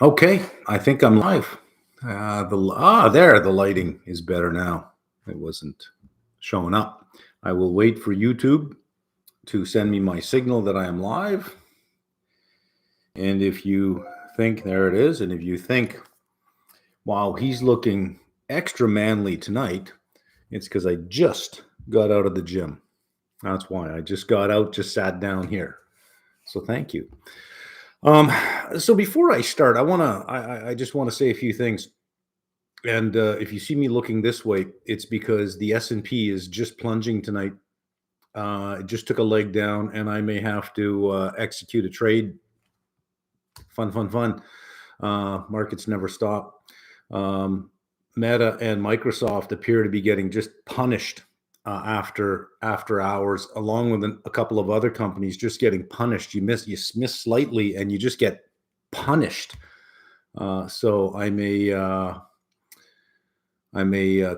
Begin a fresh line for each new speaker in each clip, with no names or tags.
Okay, I think I'm live. The lighting is better now. It wasn't showing up. I will wait for YouTube to send me my signal that I am live. And if you think there it is, and if you think, wow, he's looking extra manly tonight, it's because I just got out of the gym. That's why I just got out, just sat down here. So thank you. Um, so before I start, I just want to say a few things. And if you see me looking this way, it's because the S&P is just plunging tonight. It just took a leg down, and I may have to execute a trade. Fun, fun, fun. Markets never stop. Meta and Microsoft appear to be getting just punished after hours, along with a couple of other companies just getting punished. You miss slightly, and you just get punished. So I may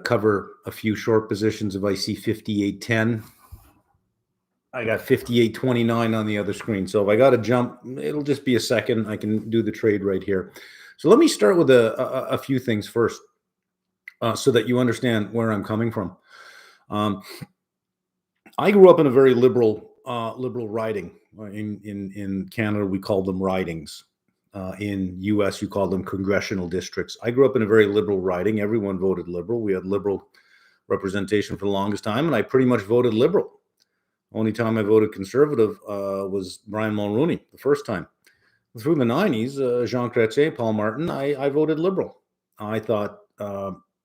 cover a few short positions if I see 58.10. I got 58.29 on the other screen. So if I got to jump, it'll just be a second. I can do the trade right here. So let me start with a few things first, so that you understand where I'm coming from. I grew up in a very liberal riding. In Canada, we call them ridings. In U.S., you call them congressional districts. I grew up in a very liberal riding. Everyone voted liberal. We had liberal representation for the longest time, and I pretty much voted liberal. Only time I voted conservative was Brian Mulroney, the first time. Through the 90s, Jean Chrétien, Paul Martin, I voted liberal. I thought,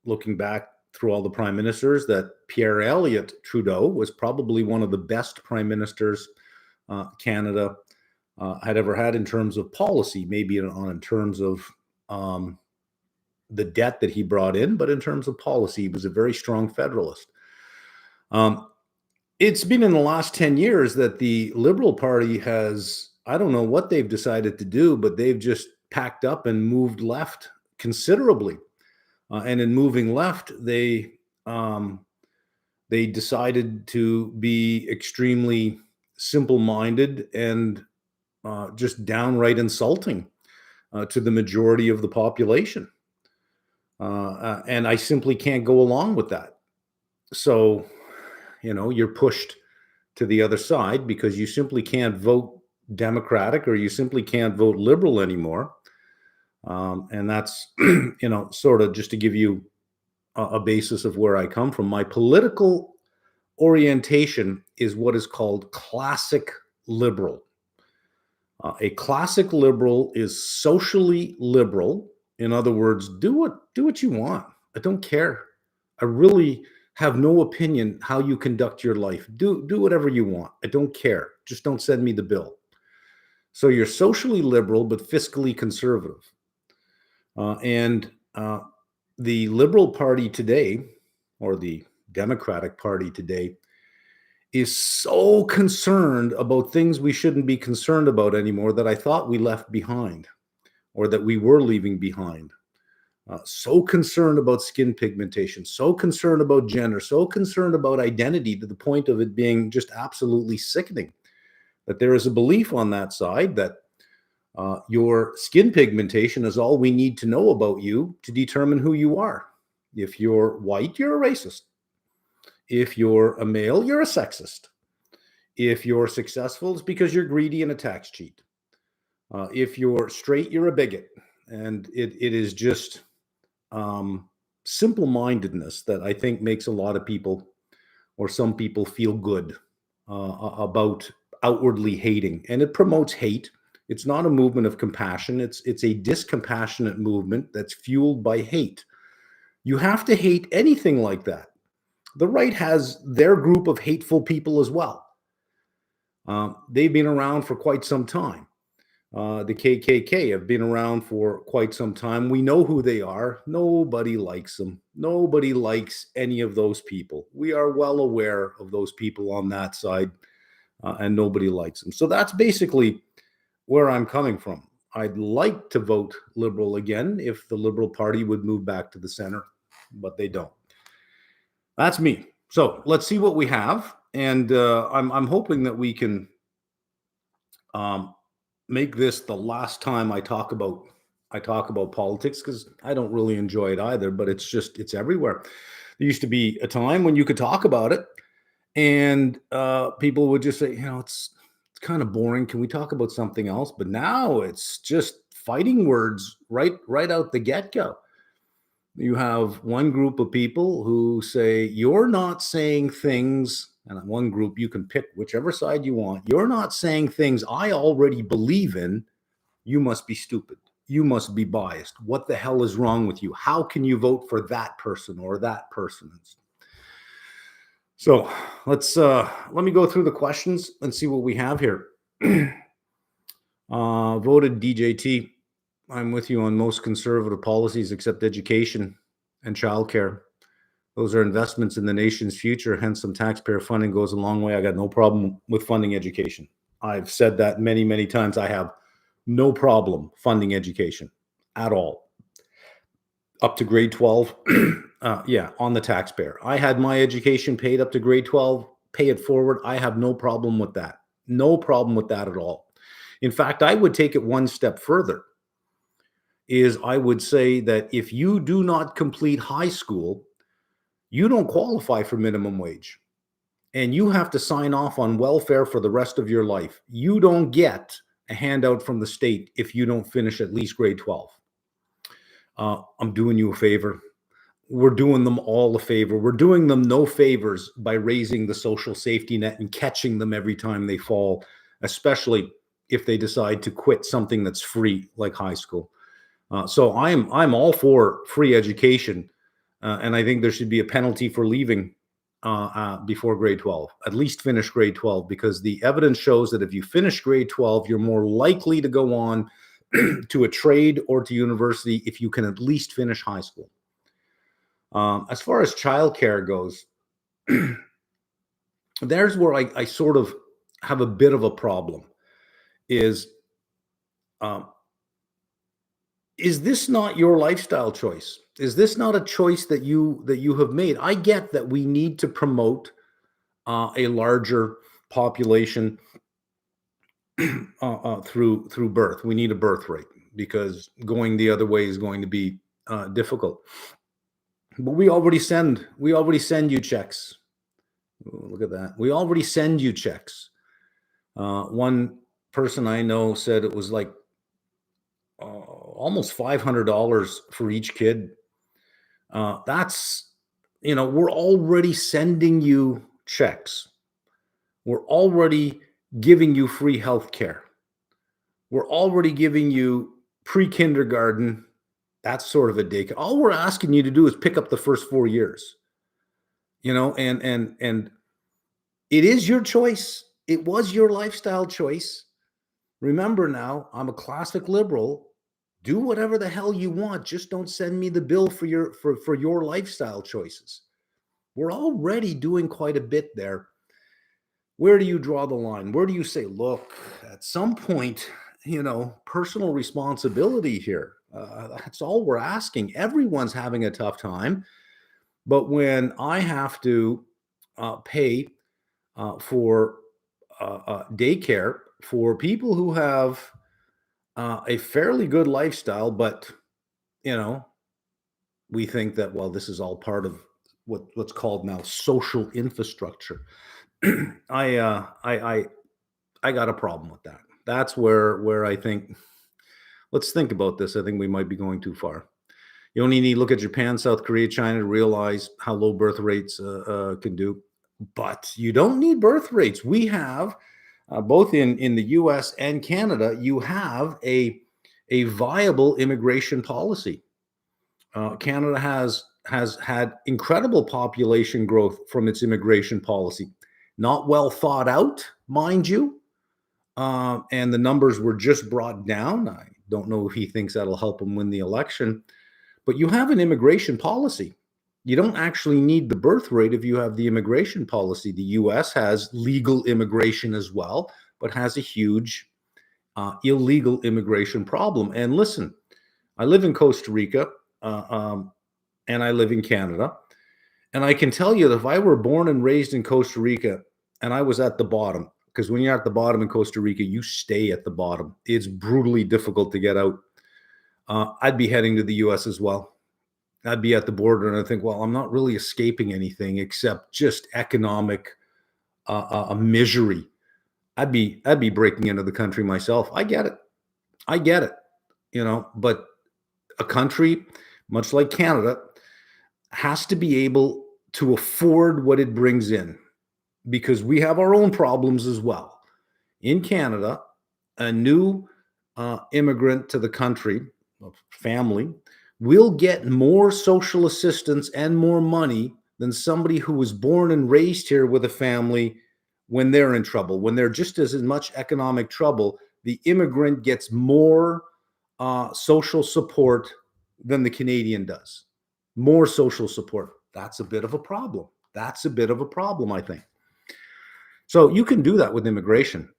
looking back through all the prime ministers, that Pierre Elliott Trudeau was probably one of the best prime ministers Canada had ever had in terms of policy, maybe in terms of the debt that he brought in, but in terms of policy, he was a very strong federalist. It's been in the last 10 years that the Liberal Party has, I don't know what they've decided to do, but they've just packed up and moved left considerably. And in moving left, they decided to be extremely simple-minded and just downright insulting to the majority of the population. And I simply can't go along with that. So, you're pushed to the other side because you simply can't vote Democratic or you simply can't vote Liberal anymore. And that's, sort of just to give you a basis of where I come from. My political orientation is what is called classic liberal. A classic liberal is socially liberal. In other words, do what you want. I don't care. I really have no opinion how you conduct your life. Do whatever you want. I don't care. Just don't send me the bill. So you're socially liberal, but fiscally conservative. And the Liberal Party today, or the Democratic Party today, is so concerned about things we shouldn't be concerned about anymore that I thought we left behind, or that we were leaving behind. So concerned about skin pigmentation, so concerned about gender, so concerned about identity, to the point of it being just absolutely sickening. That there is a belief on that side that your skin pigmentation is all we need to know about you to determine who you are. If you're white, you're a racist. If you're a male, you're a sexist. If you're successful, it's because you're greedy and a tax cheat. If you're straight, you're a bigot. And it is just simple-mindedness that I think makes a lot of people, or some people, feel good about outwardly hating. And it promotes hate. It's not a movement of compassion. It's a discompassionate movement that's fueled by hate. You have to hate anything like that. The right has their group of hateful people as well. They've been around for quite some time. The KKK have been around for quite some time. We know who they are. Nobody likes them. Nobody likes any of those people. We are well aware of those people on that side, and nobody likes them. So that's basically where I'm coming from. I'd like to vote Liberal again if the Liberal Party would move back to the center, but they don't. That's me. So let's see what we have. And I'm hoping that we can make this the last time I talk about I talk about politics because I don't really enjoy it either, but it's everywhere. There used to be a time when you could talk about it, and people would just say, it's kind of boring. Can we talk about something else? But now it's just fighting words right out the get go. You have one group of people who say, you're not saying things, and one group, you can pick whichever side you want. You're not saying things I already believe in. You must be stupid. You must be biased. What the hell is wrong with you? How can you vote for that person or that person? So let me go through the questions and see what we have here. Voted DJT. I'm with you on most conservative policies except education and childcare. Those are investments in the nation's future. Hence, some taxpayer funding goes a long way. I got no problem with funding education. I've said that many, many times. I have no problem funding education at all. Up to grade 12, yeah, on the taxpayer. I had my education paid up to grade 12, pay it forward. I have no problem with that. No problem with that at all. In fact, I would take it one step further. I would say that if you do not complete high school, you don't qualify for minimum wage, and you have to sign off on welfare for the rest of your life. You don't get a handout from the state if you don't finish at least grade 12. I'm doing you a favor. We're doing them all a favor. We're doing them no favors by raising the social safety net and catching them every time they fall, especially if they decide to quit something that's free like high school. So I'm all for free education, and I think there should be a penalty for leaving before grade 12. At least finish grade 12, because the evidence shows that if you finish grade 12, you're more likely to go on to a trade or to university if you can at least finish high school. As far as childcare goes, there's where I sort of have a bit of a problem. Is this not your lifestyle choice? Is this not a choice that you have made? I get that we need to promote a larger population through birth. We need a birth rate because going the other way is going to be difficult. But we already send you checks. Ooh, look at that. We already send you checks. One person I know said it was like almost $500 for each kid. That's, we're already sending you checks. We're already giving you free health care. We're already giving you pre-kindergarten. That's sort of a daycare. All we're asking you to do is pick up the first 4 years. And it is your choice. It was your lifestyle choice. Remember now, I'm a classic liberal. Do whatever the hell you want. Just don't send me the bill for your lifestyle choices. We're already doing quite a bit there. Where do you draw the line? Where do you say, look, at some point, personal responsibility here. That's all we're asking. Everyone's having a tough time. But when I have to pay for daycare for people who have a fairly good lifestyle, but we think that, well, this is all part of what's called now social infrastructure. I got a problem with that. That's where I think, let's think about this. I think we might be going too far. You only need to look at Japan, South Korea, China to realize how low birth rates can do. But you don't need birth rates. We have both in the U.S. and Canada. You have a viable immigration policy. Canada has had incredible population growth from its immigration policy. Not well thought out, mind you. And the numbers were just brought down. I don't know if he thinks that'll help him win the election. But you have an immigration policy. You don't actually need the birth rate if you have the immigration policy. The U.S. has legal immigration as well, but has a huge illegal immigration problem. And listen, I live in Costa Rica and I live in Canada. And I can tell you that if I were born and raised in Costa Rica and I was at the bottom, because when you're at the bottom in Costa Rica, you stay at the bottom. It's brutally difficult to get out. I'd be heading to the US as well. I'd be at the border and I think, well, I'm not really escaping anything except just economic misery. I'd be breaking into the country myself. I get it. I get it. But a country, much like Canada, has to be able to afford what it brings in because we have our own problems as well. In Canada, a new immigrant to the country, a family, will get more social assistance and more money than somebody who was born and raised here with a family when they're in trouble. When they're just as much economic trouble, the immigrant gets more social support than the Canadian does. More social support. That's a bit of a problem. That's a bit of a problem, I think. So you can do that with immigration.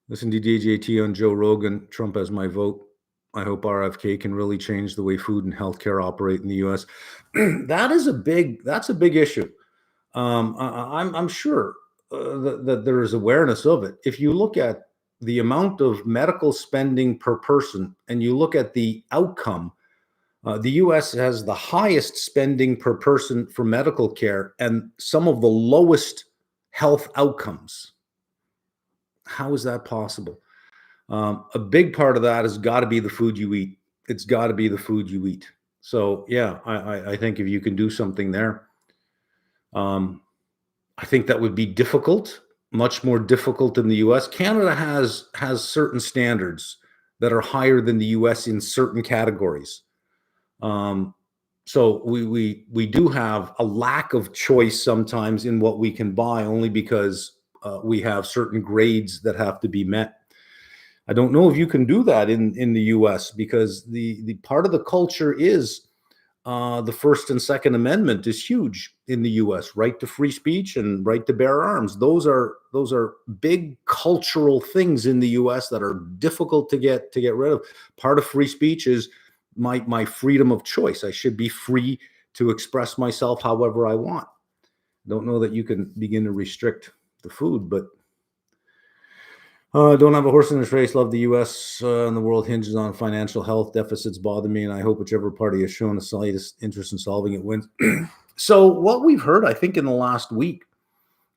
Listen to DJT on Joe Rogan. Trump has my vote. I hope RFK can really change the way food and healthcare operate in the U.S. That's a big issue. I'm sure that there is awareness of it. If you look at the amount of medical spending per person and you look at the outcome, the U.S. has the highest spending per person for medical care and some of the lowest health outcomes. How is that possible? A big part of that has got to be the food you eat. It's got to be the food you eat. So yeah, I think if you can do something there, I think that would be difficult, much more difficult than the U.S. Canada has certain standards that are higher than the U.S. in certain categories. So we do have a lack of choice sometimes in what we can buy, only because we have certain grades that have to be met. I don't know if you can do that in the U.S. because the part of the culture is the First and Second Amendment is huge in the U.S. Right to free speech and right to bear arms. Those are big cultural things in the U.S. that are difficult to get rid of. Part of free speech is my freedom of choice. I should be free to express myself however I want. Don't know that you can begin to restrict the food, but don't have a horse in this race. Love the U.S. And the world hinges on financial health. Deficits bother me, and I hope whichever party has shown the slightest interest in solving it wins. So what we've heard, I think, in the last week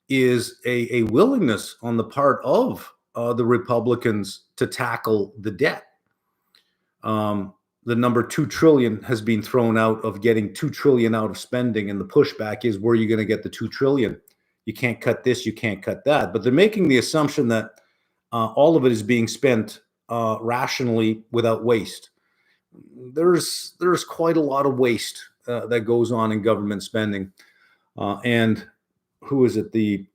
is a willingness on the part of the Republicans to tackle the debt. The number 2 trillion has been thrown out of getting 2 trillion out of spending, and the pushback is, where are you going to get the 2 trillion? You can't cut this, you can't cut that. But they're making the assumption that all of it is being spent rationally without waste. There's quite a lot of waste that goes on in government spending. And who is it? The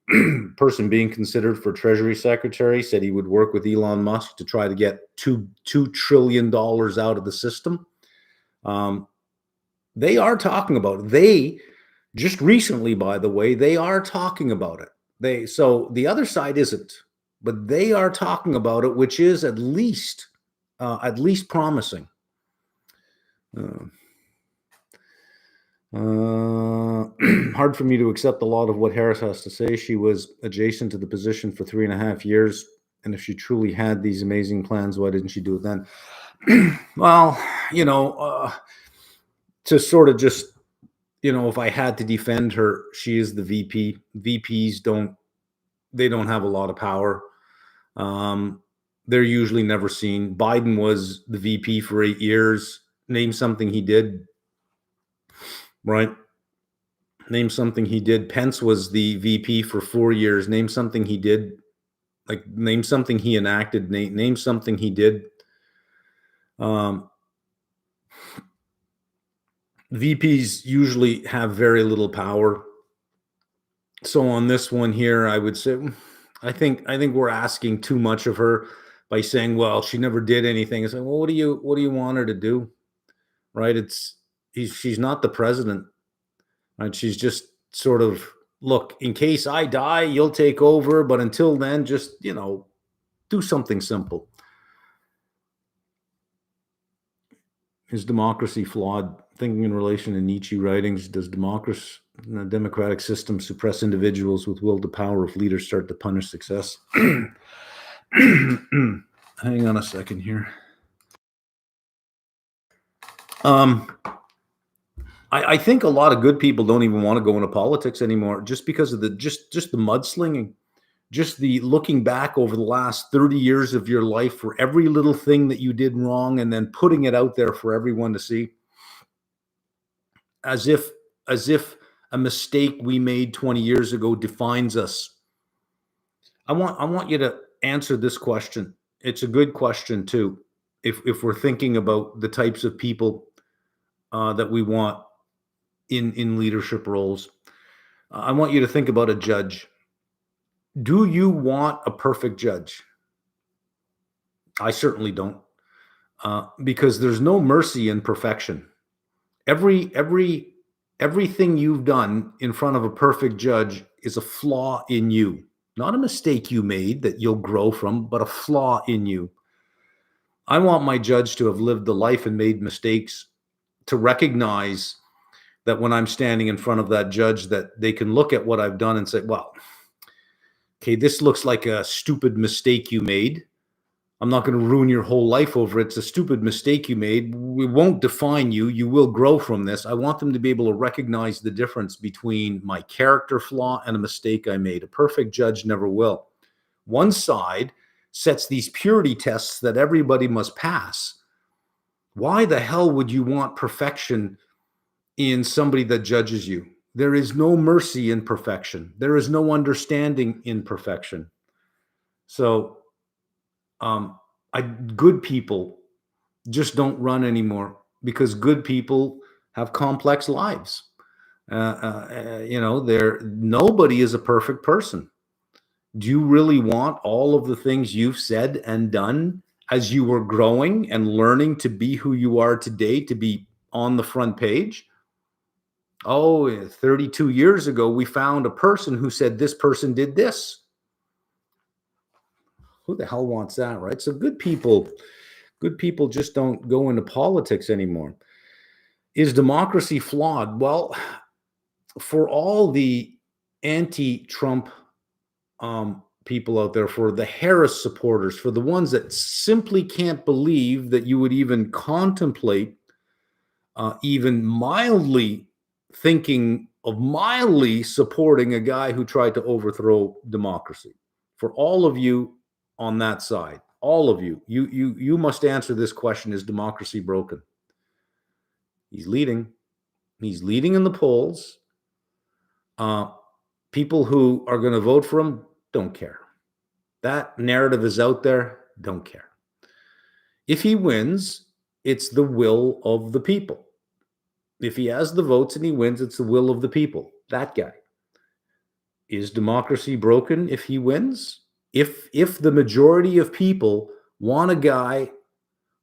person being considered for Treasury Secretary said he would work with Elon Musk to try to get $2 trillion out of the system. They are talking about it. They just recently, by the way, they are talking about it. So the other side isn't, but they are talking about it, which is at least promising. Hard for me to accept a lot of what Harris has to say. She was adjacent to the position for 3.5 years. And if she truly had these amazing plans, why didn't she do it then? Well, to sort of just, if I had to defend her, she is the VP. VPs don't have a lot of power. They're usually never seen. Biden was the VP for 8 years. Name something he did. Right? Name something he did. Pence was the VP for 4 years. Name something he did. Like, name something he enacted. Name something he did. VPs usually have very little power. So on this one here, I would say, I think we're asking too much of her by saying, well, she never did anything. It's like, well, what do you want her to do? Right? She's not the president. Right? She's just sort of, look, in case I die, you'll take over. But until then, just, do something simple. Is democracy flawed? Thinking in relation to Nietzsche writings, does the democratic system suppress individuals with will to power if leaders start to punish success? Hang on a second here. Um, I think a lot of good people don't even want to go into politics anymore, just because of the just the mudslinging, just the looking back over the last 30 years of your life for every little thing that you did wrong, and then putting it out there for everyone to see, as if as if a mistake we made 20 years ago defines us. I want you to answer this question. It's a good question too. If we're thinking about the types of people that we want in leadership roles, I want you to think about a judge. Do you want a perfect judge? I certainly don't, because there's no mercy in perfection. Everything you've done in front of a perfect judge is a flaw in you, not a mistake you made that you'll grow from, but a flaw in you. I want my judge to have lived the life and made mistakes, to recognize that when I'm standing in front of that judge, that they can look at what I've done and say, well, okay, this looks like a stupid mistake you made. I'm not going to ruin your whole life over it. It's a stupid mistake you made. We won't define you. You will grow from this. I want them to be able to recognize the difference between my character flaw and a mistake I made. A perfect judge never will. One side sets these purity tests that everybody must pass. Why the hell would you want perfection in somebody that judges you? There is no mercy in perfection. There is no understanding in perfection. So, good people just don't run anymore, because good people have complex lives. Nobody is a perfect person. Do you really want all of the things you've said and done as you were growing and learning to be who you are today to be on the front page? Oh, 32 years ago, we found a person who said this person did this. Who the hell wants that, right? So good people just don't go into politics anymore. Is democracy flawed? Well, for all the anti-Trump people out there, for the Harris supporters, for the ones that simply can't believe that you would even contemplate even mildly thinking of mildly supporting a guy who tried to overthrow democracy. For all of you on that side, all of you must answer this question: is democracy broken? He's leading in the polls. People who are going to vote for him don't care. That narrative is out there, don't care. If he wins, it's the will of the people. If he has the votes and he wins, it's the will of the people. That guy. Is democracy broken if he wins? If the majority of people want a guy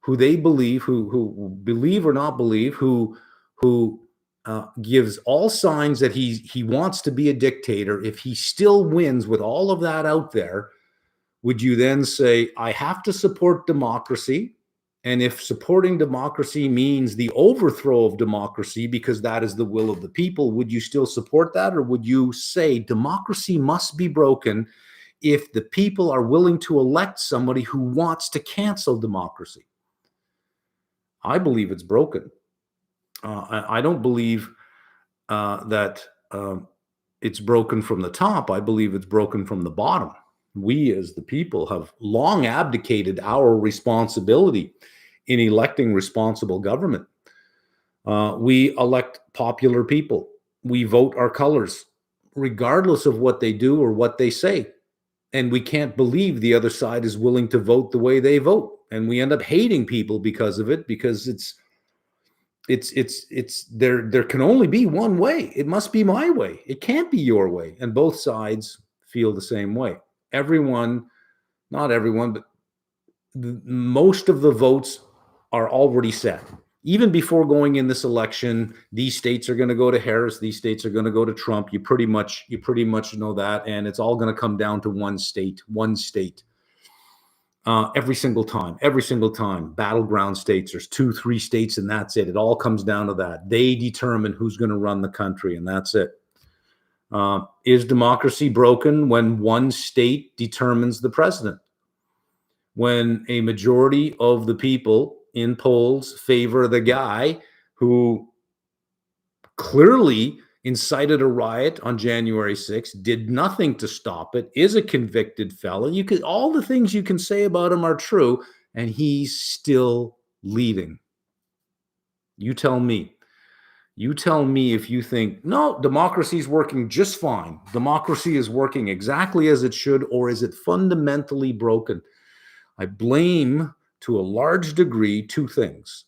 who they believe, who believe or not believe, who gives all signs that he wants to be a dictator, if he still wins with all of that out there, would you then say, I have to support democracy? And if supporting democracy means the overthrow of democracy because that is the will of the people, would you still support that? Or would you say democracy must be broken if the people are willing to elect somebody who wants to cancel democracy? I believe it's broken. I don't believe that it's broken from the top. I believe it's broken from the bottom. We as the people have long abdicated our responsibility in electing responsible government. We elect popular people. We vote our colors, regardless of what they do or what they say. And we can't believe the other side is willing to vote the way they vote. And we end up hating people because of it, because there can only be one way. It must be my way. It can't be your way. And both sides feel the same way. Everyone, not everyone, but most of the votes are already set. Even before going in this election, these states are going to go to Harris, these states are going to go to Trump. You pretty much know that, and it's all going to come down to one state. Every single time. Battleground states, there's 2-3 states, and that's it. It all comes down to that. They determine who's going to run the country, and that's it. Is democracy broken when one state determines the president? when a majority of the people in polls favor the guy who clearly incited a riot on January 6th, did nothing to stop it, is a convicted felon. You could, all the things you can say about him are true, and he's still leading. You tell me. You tell me if you think, no, democracy is working just fine. Democracy is working exactly as it should, or is it fundamentally broken? I blame, to a large degree, two things.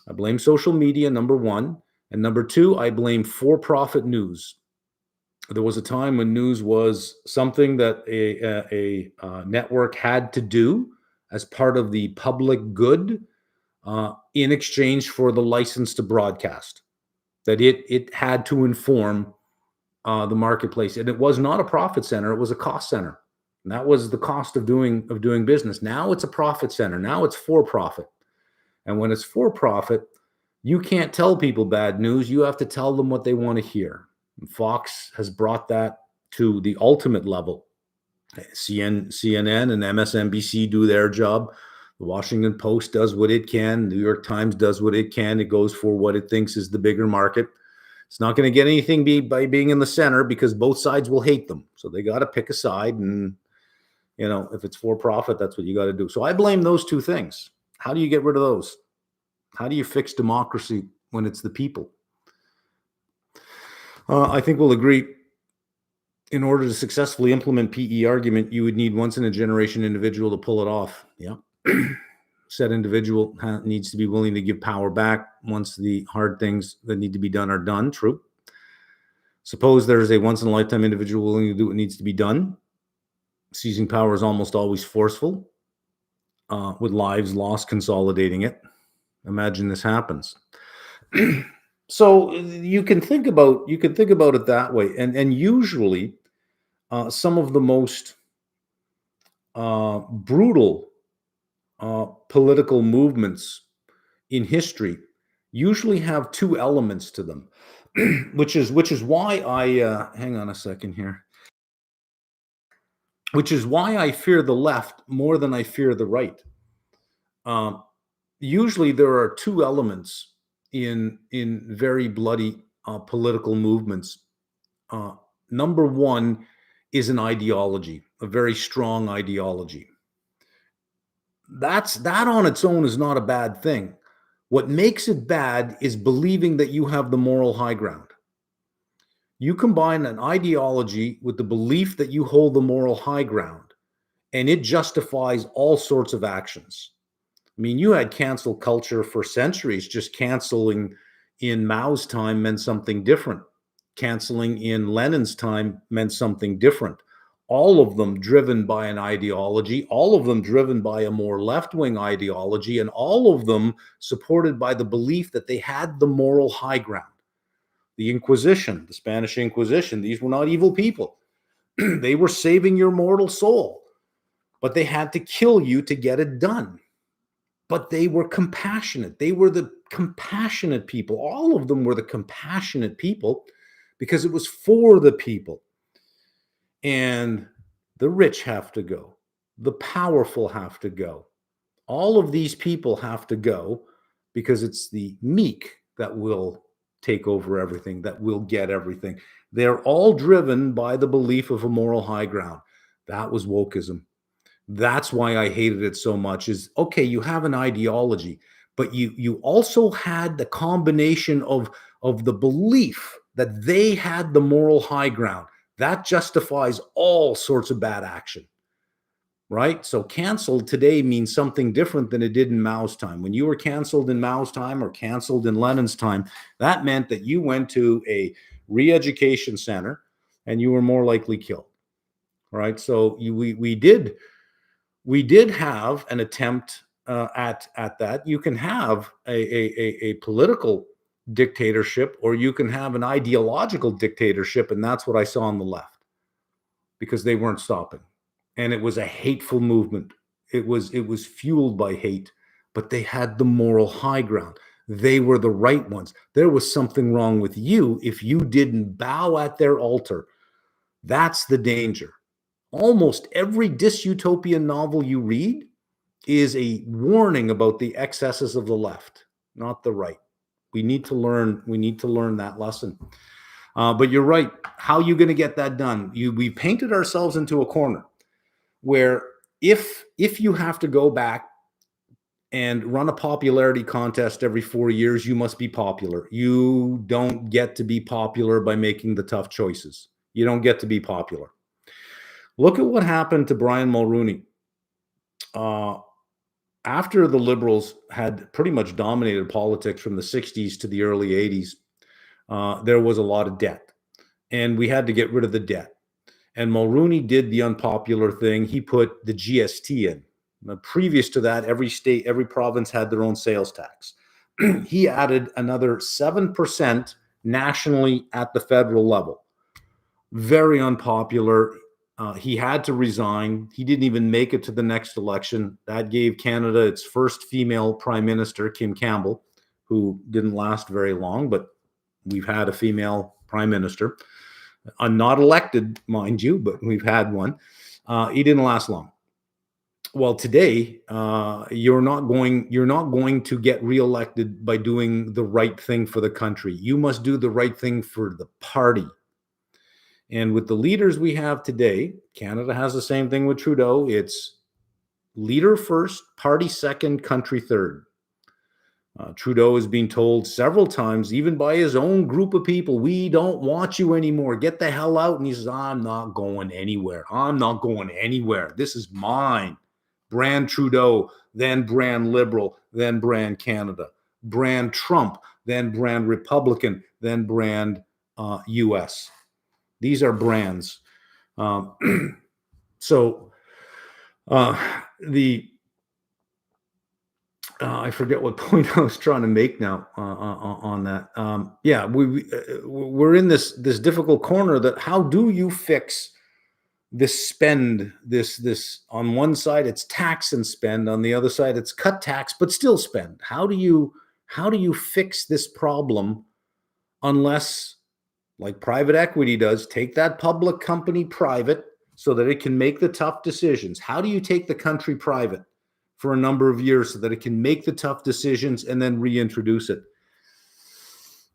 I blame social media, number one. And number two, I blame for-profit news. There was a time when news was something that a network had to do as part of the public good in exchange for the license to broadcast, that it had to inform the marketplace. And it was not a profit center, it was a cost center. And that was the cost of doing business. Now it's a profit center. Now it's for profit. And when it's for profit, you can't tell people bad news. You have to tell them what they want to hear. And Fox has brought that to the ultimate level. CNN and MSNBC do their job. The Washington Post does what it can. The New York Times does what it can. It goes for what it thinks is the bigger market. It's not going to get anything by being in the center, because both sides will hate them. So they got to pick a side. And, if it's for profit, that's what you got to do. So I blame those two things. How do you get rid of those? How do you fix democracy when it's the people? I think we'll agree, in order to successfully implement PE argument, you would need once-in-a-generation individual to pull it off. Yeah. Said individual needs to be willing to give power back once the hard things that need to be done are done. True. Suppose there's a once-in-a-lifetime individual willing to do what needs to be done. Seizing power is almost always forceful, with lives lost consolidating it. Imagine this happens. So you can think about it that way, and usually some of the most brutal political movements in history usually have two elements to them, which is why I hang on a second here. Which is why I fear the left more than I fear the right. Usually there are two elements in very bloody political movements. Number one is an ideology, a very strong ideology. That on its own is not a bad thing. What makes it bad is believing that you have the moral high ground. You combine an ideology with the belief that you hold the moral high ground, and it justifies all sorts of actions. I mean, you had cancel culture for centuries. Just canceling in Mao's time meant something different. Canceling in Lenin's time meant something different. All of them driven by an ideology, all of them driven by a more left-wing ideology, and all of them supported by the belief that they had the moral high ground. The Inquisition, the Spanish Inquisition, these were not evil people. They were saving your mortal soul, but they had to kill you to get it done. But they were compassionate. They were the compassionate people. All of them were the compassionate people because it was for the people. And the rich have to go. The powerful have to go. All of these people have to go because it's the meek that will take over everything, that will get everything. They're all driven by the belief of a moral high ground. That was wokeism. That's why I hated it so much. Is okay, you have an ideology, but you also had the combination of the belief that they had the moral high ground. That justifies all sorts of bad action, right? So canceled today means something different than it did in Mao's time. When you were canceled in Mao's time or canceled in Lenin's time, that meant that you went to a re-education center and you were more likely killed, right? So we did have an attempt at that. You can have a political dictatorship, or you can have an ideological dictatorship, and that's what I saw on the left, because they weren't stopping, and it was a hateful movement. It was fueled by hate, but they had the moral high ground. They were the right ones. There was something wrong with you if you didn't bow at their altar. That's the danger. Almost every dystopian novel you read is a warning about the excesses of the left, not the right. We need to learn. We need to learn that lesson. But you're right. How are you going to get that done? We painted ourselves into a corner where if you have to go back and run a popularity contest every 4 years, you must be popular. You don't get to be popular by making the tough choices. You don't get to be popular. Look at what happened to Brian Mulroney. After the Liberals had pretty much dominated politics from the 60s to the early 80s, there was a lot of debt, and we had to get rid of the debt. And Mulroney did the unpopular thing. He put the GST in. Now, previous to that, every state, every province had their own sales tax. He added another 7% nationally at the federal level. Very unpopular. He had to resign. He didn't even make it to the next election. That gave Canada its first female prime minister, Kim Campbell, who didn't last very long, but we've had a female prime minister. Not elected, mind you, but we've had one. He didn't last long. Well, today, you're not going to get reelected by doing the right thing for the country. You must do the right thing for the party. And with the leaders we have today, Canada has the same thing with Trudeau. It's leader first, party second, country third. Trudeau is being told several times, even by his own group of people, we don't want you anymore. Get the hell out. And he says, I'm not going anywhere. I'm not going anywhere. This is mine. Brand Trudeau, then brand Liberal, then brand Canada. Brand Trump, then brand Republican, then brand US. These are brands. I forget what point I was trying to make now on that. We're in this difficult corner that how do you fix this spend, this on one side it's tax and spend, on the other side it's cut tax but still spend. How do you fix this problem unless, like private equity does, take that public company private so that it can make the tough decisions? How do you take the country private for a number of years so that it can make the tough decisions and then reintroduce it?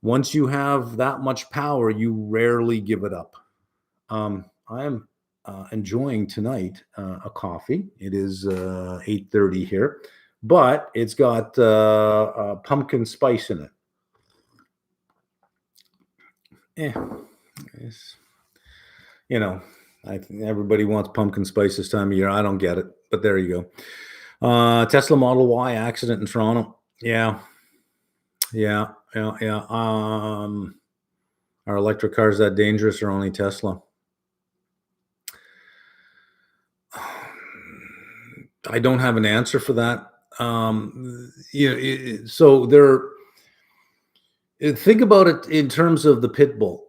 Once you have that much power, you rarely give it up. I am enjoying tonight a coffee. It is 8:30 here, but it's got pumpkin spice in it. I think everybody wants pumpkin spice this time of year. I don't get it, but there you go. Tesla Model Y accident in Toronto. Yeah. Are electric cars that dangerous or only Tesla? I don't have an answer for that. So think about it in terms of the pit bull.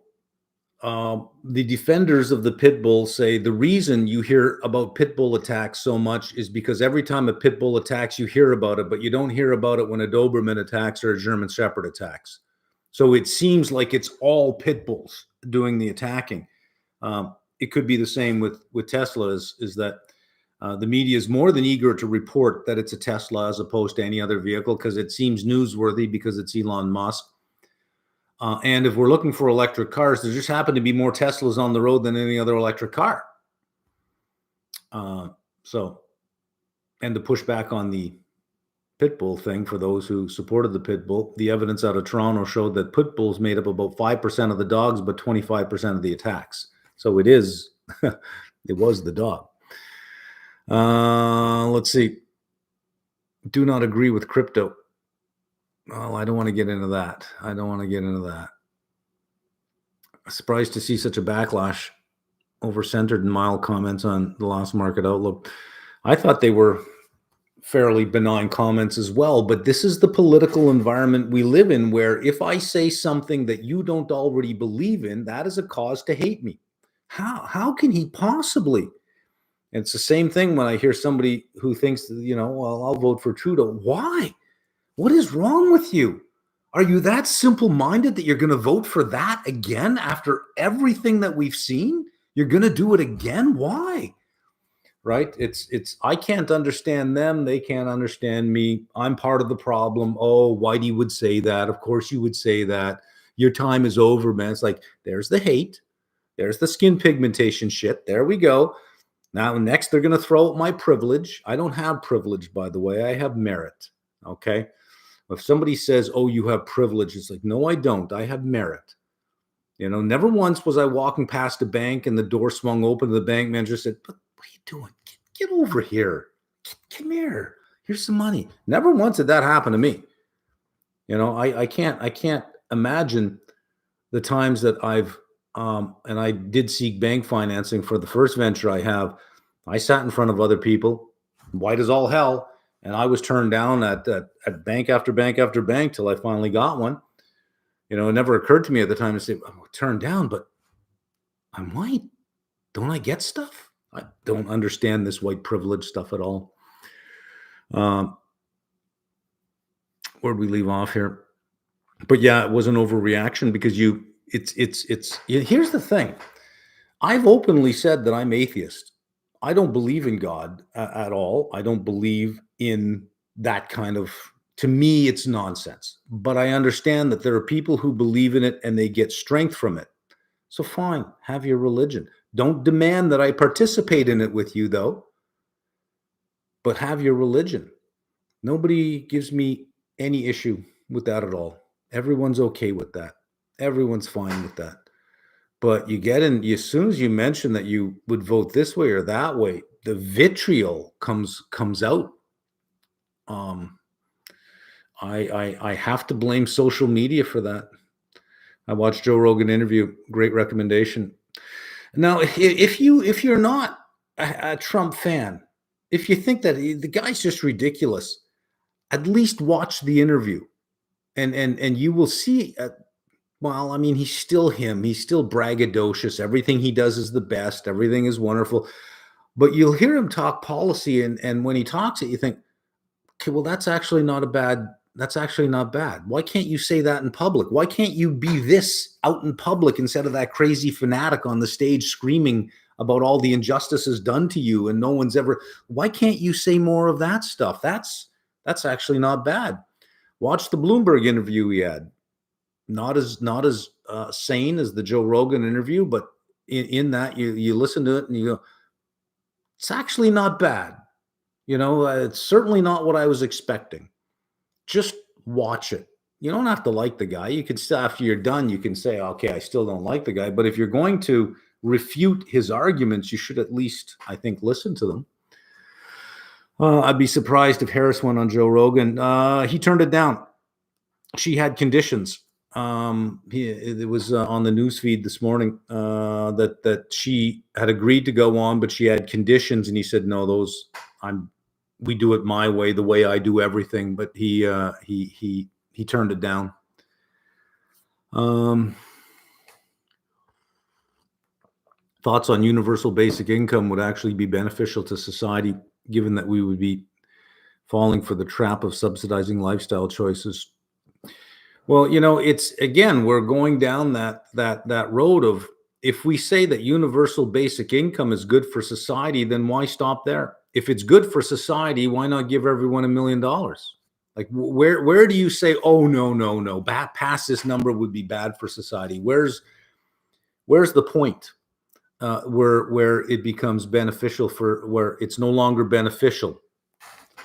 The defenders of the pit bull say the reason you hear about pit bull attacks so much is because every time a pit bull attacks, you hear about it, but you don't hear about it when a Doberman attacks or a German Shepherd attacks. So it seems like it's all pit bulls doing the attacking. It could be the same with Tesla, is that the media is more than eager to report that it's a Tesla as opposed to any other vehicle because it seems newsworthy because it's Elon Musk. And if we're looking for electric cars, there just happen to be more Teslas on the road than any other electric car. And to push back on the pit bull thing, for those who supported the pit bull, the evidence out of Toronto showed that pit bulls made up about 5% of the dogs, but 25% of the attacks. So it was the dog. Let's see. Do not agree with crypto. Well, I don't want to get into that. Surprised to see such a backlash over centered and mild comments on the last market outlook. I thought they were fairly benign comments as well, but this is the political environment we live in, where if I say something that you don't already believe in, that is a cause to hate me. How can he possibly? And it's the same thing when I hear somebody who thinks, well, I'll vote for Trudeau. Why? What is wrong with you? Are you that simple-minded that you're going to vote for that again after everything that we've seen? You're going to do it again? Why? right? It's I can't understand them, they can't understand me. I'm part of the problem. Oh, Whitey would say that. Of course you would say that. Your time is over, man. It's like there's the hate, there's the skin pigmentation shit. There we go. Now next they're going to throw out my privilege. I don't have privilege, by the way. I have merit. Okay? If somebody says, "Oh, you have privilege," it's like, "No, I don't. I have merit." Never once was I walking past a bank and the door swung open and the bank manager said, "But what are you doing? Get over here. Come here. Here's some money." Never once did that happen to me. I can't imagine the times that and I did seek bank financing for the first venture I have. I sat in front of other people, white as all hell, and I was turned down at bank after bank after bank till I finally got one. It never occurred to me at the time to say, "I'm turned down, but I'm white. Don't I get stuff?" I don't understand this white privilege stuff at all. Um, where'd we leave off here? But yeah, it was an overreaction because here's the thing. I've openly said that I'm atheist. I don't believe in God at all. I don't believe in that kind of, to me, it's nonsense. But I understand that there are people who believe in it and they get strength from it. So fine, have your religion. Don't demand that I participate in it with you, though, but have your religion. Nobody gives me any issue with that at all. Everyone's okay with that. Everyone's fine with that. But you get in, as soon as you mention that you would vote this way or that way, the vitriol comes out. Um, I have to blame social media for that. I watched Joe Rogan interview. Great recommendation. Now, if you're not a Trump fan, if you think that the guy's just ridiculous, at least watch the interview, and you will see. Well, I mean, he's still him. He's still braggadocious. Everything he does is the best. Everything is wonderful. But you'll hear him talk policy, and when he talks it, you think, okay, well, that's actually not bad. Why can't you say that in public? Why can't you be this out in public instead of that crazy fanatic on the stage screaming about all the injustices done to you and no one's ever, why can't you say more of that stuff? That's actually not bad. Watch the Bloomberg interview he had. Not as sane as the Joe Rogan interview, but in that you listen to it and you go, it's actually not bad. It's certainly not what I was expecting. Just watch it. You don't have to like the guy. You can still, after you're done, you can say, okay, I still don't like the guy. But if you're going to refute his arguments, you should at least, I think, listen to them. I'd be surprised if Harris went on Joe Rogan. He turned it down. She had conditions. It was on the news feed this morning that she had agreed to go on, but she had conditions, and he said, "No, we do it my way, the way I do everything." But he turned it down. Thoughts on universal basic income would actually be beneficial to society, given that we would be falling for the trap of subsidizing lifestyle choices. Well, it's, again, we're going down that road of, if we say that universal basic income is good for society, then why stop there? If it's good for society, why not give everyone $1 million? Like, where do you say, oh, no, past this number would be bad for society? Where's the point where it becomes beneficial, where it's no longer beneficial?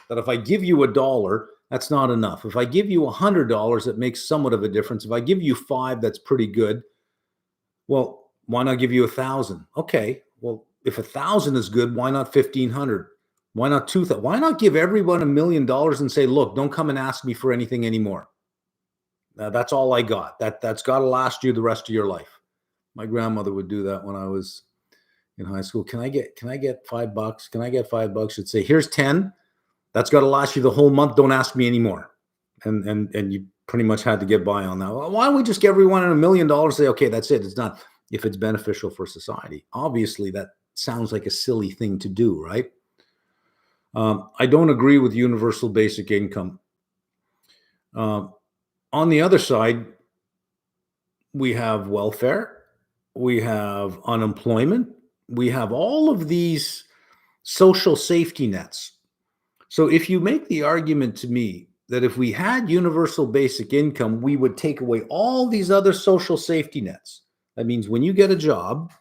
That if I give you $1, that's not enough. If I give you $100, it makes somewhat of a difference. If I give you $5, that's pretty good. Well, why not give you 1,000? Okay, well, if 1,000 is good, why not 1,500? Why not 2,000? Why not give everyone $1 million and say, look, don't come and ask me for anything anymore. That's all I got. That's got to last you the rest of your life. My grandmother would do that when I was in high school. Can I get $5? Can I get $5? She'd say, here's 10. That's got to last you the whole month. Don't ask me anymore. And you pretty much had to get by on that. Well, why don't we just give everyone $1 million? Say, okay, that's it. It's done. If it's beneficial for society, obviously that sounds like a silly thing to do, right? I don't agree with universal basic income. On the other side, we have welfare, we have unemployment, we have all of these social safety nets. So if you make the argument to me that if we had universal basic income, we would take away all these other social safety nets. That means when you get a job,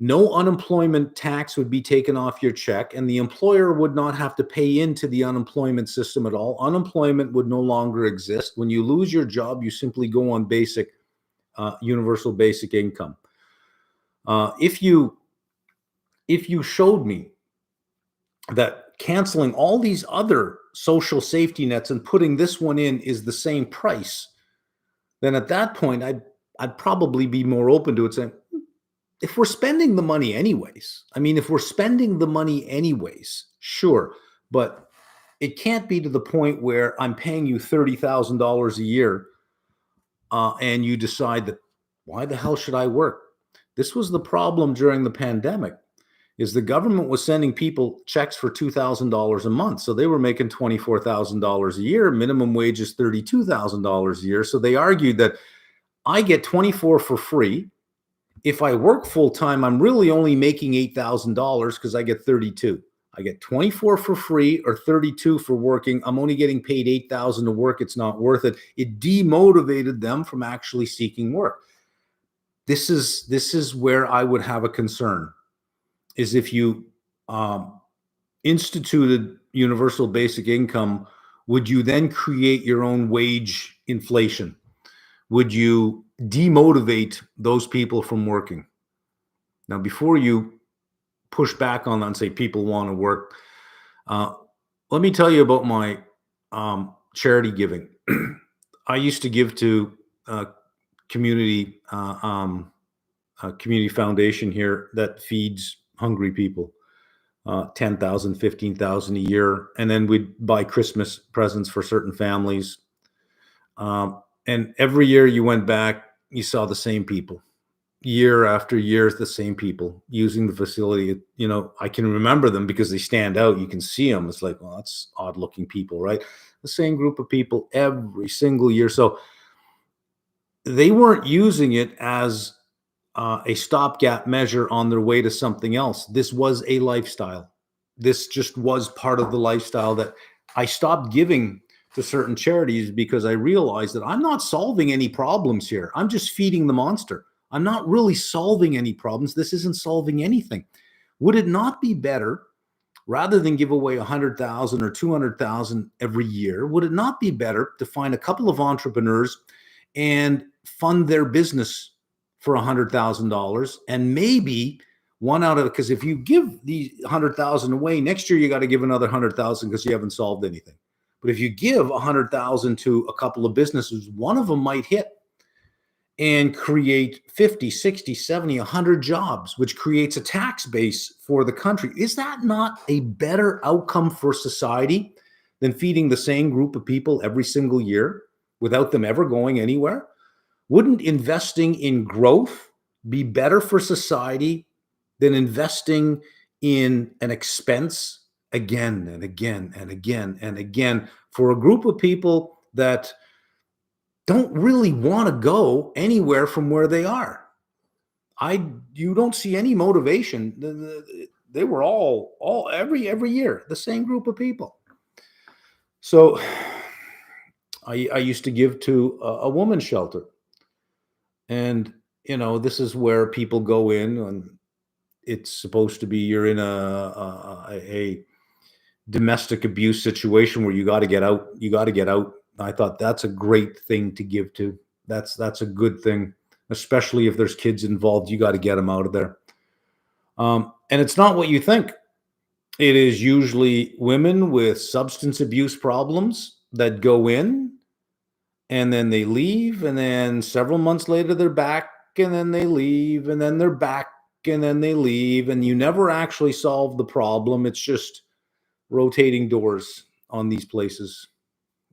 no unemployment tax would be taken off your check, and the employer would not have to pay into the unemployment system at all. Unemployment would no longer exist. When you lose your job, you simply go on universal basic income. If you showed me that canceling all these other social safety nets and putting this one in is the same price, then at that point I'd probably be more open to it, saying, if we're spending the money anyways, sure, but it can't be to the point where I'm paying you $30,000 a year, and you decide that, why the hell should I work? This was the problem during the pandemic, is the government was sending people checks for $2,000 a month. So they were making $24,000 a year. Minimum wage is $32,000 a year. So they argued that I get 24 for free. If I work full time, I'm really only making $8,000 because I get 32. I get 24 for free or 32 for working. I'm only getting paid 8,000 to work. It's not worth it. It demotivated them from actually seeking work. This is where I would have a concern, is if you instituted universal basic income, would you then create your own wage inflation? Would you demotivate those people from working? Now, before you push back on that and say people want to work, let me tell you about my charity giving. I used to give to community foundation here that feeds hungry people, 10,000, 15,000 a year. And then we'd buy Christmas presents for certain families. And every year you went back, you saw the same people. Year after year, the same people using the facility. You know, I can remember them because they stand out. You can see them. It's like, well, that's odd looking people, right? The same group of people every single year. So they weren't using it as a stopgap measure on their way to something else. This was a lifestyle. This just was part of the lifestyle that I stopped giving to certain charities because I realized that I'm not solving any problems here. I'm just feeding the monster. I'm not really solving any problems. This isn't solving anything. Would it not be better, rather than give away 100,000 or 200,000 every year, would it not be better to find a couple of entrepreneurs and fund their business for $100,000, and maybe one out of, because if you give the 100,000 away next year, you got to give another 100,000 because you haven't solved anything. But if you give 100,000 to a couple of businesses, one of them might hit and create 50, 60, 70, 100 jobs, which creates a tax base for the country. Is that not a better outcome for society than feeding the same group of people every single year without them ever going anywhere? Wouldn't investing in growth be better for society than investing in an expense again and again and again and again for a group of people that don't really want to go anywhere from where they are? You don't see any motivation. They were all every year the same group of people. So I used to give to a woman's shelter. And, you know, this is where people go in, and it's supposed to be, you're in a domestic abuse situation where you got to get out. You got to get out. I thought that's a great thing to give to. That's a good thing, especially if there's kids involved. You got to get them out of there. And it's not what you think. It is usually women with substance abuse problems that go in, and then they leave, and then several months later they're back, and then they leave, and then they're back, and then they leave, and you never actually solve the problem. It's just rotating doors on these places.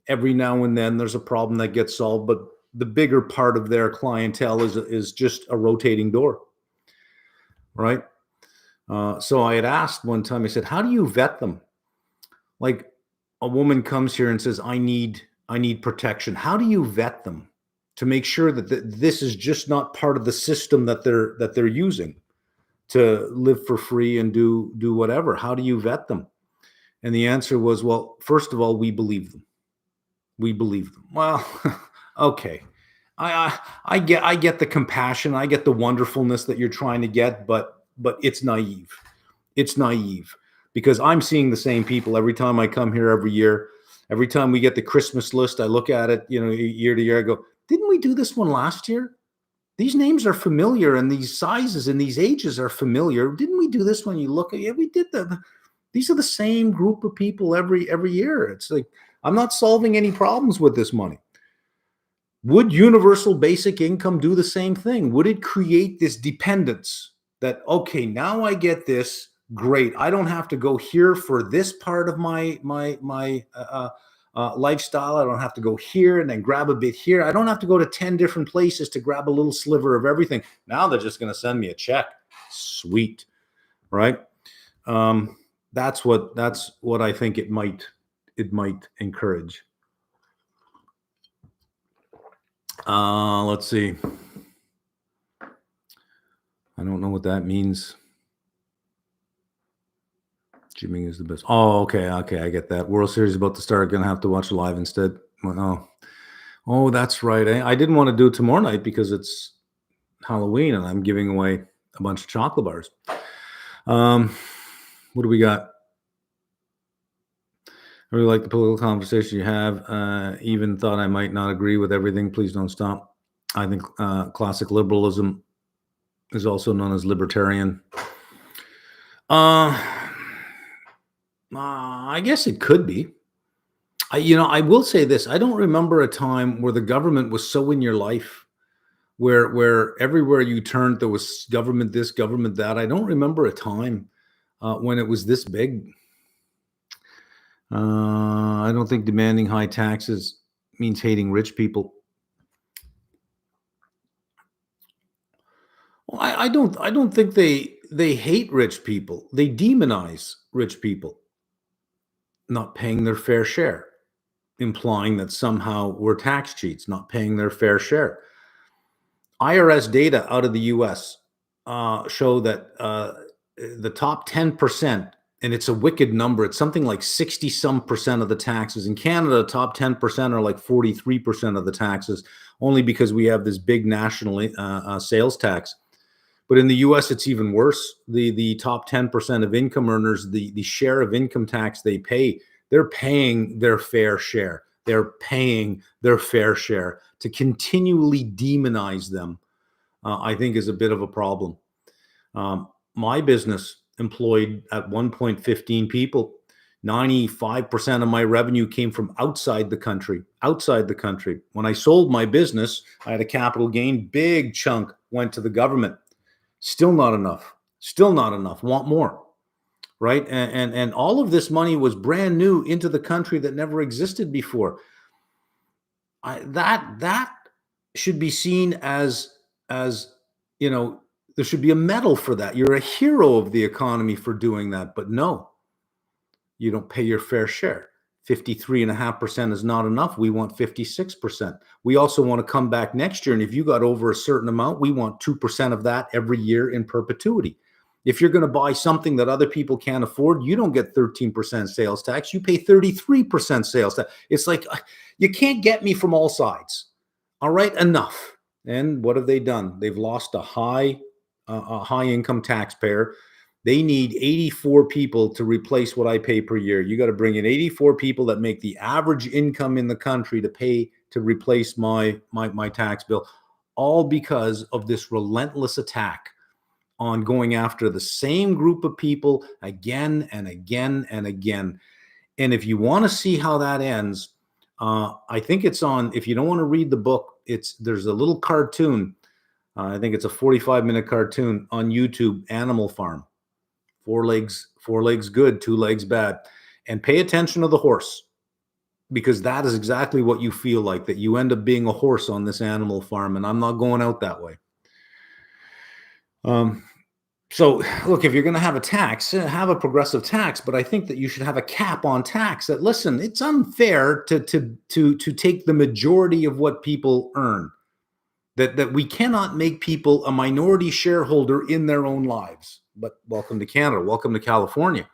Every now and then there's a problem that gets solved, but the bigger part of their clientele is just a rotating door, right? So I had asked one time, I said, how do you vet them? Like, a woman comes here and says, I need protection. How do you vet them to make sure that this is just not part of the system that they're using? to live for free and do whatever? How do you vet them? And the answer was, well, first of all, we believe them. We believe them. Well, okay. I get the compassion, I get the wonderfulness that you're trying to get, but it's naive. It's naive because I'm seeing the same people every time I come here every year. Every time we get the Christmas list, I look at it, year to year. I go, didn't we do this one last year? These names are familiar, and these sizes and these ages are familiar. Didn't we do this one? You look at, yeah, we did that. These are the same group of people every year. It's like I'm not solving any problems with this money. Would universal basic income do the same thing? Would it create this dependence that, okay, now I get this, great. I don't have to go here for this part of my lifestyle. I don't have to go here and then grab a bit here. I don't have to go to 10 different places to grab a little sliver of everything. Now they're just going to send me a check. Sweet, right? That's what I think it might encourage. Let's see. I don't know what that means. Gymming is the best. Oh, okay, I get that. World Series about to start. Gonna have to watch live instead. Oh, that's right. I didn't want to do it tomorrow night because it's Halloween and I'm giving away a bunch of chocolate bars. What do we got? I really like the political conversation you have. Even thought I might not agree with everything. Please don't stop. I think classic liberalism is also known as libertarian. I guess it could be. I will say this. I don't remember a time where the government was so in your life, where everywhere you turned there was government this, government that. I don't remember a time when it was this big. I don't think demanding high taxes means hating rich people. Well, I don't think they hate rich people. They demonize rich people not paying their fair share, implying that somehow we're tax cheats, not paying their fair share. IRS data out of the US show that the top 10%, and it's a wicked number, it's something like 60 some percent of the taxes. In Canada, the top 10% are like 43% of the taxes, only because we have this big national sales tax. But in the US, it's even worse. The top 10% of income earners, the share of income tax they pay, they're paying their fair share. They're paying their fair share. To continually demonize them, I think, is a bit of a problem. My business employed at one point 15 people. 95% of my revenue came from outside the country. When I sold my business, I had a capital gain. Big chunk went to the government. Still not enough. Want more, right? And all of this money was brand new into the country that never existed before. That should be seen as there should be a medal for that. You're a hero of the economy for doing that. But no, you don't pay your fair share. 53.5% is not enough. We want 56%. We also want to come back next year. And if you got over a certain amount, we want 2% of that every year in perpetuity. If you're going to buy something that other people can't afford, you don't get 13% sales tax. You pay 33% sales tax. It's like, you can't get me from all sides. All right, enough. And what have they done? They've lost a high income taxpayer. They need 84 people to replace what I pay per year. You got to bring in 84 people that make the average income in the country to replace my tax bill, all because of this relentless attack on going after the same group of people again and again and again. And if you want to see how that ends, I think it's on. If you don't want to read the book, there's a little cartoon. I think it's a 45-minute cartoon on YouTube, Animal Farm. 4 legs good, 2 legs bad. And pay attention to the horse, because that is exactly what you feel like, that you end up being a horse on this animal farm. And I'm not going out that way. So look, if you're going to have a tax, have a progressive tax, but I think that you should have a cap on tax. That, listen, it's unfair to take the majority of what people earn. that we cannot make people a minority shareholder in their own lives. But welcome to Canada, welcome to California,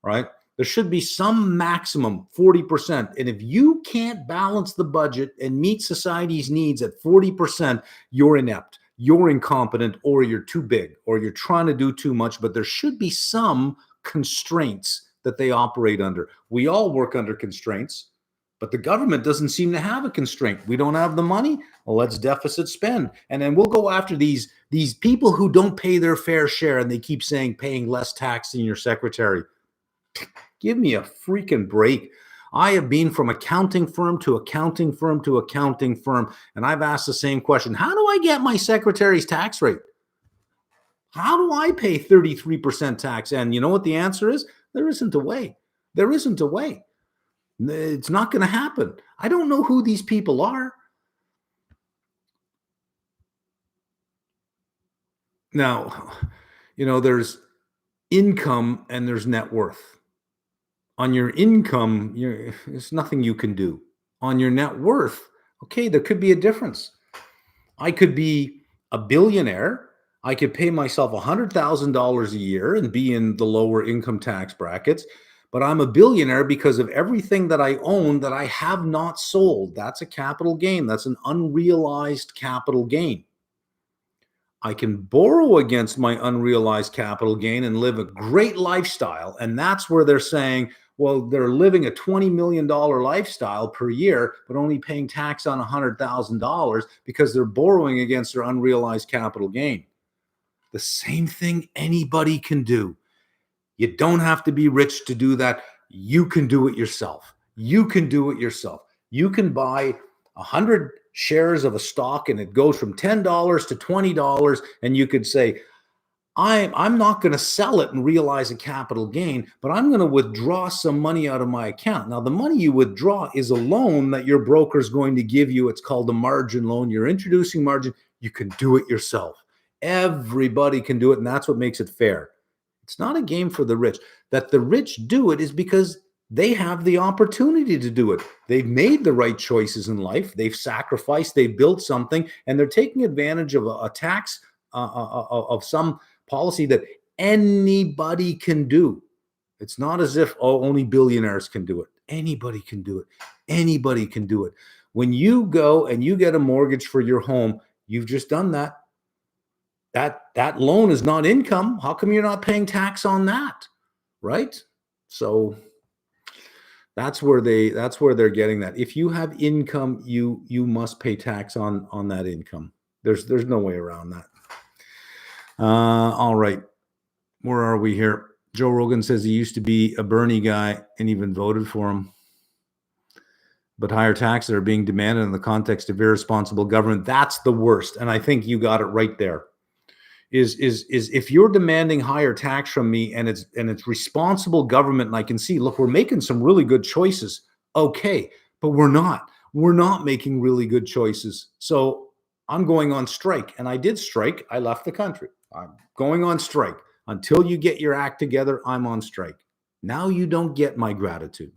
right? There should be some maximum 40%. And if you can't balance the budget and meet society's needs at 40%, you're inept, you're incompetent, or you're too big, or you're trying to do too much. But there should be some constraints that they operate under. We all work under constraints, but the government doesn't seem to have a constraint. We don't have the money. Well, let's deficit spend. And then we'll go after these people who don't pay their fair share, and they keep saying paying less tax than your secretary. Give me a freaking break. I have been from accounting firm to accounting firm to accounting firm, and I've asked the same question. How do I get my secretary's tax rate? How do I pay 33% tax? And you know what the answer is? There isn't a way. There isn't a way. It's not going to happen. I don't know who these people are. Now, there's income and there's net worth. On your income, there's nothing you can do. On your net worth, okay, there could be a difference. I could be a billionaire. I could pay myself $100,000 a year and be in the lower income tax brackets, but I'm a billionaire because of everything that I own that I have not sold. That's a capital gain. That's an unrealized capital gain. I can borrow against my unrealized capital gain and live a great lifestyle. And that's where they're saying, well, they're living a $20 million lifestyle per year, but only paying tax on $100,000 because they're borrowing against their unrealized capital gain. The same thing anybody can do. You don't have to be rich to do that. You can do it yourself. You can do it yourself. You can buy 100 shares of a stock and it goes from $10 to $20, and you could say, I'm not going to sell it and realize a capital gain, but I'm going to withdraw some money out of my account. Now, the money you withdraw is a loan that your broker is going to give you. It's called a margin loan. You're introducing margin. You can do it yourself. Everybody can do it, and that's what makes it fair. It's not a game for the rich. That the rich do it is because they have the opportunity to do it. They've made the right choices in life. They've sacrificed. They've built something, and they're taking advantage of a tax of some policy that anybody can do. It's not as if, only billionaires can do it. Anybody can do it. Anybody can do it. When you go and you get a mortgage for your home, you've just done that. That loan is not income. How come you're not paying tax on that? Right? So that's where they're getting that. If you have income, you must pay tax on that income. There's no way around that. All right. Where are we here? Joe Rogan says he used to be a Bernie guy and even voted for him. But higher taxes are being demanded in the context of irresponsible government. That's the worst. And I think you got it right there. Is if you're demanding higher tax from me and it's responsible government, and I can see, look, we're making some really good choices. Okay, but we're not making really good choices. So I'm going on strike. And I did strike. I left the country. I'm going on strike. Until you get your act together, I'm on strike. Now you don't get my gratitude.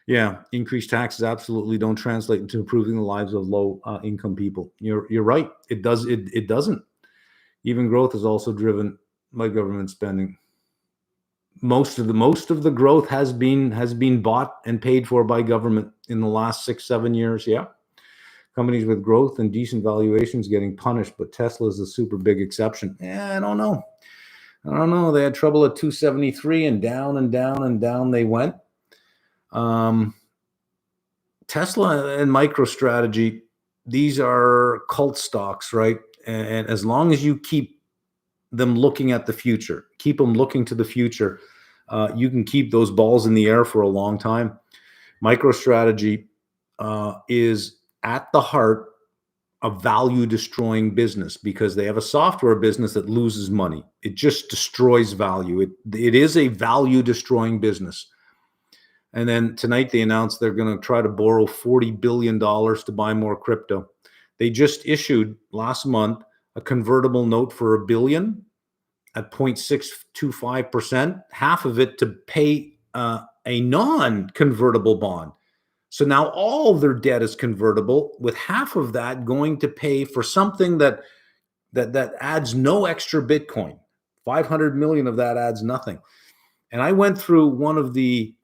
Yeah, increased taxes absolutely don't translate into improving the lives of low income people. You're right. It doesn't. Even growth is also driven by government spending. Most of the growth has been bought and paid for by government in the last 6-7 years. Yeah. Companies with growth and decent valuations getting punished, but Tesla is a super big exception. I don't know. They had trouble at 273 and down and down and down they went. Tesla and MicroStrategy, these are cult stocks, right? And as long as you keep them looking at the future, keep them looking to the future, you can keep those balls in the air for a long time. MicroStrategy is at the heart a value-destroying business because they have a software business that loses money. It just destroys value. It is a value-destroying business. And then tonight they announced they're going to try to borrow $40 billion to buy more crypto. They just issued last month a convertible note for $1 billion at 0.625%, half of it to pay a non-convertible bond. So now all of their debt is convertible, with half of that going to pay for something that adds no extra Bitcoin. 500 million of that adds nothing. And I went through one of the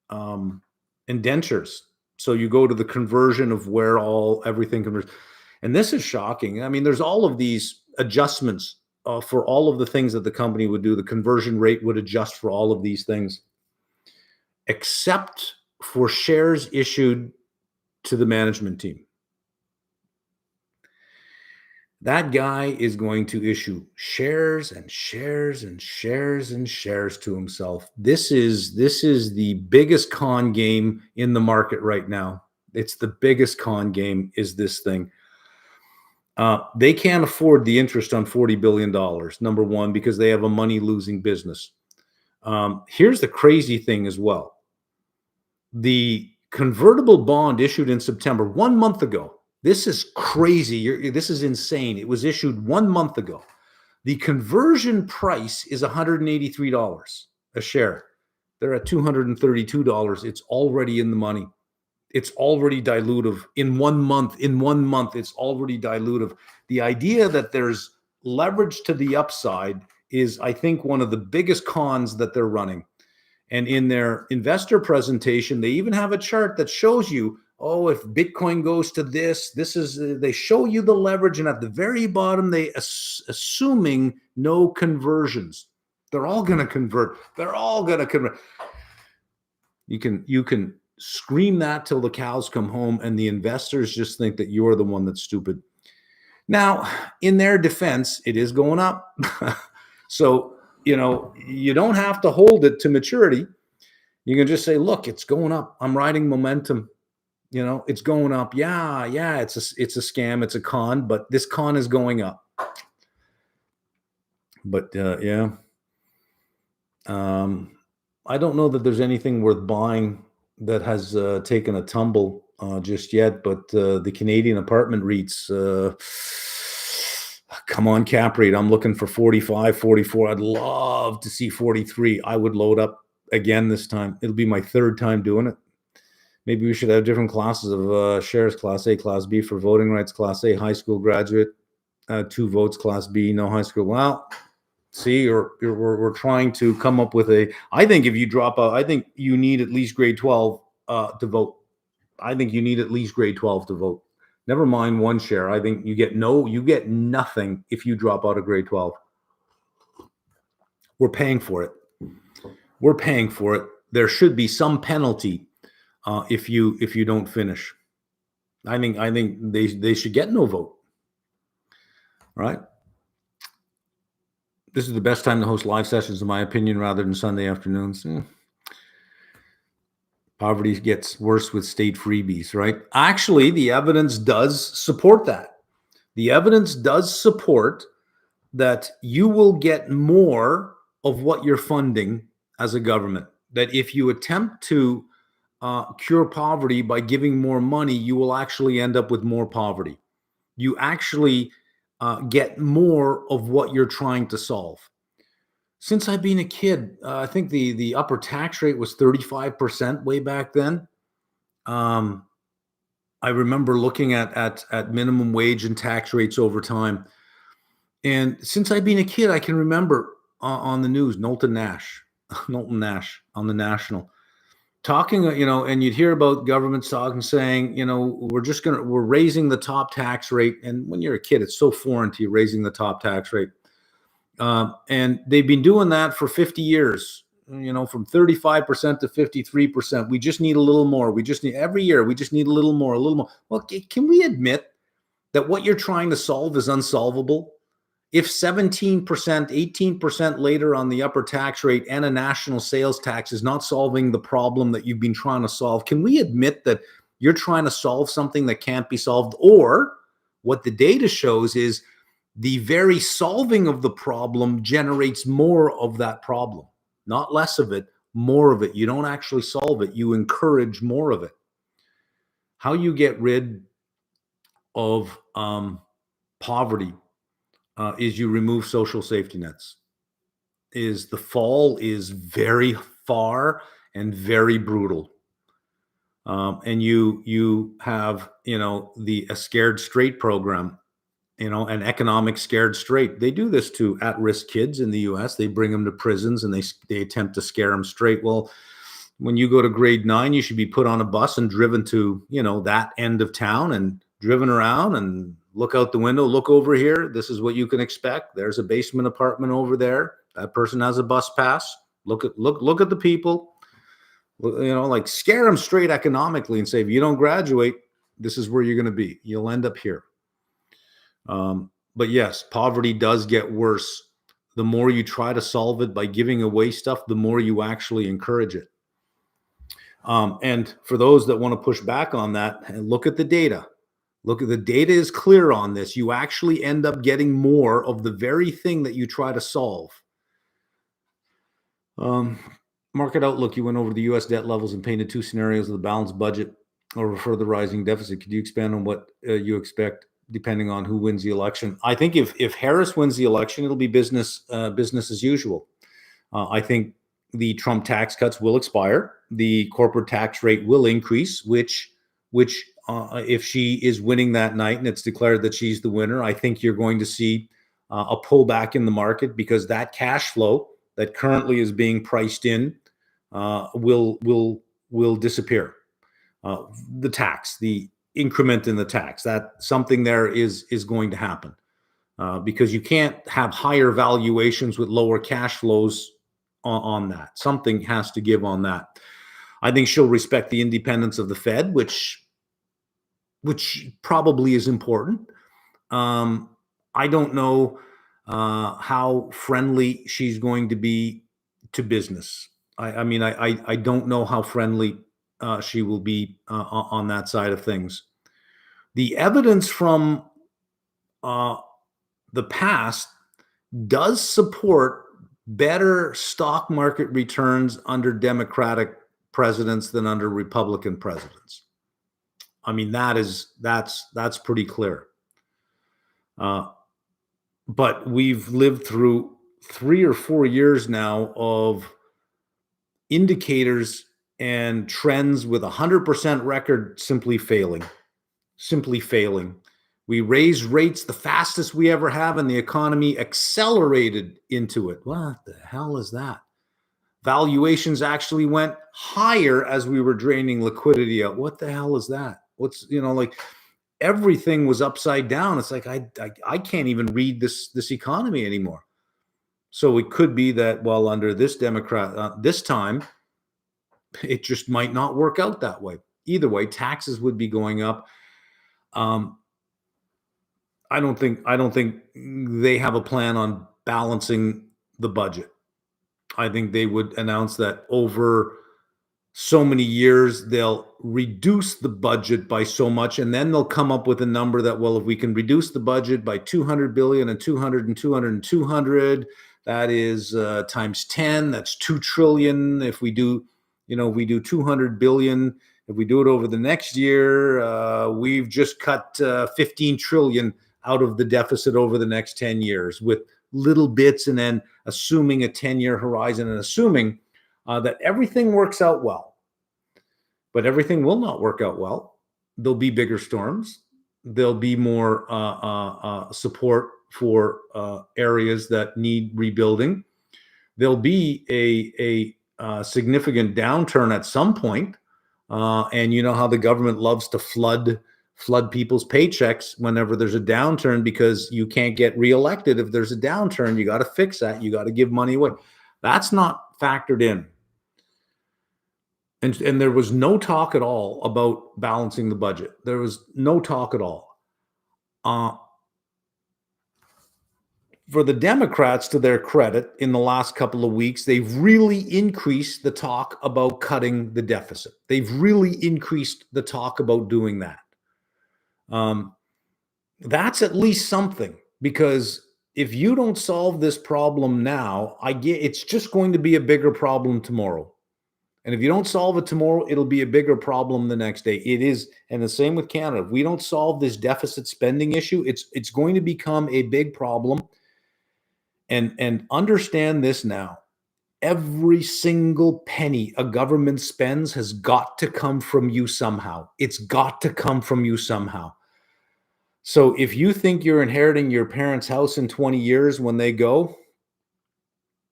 um, indentures. So you go to the conversion of where everything converts, and this is shocking. I mean, there's all of these adjustments for all of the things that the company would do. The conversion rate would adjust for all of these things, except for shares issued to the management team. That guy is going to issue shares and shares and shares and shares to himself. This is the biggest con game in the market right now. It's the biggest con game is this thing. They can't afford the interest on $40 billion, number one, because they have a money-losing business. Here's the crazy thing as well. The convertible bond issued in September, 1 month ago. This is crazy. This is insane. It was issued 1 month ago. The conversion price is $183 a share. They're at $232. It's already in the money. It's already dilutive in 1 month. In 1 month, it's already dilutive. The idea that there's leverage to the upside is, I think, one of the biggest cons that they're running. And in their investor presentation, they even have a chart that shows you, oh, if Bitcoin goes to they show you the leverage. And at the very bottom, assuming no conversions. They're all going to convert. They're all going to convert. You can scream that till the cows come home, and the investors just think that you're the one that's stupid. Now, in their defense, it is going up. So, you don't have to hold it to maturity. You can just say, look, it's going up. I'm riding momentum. It's going up. Yeah, it's a scam. It's a con, but this con is going up. But yeah. I don't know that there's anything worth buying that has taken a tumble just yet, but the Canadian apartment REITs, come on, cap rate. I'm looking for 45, 44. I'd love to see 43. I would load up again this time. It'll be my third time doing it. Maybe we should have different classes of shares, Class A, Class B for voting rights. Class A, high school graduate, 2 votes. Class B, no high school. Well, see, we're trying to come up with I think if you drop out, I think you need at least grade 12 to vote. I think you need at least grade 12 to vote. Never mind one share. I think you get nothing if you drop out of grade 12. We're paying for it. We're paying for it. There should be some penalty if you don't finish. I think they should get no vote. Right? This is the best time to host live sessions, in my opinion, rather than Sunday afternoons. Poverty gets worse with state freebies, right? Actually, the evidence does support that. The evidence does support that you will get more of what you're funding as a government. That if you attempt to cure poverty by giving more money, you will actually end up with more poverty. You actually get more of what you're trying to solve. Since I've been a kid, I think the upper tax rate was 35% way back then. I remember looking at minimum wage and tax rates over time. And since I've been a kid, I can remember on the news, Knowlton Nash on the National, talking, and you'd hear about governments talking, saying, we're raising the top tax rate. And when you're a kid, it's so foreign to you, raising the top tax rate. And they've been doing that for 50 years, from 35% to 53%. We just need a little more. Every year, we just need a little more. Well, can we admit that what you're trying to solve is unsolvable? If 17%, 18% later on the upper tax rate and a national sales tax is not solving the problem that you've been trying to solve, can we admit that you're trying to solve something that can't be solved? Or what the data shows is the very solving of the problem generates more of that problem, not less of it, more of it. You don't actually solve it. You encourage more of it. How you get rid of poverty is you remove social safety nets. The fall is very far and very brutal. And you have, the a scared straight program, an economic scared straight. They do this to at-risk kids in the U.S. They bring them to prisons and they attempt to scare them straight. Well, when you go to grade 9, you should be put on a bus and driven to, that end of town and driven around and look out the window, look over here. This is what you can expect. There's a basement apartment over there. That person has a bus pass. Look at the people. Like scare them straight economically and say, if you don't graduate, this is where you're going to be. You'll end up here. But yes, poverty does get worse. The more you try to solve it by giving away stuff, the more you actually encourage it. And for those that want to push back on that, look at the data. Look at the data is clear on this. You actually end up getting more of the very thing that you try to solve. Market outlook, you went over the U.S. debt levels and painted 2 scenarios of the balanced budget or a further rising deficit. Could you expand on what you expect depending on who wins the election? I think if Harris wins the election, it'll be business as usual. I think the Trump tax cuts will expire. The corporate tax rate will increase, which if she is winning that night and it's declared that she's the winner, I think you're going to see a pullback in the market because that cash flow that currently is being priced in will disappear. The increment in the tax, that something there is going to happen because you can't have higher valuations with lower cash flows on that. Something has to give on that. I think she'll respect the independence of the Fed, which probably is important. I don't know how friendly she's going to be to business. I don't know how friendly she will be on that side of things. The evidence from the past does support better stock market returns under Democratic presidents than under Republican presidents. That's pretty clear. But we've lived through 3 or 4 years now of indicators and trends with 100% record simply failing. We raised rates the fastest we ever have, and the economy accelerated into it. What the hell is that? Valuations actually went higher as we were draining liquidity out. What the hell is that? Everything was upside down. It's like I can't even read this economy anymore. So it could be that under this Democrat this time, it just might not work out that way. Either way, taxes would be going up. I don't think they have a plan on balancing the budget. I think they would announce that over so many years, they'll reduce the budget by so much, and then they'll come up with a number that, if we can reduce the budget by 200 billion and 200 and 200 and 200, that is times 10, that's 2 trillion. If we do, we do 200 billion, if we do it over the next year, we've just cut 15 trillion out of the deficit over the next 10 years with little bits, and then assuming a 10-year horizon and assuming that everything works out well. But everything will not work out well. There'll be bigger storms. There'll be more support for areas that need rebuilding. There'll be a significant downturn at some point. And you know how the government loves to flood people's paychecks whenever there's a downturn, because you can't get reelected if there's a downturn. You got to fix that. You got to give money away. That's not factored in. And there was no talk at all about balancing the budget. There was no talk at all. For the Democrats, to their credit, in the last couple of weeks, they've really increased the talk about cutting the deficit. They've really increased the talk about doing that. That's at least something, because if you don't solve this problem now, it's just going to be a bigger problem tomorrow. And if you don't solve it tomorrow, it'll be a bigger problem the next day. It is, and the same with Canada. If we don't solve this deficit spending issue, it's going to become a big problem. And understand this now. Every single penny a government spends has got to come from you somehow. It's got to come from you somehow. So if you think you're inheriting your parents' house in 20 years when they go,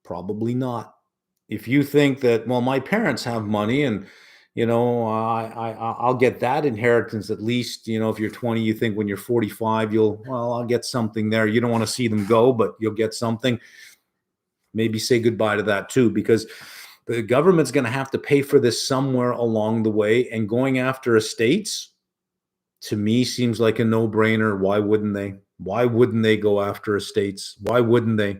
probably not. If you think that, well, my parents have money and I'll get that inheritance at least. If you're 20, you think when you're 45, I'll get something there. You don't want to see them go, but you'll get something. Maybe say goodbye to that too, because the government's going to have to pay for this somewhere along the way. And going after estates, to me, seems like a no-brainer. Why wouldn't they? Why wouldn't they go after estates? Why wouldn't they?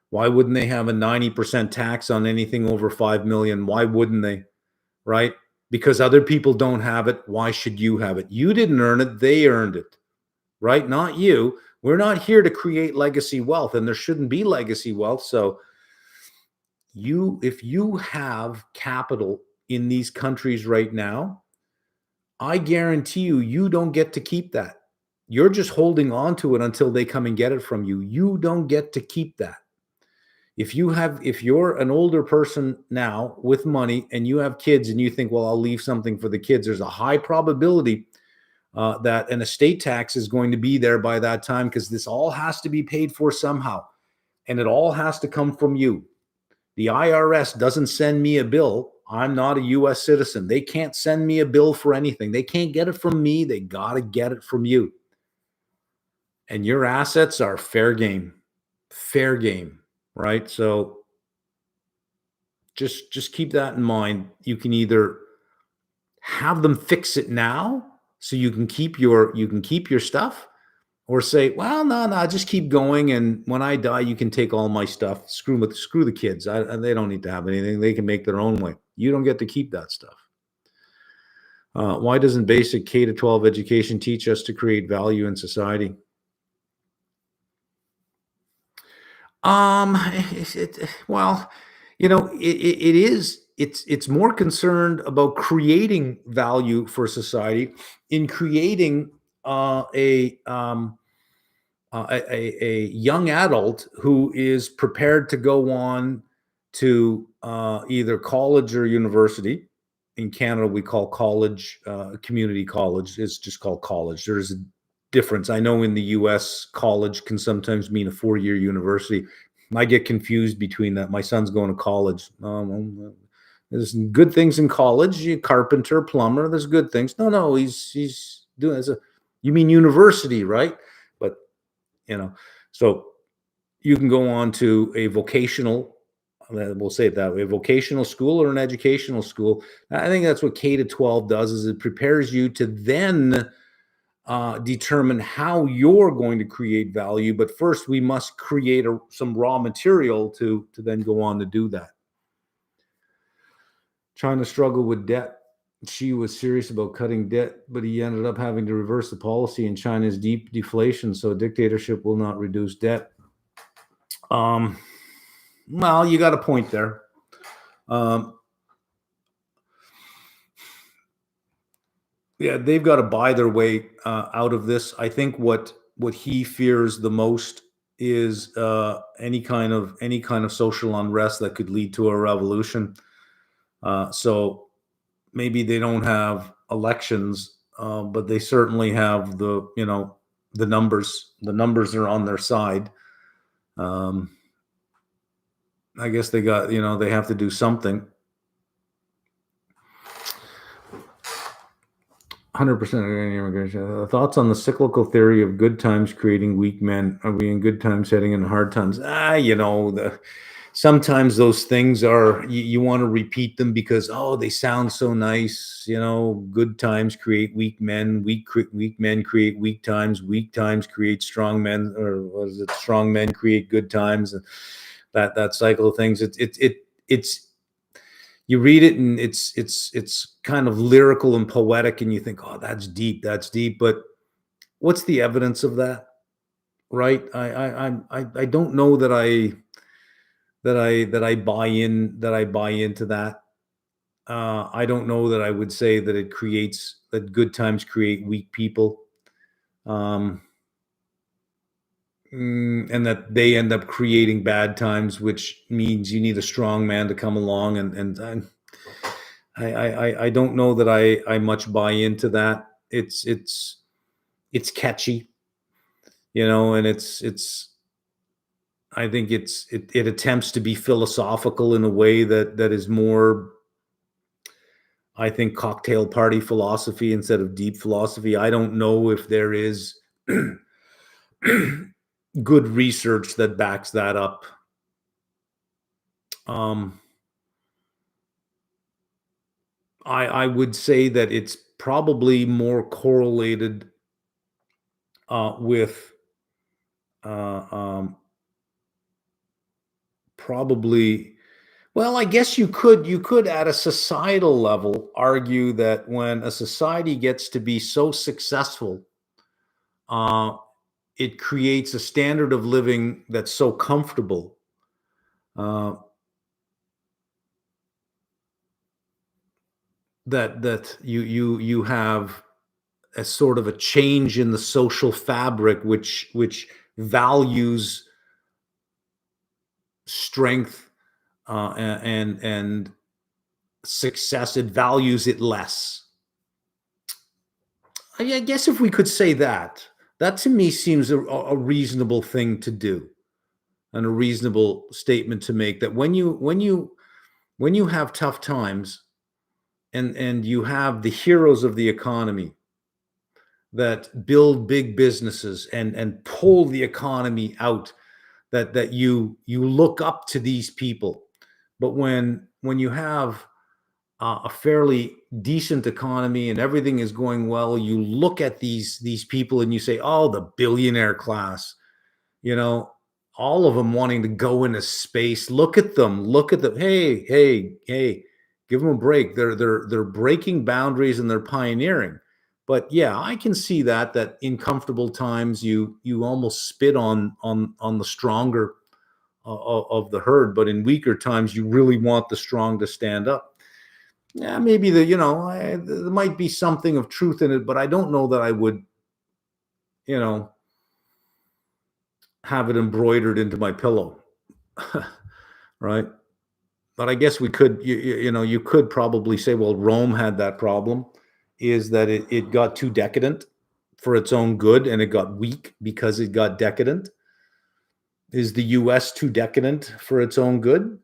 Why wouldn't they have a 90% tax on anything over 5 million? Why wouldn't they? Right? Because other people don't have it. Why should you have it? You didn't earn it. They earned it. Right? Not you. We're not here to create legacy wealth, and there shouldn't be legacy wealth. So if you have capital in these countries right now, I guarantee you don't get to keep that. You're just holding on to it until they come and get it from you. You don't get to keep that. If you're an older person now with money and you have kids and you think, well, I'll leave something for the kids, there's a high probability that an estate tax is going to be there by that time, because this all has to be paid for somehow. And it all has to come from you. The IRS doesn't send me a bill. I'm not a US citizen. They can't send me a bill for anything. They can't get it from me. They got to get it from you. And your assets are fair game. Fair game, right? So just keep that in mind. You can either have them fix it now so you can keep your stuff, or say, well, no, just keep going. And when I die, you can take all my stuff. Screw the kids. They don't need to have anything. They can make their own way. You don't get to keep that stuff. Why doesn't basic K to 12 education teach us to create value in society? Well, it is. It's more concerned about creating value for society, in creating a young adult who is prepared to go on to either college or university. In Canada, we call college community college. It's just called college. There's a difference. I know in the US, college can sometimes mean a 4-year university. I get confused between that. My son's going to college. There's good things in college. Carpenter, plumber. There's good things. No, he's doing as a. You mean university, right? But so you can go on to a vocational, we'll say it that way, a vocational school or an educational school. I think that's what K to 12 does, is it prepares you to then determine how you're going to create value. But first, we must create some raw material to then go on to do that. China struggled with debt. Xi was serious about cutting debt, but he ended up having to reverse the policy, and China's deep deflation. So dictatorship will not reduce debt. Well, you got a point there. Yeah, they've got to buy their way out of this. I think what he fears the most is any kind of social unrest that could lead to a revolution. So maybe they don't have elections, but they certainly have the numbers. The numbers are on their side. I guess they got they have to do something. 100% immigration. Thoughts on the cyclical theory of good times creating weak men? Are we in good times heading into hard times? Sometimes those things are, you want to repeat them because, they sound so nice. Good times create weak men. Weak men create weak times create strong men, or was it strong men create good times? And that cycle of things. It's you read it and it's kind of lyrical and poetic, and you think, that's deep, but what's the evidence of that? Right? I don't know that I buy into that. I don't know that I would say that good times create weak people. and that they end up creating bad times, which means you need a strong man to come along. And I don't know that I much buy into that. It's catchy, and it's I think it attempts to be philosophical in a way that is more, I think, cocktail party philosophy instead of deep philosophy. I don't know if there is good research that backs that up. Um, I would say that it's probably more correlated with uh, um, probably. Well, I guess you could at a societal level argue that when a society gets to be so successful, uh, it creates a standard of living that's so comfortable, uh, that you have a sort of a change in the social fabric, which values strength, and success. It values it less. I guess if we could say that, that to me seems a reasonable thing to do, and a reasonable statement to make. That when you have tough times, and you have the heroes of the economy that build big businesses and pull the economy out, that you look up to these people. But when you have a fairly decent economy and everything is going well, you look at these people and you say, "Oh, the billionaire class, you know, all of them wanting to go into space. Look at them. Look at them. Hey, hey, hey, give them a break. They're breaking boundaries and they're pioneering." But yeah, I can see that in comfortable times you almost spit on the stronger of the herd, but in weaker times you really want the strong to stand up. Yeah, maybe there might be something of truth in it, but I don't know that I would, you know, have it embroidered into my pillow, right? But I guess we could, you could probably say, well, Rome had that problem, is that it got too decadent for its own good, and it got weak because it got decadent. Is the U.S. too decadent for its own good?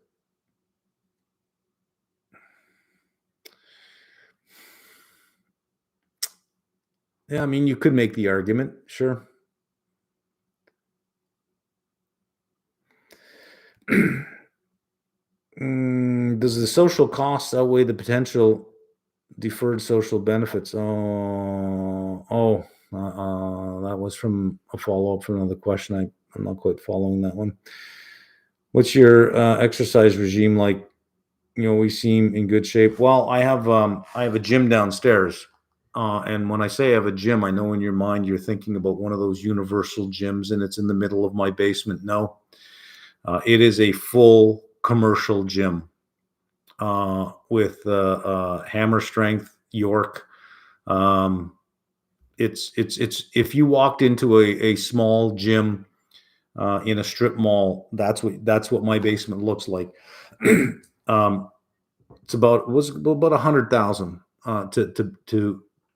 Yeah, I mean, you could make the argument, sure. Does the social costs outweigh the potential deferred social benefits? That was from a follow up for another question. I'm not quite following that one. What's your exercise regime like? We seem in good shape. Well, I have a gym downstairs, and when I say I have a gym, I know in your mind you're thinking about one of those universal gyms, and it's in the middle of my basement. No, it is a full commercial gym, with hammer strength York. Um, it's if you walked into a small gym in a strip mall, that's what my basement looks like. um, was about 100,000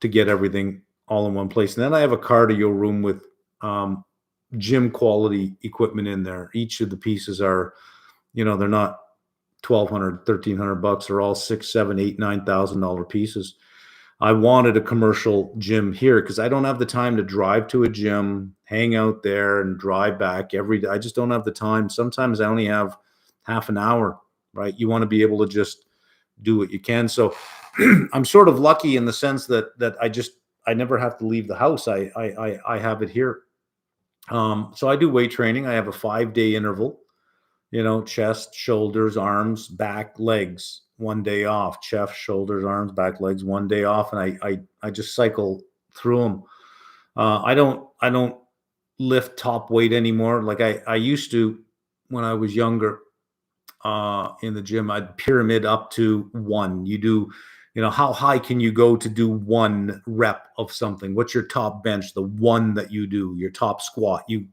to get everything all in one place, and then I have a cardio room with um, gym quality equipment in there. Each of the pieces are, they're not 1,200, 1,300 bucks. They're all six, seven, eight, $9,000 pieces. I wanted a commercial gym here because I don't have the time to drive to a gym, hang out there, and drive back every day. I just don't have the time. Sometimes I only have half an hour, right? You want to be able to just do what you can. So I'm sort of lucky in the sense that I never have to leave the house. I have it here. So I do weight training. I have a 5-day interval. Chest, shoulders, arms, back, legs, one day off. Chest, shoulders, arms, back, legs, one day off, and I just cycle through them. I don't lift top weight anymore like I used to when I was younger. In the gym, I'd pyramid up to one. How high can you go to do one rep of something? What's your top bench? The one that you do, your top squat, you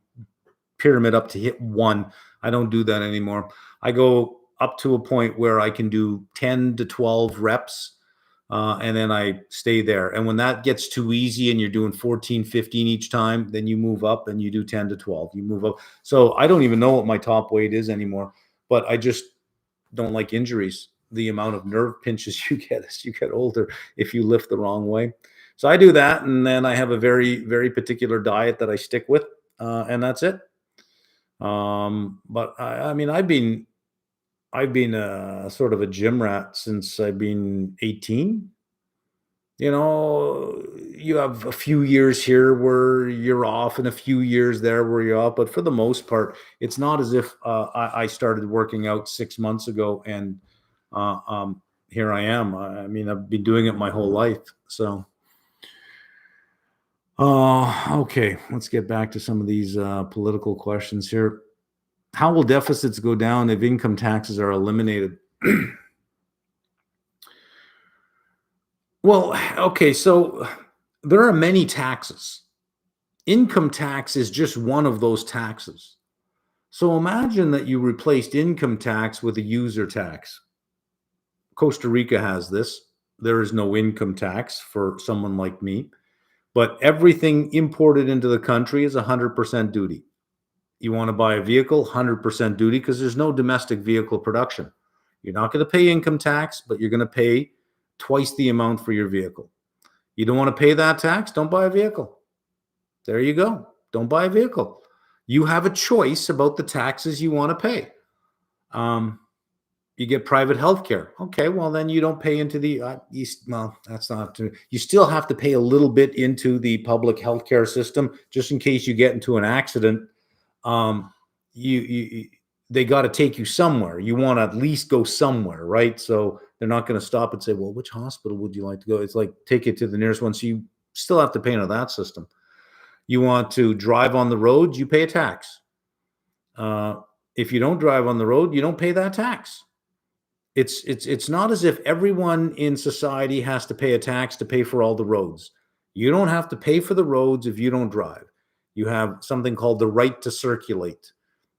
pyramid up to hit 1. I don't do that anymore. I go up to a point where I can do 10 to 12 reps, and then I stay there. And when that gets too easy and you're doing 14, 15 each time, then you move up and you do 10 to 12. You move up. So I don't even know what my top weight is anymore, but I just don't like injuries. The amount of nerve pinches you get as you get older if you lift the wrong way. So I do that, and then I have a very, very particular diet that I stick with, and that's it. But I mean, I've been a sort of a gym rat since I've been 18. You have a few years here where you're off and a few years there where you're off, but for the most part, it's not as if I started working out 6 months ago and uh, um, here I am. I mean, I've been doing it my whole life. So, okay, let's get back to some of these political questions here. How will deficits go down if income taxes are eliminated? Well, okay, so there are many taxes. Income tax is just one of those taxes. So imagine that you replaced income tax with a user tax. Costa Rica has this. There is no income tax for someone like me, but everything imported into the country is 100% duty. You want to buy a vehicle, 100% duty, because there's no domestic vehicle production. You're not going to pay income tax, but you're going to pay twice the amount for your vehicle. You don't want to pay that tax? Don't buy a vehicle. There you go. Don't buy a vehicle. You have a choice about the taxes you want to pay. You get private health care. Okay, well, then you don't pay into the, well, that's not, you still have to pay a little bit into the public health care system just in case you get into an accident. You they got to take you somewhere. You want to at least go somewhere, right? So they're not going to stop and say, well, which hospital would you like to go? It's like, take it to the nearest one. So you still have to pay into that system. You want to drive on the road, you pay a tax. If you don't drive on the road, you don't pay that tax. It's not as if everyone in society has to pay a tax to pay for all the roads. You don't have to pay for the roads if you don't drive. You have something called the right to circulate,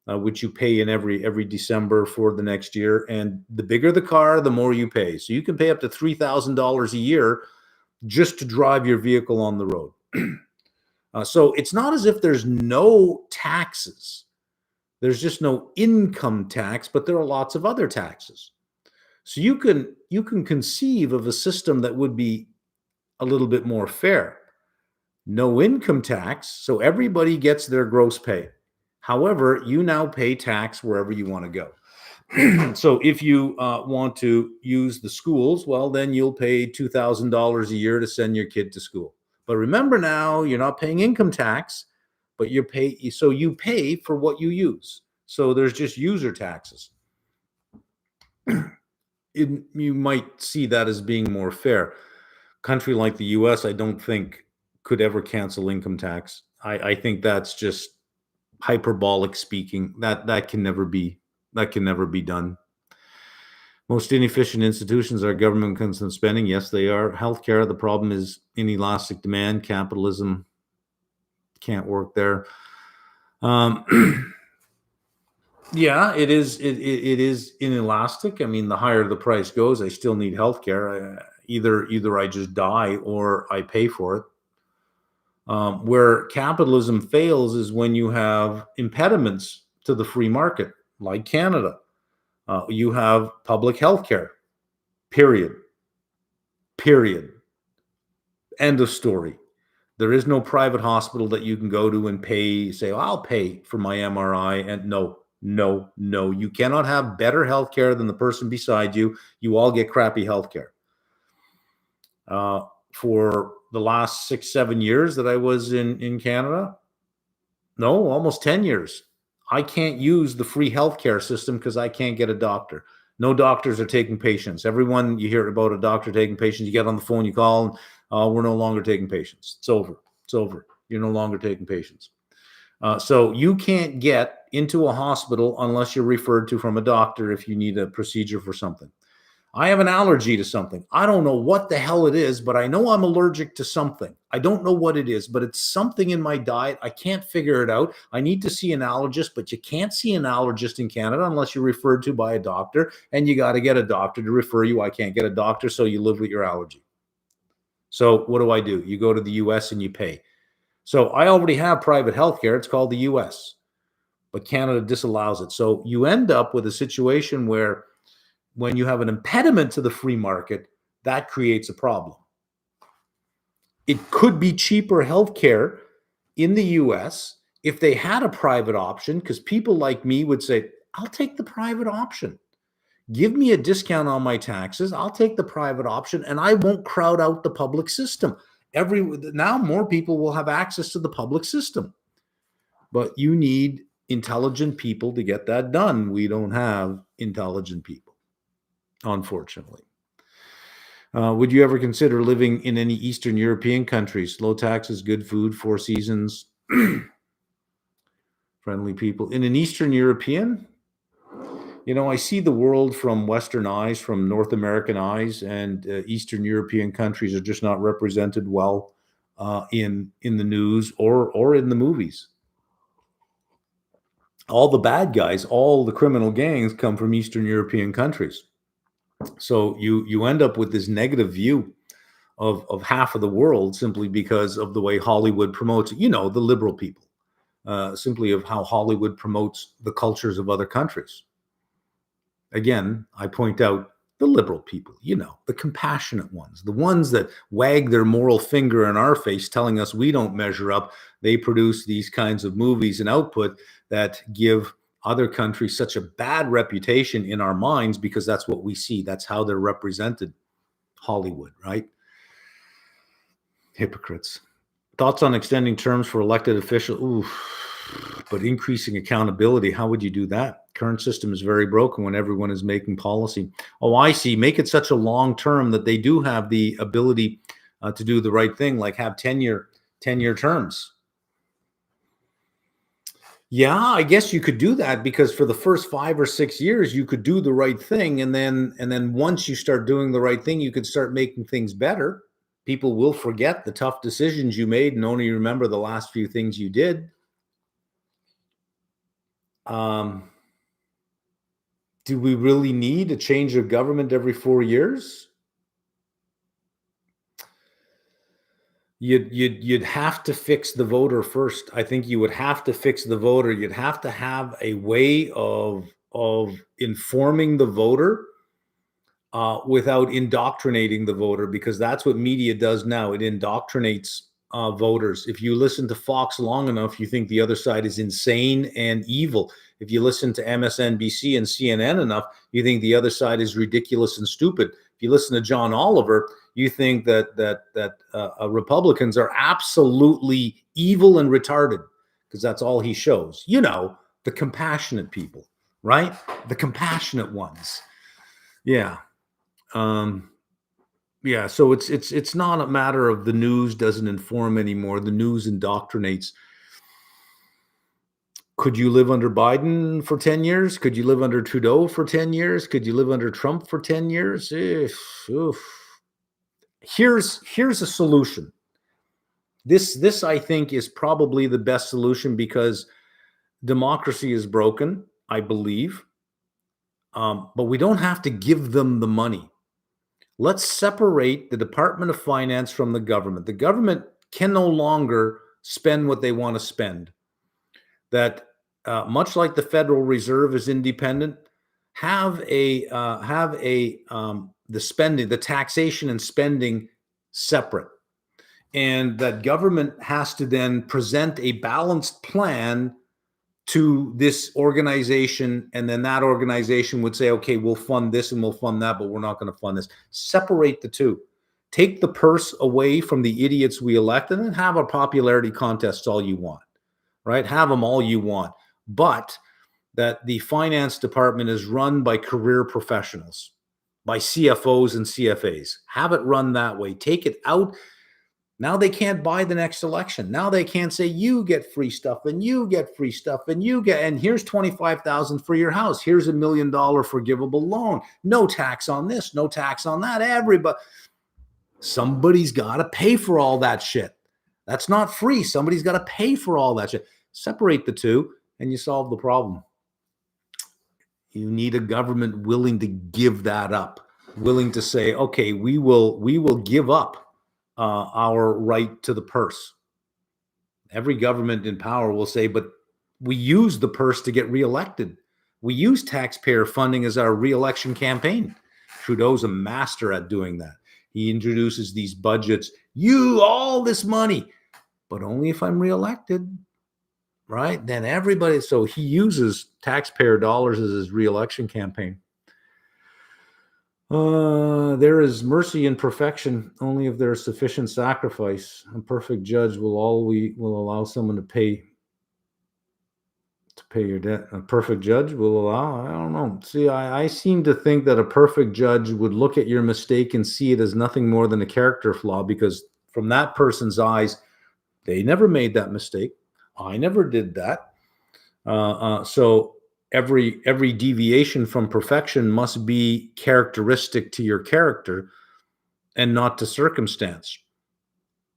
which you pay in every December for the next year. And the bigger the car, the more you pay. So you can pay up to $3,000 a year just to drive your vehicle on the road. So it's not as if there's no taxes. There's just no income tax, but there are lots of other taxes. So you can conceive of a system that would be a little bit more fair. No income tax, so everybody gets their gross pay. However, you now pay tax wherever you want to go. So if you want to use the schools, well, then you'll pay $2,000 a year to send your kid to school. But remember now, you're not paying income tax, but you pay for what you use. So there's just user taxes. You might see that as being more fair. Country like the US, I don't think could ever cancel income tax. I think that's just hyperbolic speaking. That can never be done. Most inefficient institutions are government constant spending. Yes, they are. Healthcare, the problem is inelastic demand. Capitalism can't work there. Yeah, it is. It is inelastic. I mean, the higher the price goes, I still need healthcare. Either I just die or I pay for it. Where capitalism fails is when you have impediments to the free market, like Canada. You have public health care, period. Period. End of story. There is no private hospital that you can go to and pay, say, oh, I'll pay for my MRI. And no, you cannot have better health care than the person beside you. You all get crappy health care. For the last 6-7 years that I was in Canada, no, almost 10 years, I can't use the free healthcare system because I can't get a doctor. No doctors are taking patients. Everyone you hear about a doctor taking patients, you get on the phone, you call, and we're no longer taking patients. It's over. It's over. You're no longer taking patients. So you can't get into a hospital unless you're referred to from a doctor if you need a procedure for something. I have an allergy to something. I don't know what the hell it is, but I know I'm allergic to something. I don't know what it is, but it's something in my diet. I can't figure it out. I need to see an allergist, but you can't see an allergist in Canada unless you're referred to by a doctor, and you got to get a doctor to refer you. I can't get a doctor, so you live with your allergy. So what do? You go to the US and you pay. So I already have private healthcare. It's called the US, but Canada disallows it. So you end up with a situation where when you have an impediment to the free market, that creates a problem. It could be cheaper healthcare in the US if they had a private option, because people like me would say, I'll take the private option. Give me a discount on my taxes. I'll take the private option and I won't crowd out the public system. Now more people will have access to the public system. But you need intelligent people to get that done. We don't have intelligent people, unfortunately. Would you ever consider living in any Eastern European countries? Low taxes, good food, four seasons, friendly people. In an Eastern European, I see the world from Western eyes, from North American eyes, and Eastern European countries are just not represented well in the news or in the movies. All the bad guys, all the criminal gangs come from Eastern European countries. So you end up with this negative view of half of the world simply because of the way Hollywood promotes, the liberal people, simply of how Hollywood promotes the cultures of other countries. Again, I point out the liberal people, the compassionate ones, the ones that wag their moral finger in our face telling us we don't measure up. They produce these kinds of movies and output that give other countries such a bad reputation in our minds because that's what we see. That's how they're represented. Hollywood, right? Hypocrites. Thoughts on extending terms for elected officials? Ooh, but increasing accountability, how would you do that? Current system is very broken when everyone is making policy. Oh, I see. Make it such a long term that they do have the ability to do the right thing, like have 10-year terms. Yeah, I guess you could do that because for the first 5 or 6 years, you could do the right thing. And then once you start doing the right thing, you could start making things better. People will forget the tough decisions you made and only remember the last few things you did. Do we really need a change of government every 4 years? You'd have to fix the voter first. I think you would have to fix the voter. You'd have to have a way of informing the voter without indoctrinating the voter, because that's what media does now. It indoctrinates voters. If you listen to Fox long enough, you think the other side is insane and evil. If you listen to MSNBC and CNN enough, you think the other side is ridiculous and stupid. If you listen to John Oliver, you think that Republicans are absolutely evil and retarded because that's all he shows. The compassionate people, right? The compassionate ones. Yeah. Yeah, so it's not a matter of the news doesn't inform anymore. The news indoctrinates. Could you live under Biden for 10 years? Could you live under Trudeau for 10 years? Could you live under Trump for 10 years? Oof. Here's a solution. This I think is probably the best solution because democracy is broken, I believe. But we don't have to give them the money. Let's separate the Department of Finance from the government. The government can no longer spend what they want to spend. That much like the Federal Reserve is independent, have the spending, the taxation and spending separate, and that government has to then present a balanced plan to this organization, and then that organization would say, okay, we'll fund this and we'll fund that, but we're not going to fund this. Separate the two. Take the purse away from the idiots we elect, and then have a popularity contest all you want, right? Have them all you want. But that the finance department is run by career professionals, by CFOs and CFAs. Have it run that way. Take it out. Now they can't buy the next election. Now they can't say you get free stuff and you get free stuff and you get, and here's 25,000 for your house. Here's $1 million forgivable loan. No tax on this, no tax on that. Everybody, somebody's got to pay for all that shit. That's not free. Somebody's got to pay for all that shit. Separate the two and you solve the problem. You need a government willing to give that up, willing to say, okay, we will give up our right to the purse. Every government in power will say, but we use the purse to get reelected. We use taxpayer funding as our reelection campaign. Trudeau's a master at doing that. He introduces these budgets, all this money, but only if I'm reelected, right? Then everybody, so he uses taxpayer dollars as his reelection campaign. There is mercy in perfection only if there is sufficient sacrifice. A perfect judge will allow someone to pay your debt. A perfect judge will allow, I don't know. See, I seem to think that a perfect judge would look at your mistake and see it as nothing more than a character flaw, because from that person's eyes, they never made that mistake. I never did that. So every deviation from perfection must be characteristic to your character and not to circumstance.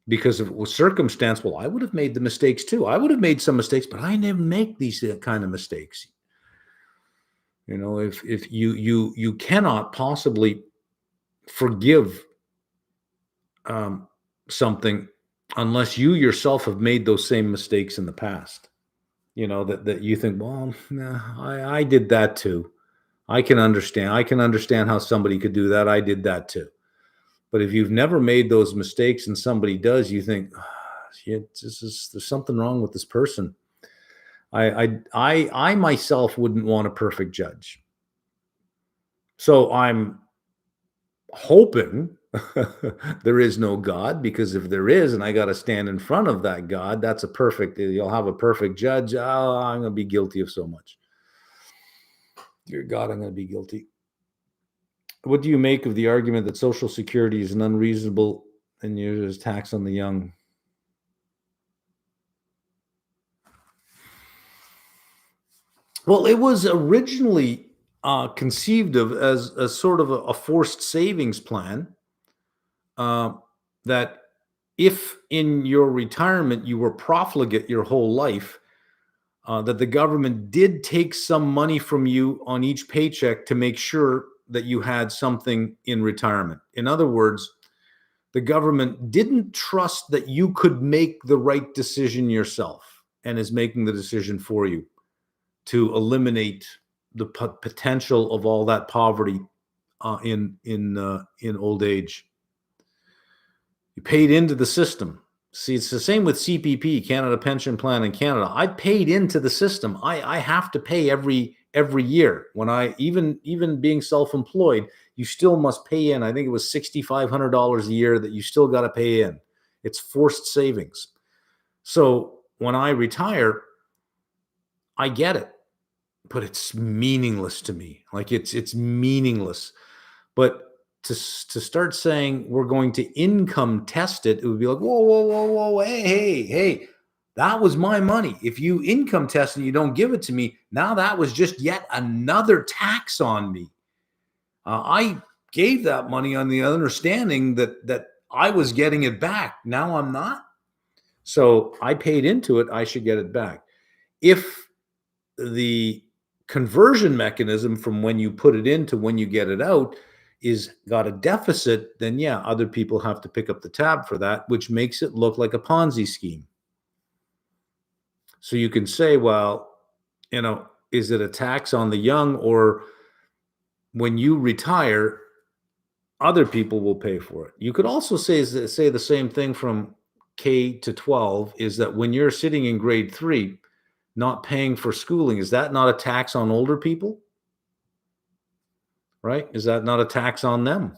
Because if it was circumstance, well, I would have made the mistakes too. I would have made some mistakes, but I never make these kind of mistakes. You know, if you cannot possibly forgive something unless you yourself have made those same mistakes in the past. You know, that you think, well, I did that too. I can understand how somebody could do that. I did that too. But if you've never made those mistakes and somebody does, you think, there's something wrong with this person. I myself wouldn't want a perfect judge. So I'm hoping there is no God, because if there is, and I got to stand in front of that God, you'll have a perfect judge. Oh, I'm going to be guilty of so much. Dear God, I'm going to be guilty. What do you make of the argument that Social Security is an unreasonable and uses tax on the young? Well, it was originally conceived of as a sort of a forced savings plan, that if in your retirement you were profligate your whole life, that the government did take some money from you on each paycheck to make sure that you had something in retirement. In other words, the government didn't trust that you could make the right decision yourself and is making the decision for you to eliminate the potential of all that poverty in old age. You paid into the system. See, it's the same with CPP, Canada Pension Plan in Canada. I paid into the system. I have to pay every year. When I even being self-employed, you still must pay in. I think it was $6,500 a year that you still got to pay in. It's forced savings. So when I retire, I get it, but it's meaningless to me. Like it's meaningless. But to start saying we're going to income test it, it would be like, whoa, hey, that was my money. If you income test and you don't give it to me, now that was just yet another tax on me. I gave that money on the understanding that I was getting it back. Now I'm not. So I paid into it. I should get it back. If the conversion mechanism from when you put it in to when you get it out is got a deficit, then yeah, other people have to pick up the tab for that, which makes it look like a Ponzi scheme. So you can say, well, is it a tax on the young, or when you retire, other people will pay for it? You could also say the same thing from K to 12, is that when you're sitting in grade 3, not paying for schooling, is that not a tax on older people? Right? Is that not a tax on them?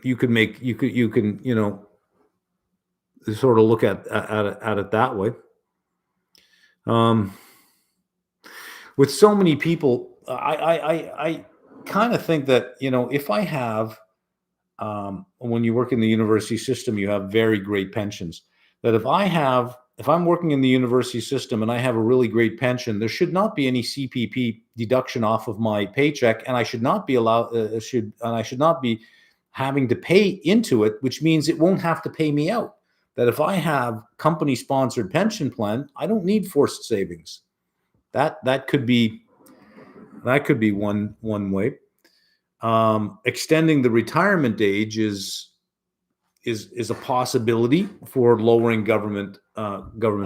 You can sort of look at it that way. With so many people, I kind of think that, if I have, when you work in the university system, you have very great pensions. That if I'm working in the university system and I have a really great pension, there should not be any CPP deduction off of my paycheck, and I should not be and I should not be having to pay into it, which means it won't have to pay me out. That if I have company sponsored pension plan, I don't need forced savings. That could be one way. Extending the retirement age is a possibility for lowering government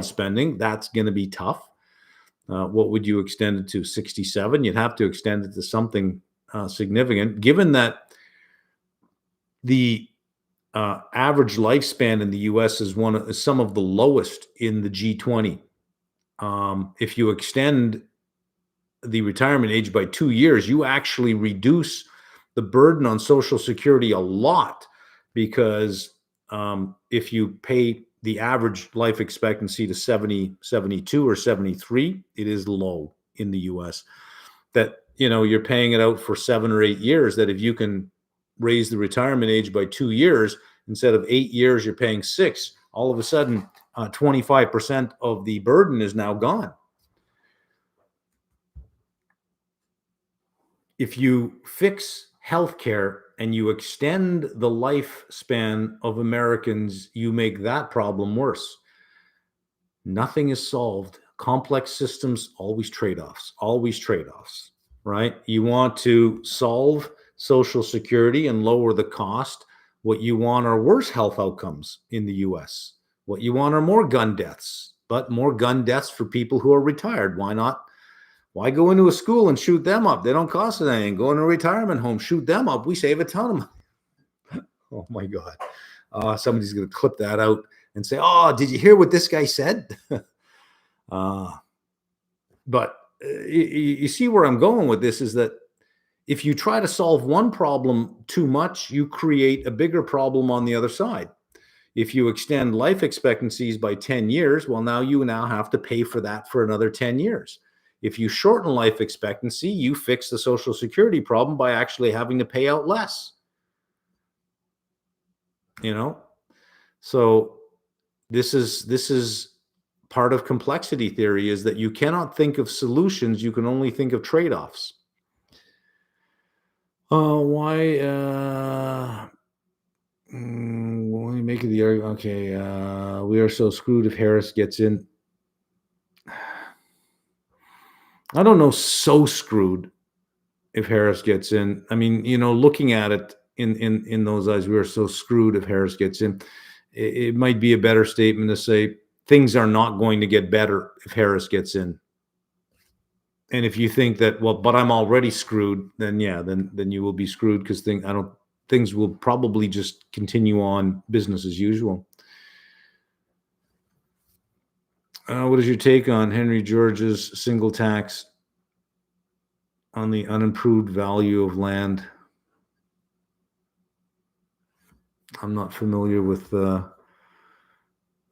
spending. That's going to be tough. What would you extend it to? 67? You'd have to extend it to something significant, given that the average lifespan in the U.S. is some of the lowest in the G20. If you extend the retirement age by 2 years, you actually reduce the burden on Social Security a lot, because if you pay the average life expectancy to 70, 72, or 73, it is low in the US. That, you're paying it out for 7 or 8 years, that if you can raise the retirement age by 2 years, instead of 8 years, you're paying 6, all of a sudden, 25% of the burden is now gone. If you fix healthcare and you extend the lifespan of Americans, you make that problem worse. Nothing is solved. Complex systems, always trade-offs, right? You want to solve Social Security and lower the cost. What you want are worse health outcomes in the US. What you want are more gun deaths, but more gun deaths for people who are retired. Why not? Why go into a school and shoot them up? They don't cost us anything. Go into a retirement home, shoot them up. We save a ton of money. Oh my God. Somebody's going to clip that out and say, oh, did you hear what this guy said? But you see where I'm going with this is that if you try to solve one problem too much, you create a bigger problem on the other side. If you extend life expectancies by 10 years, well, now you have to pay for that for another 10 years. If you shorten life expectancy, you fix the Social Security problem by actually having to pay out less. So this is part of complexity theory, is that you cannot think of solutions, you can only think of trade-offs. Why make the argument? Okay, we are so screwed if Harris gets in. I don't know, so screwed if Harris gets in. I mean, looking at it in those eyes, we are so screwed if Harris gets in. It might be a better statement to say things are not going to get better if Harris gets in. And if you think that, well, but I'm already screwed, then yeah, then you will be screwed, because things will probably just continue on business as usual. What is your take on Henry George's single tax on the unimproved value of land? I'm not familiar with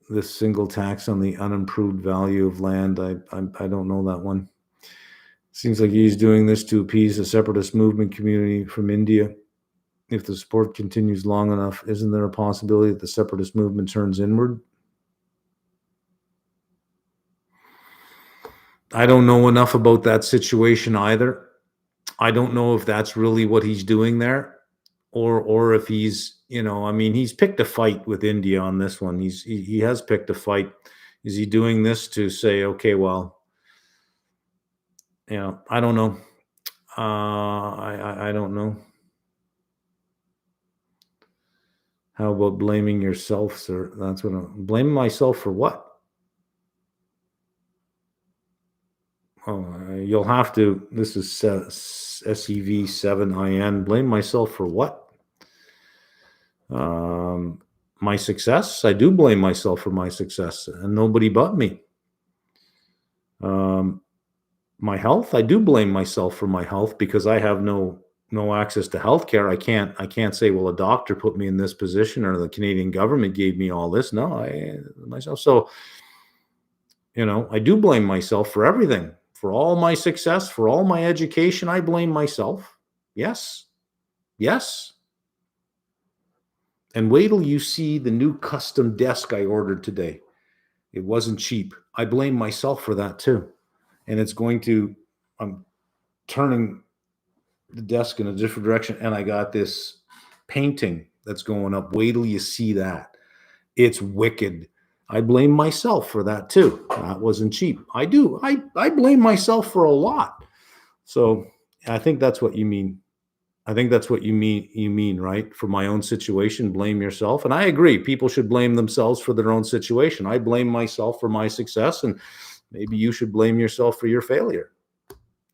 this single tax on the unimproved value of land. I don't know that one. Seems like he's doing this to appease the separatist movement community from India. If the support continues long enough, isn't there a possibility that the separatist movement turns inward? I don't know enough about that situation either. I don't know if that's really what he's doing there, or if he's, he's picked a fight with India on this one. He has picked a fight. Is he doing this to say, okay, well, I don't know. I don't know. How about blaming yourself, sir? That's what I'm blaming myself for. What? Oh, you'll have to. This is SEV7IN. Blame myself for what? My success. I do blame myself for my success, and nobody but me. My health. I do blame myself for my health, because I have no access to healthcare. I can't say, well, a doctor put me in this position, or the Canadian government gave me all this. No, myself. So, I do blame myself for everything. For all my success, for all my education, I blame myself. Yes. Yes. And wait till you see the new custom desk I ordered today. It wasn't cheap. I blame myself for that too. And I'm turning the desk in a different direction, and I got this painting that's going up. Wait till you see that. It's wicked. I blame myself for that too. That wasn't cheap. I do. I blame myself for a lot. So I think that's what you mean. I think that's what you mean, right? For my own situation, blame yourself. And I agree, people should blame themselves for their own situation. I blame myself for my success, and maybe you should blame yourself for your failure,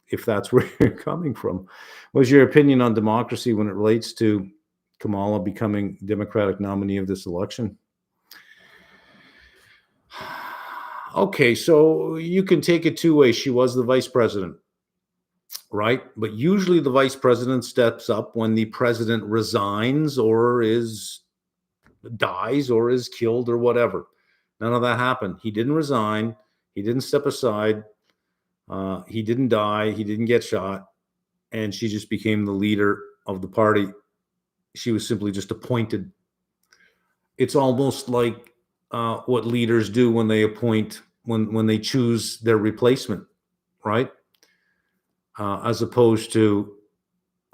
if that's where you're coming from. What's your opinion on democracy when it relates to Kamala becoming Democratic nominee of this election? Okay, so you can take it two ways. She was the vice president, right? But usually the vice president steps up when the president resigns or dies or is killed or whatever. None of that happened. He didn't resign. He didn't step aside. He didn't die. He didn't get shot. And she just became the leader of the party. She was simply just appointed. It's almost like what leaders do when they appoint, when they choose their replacement, right? As opposed to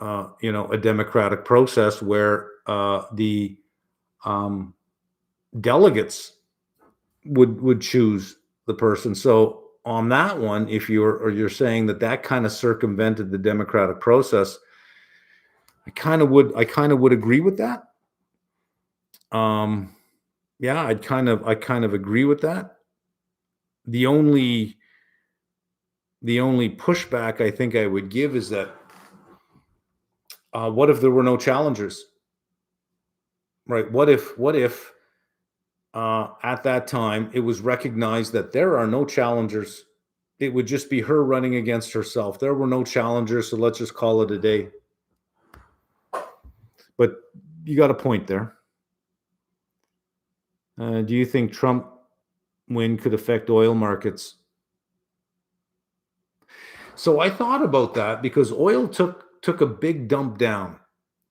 a democratic process where the delegates would choose the person. So on that one, if you're saying that kind of circumvented the democratic process, I kind of would agree with that. Yeah, I kind of agree with that. The only pushback I think I would give is that what if there were no challengers? Right? What if at that time it was recognized that there are no challengers? It would just be her running against herself. There were no challengers, so let's just call it a day. But you got a point there. Do you think Trump win could affect oil markets? So I thought about that because oil took a big dump down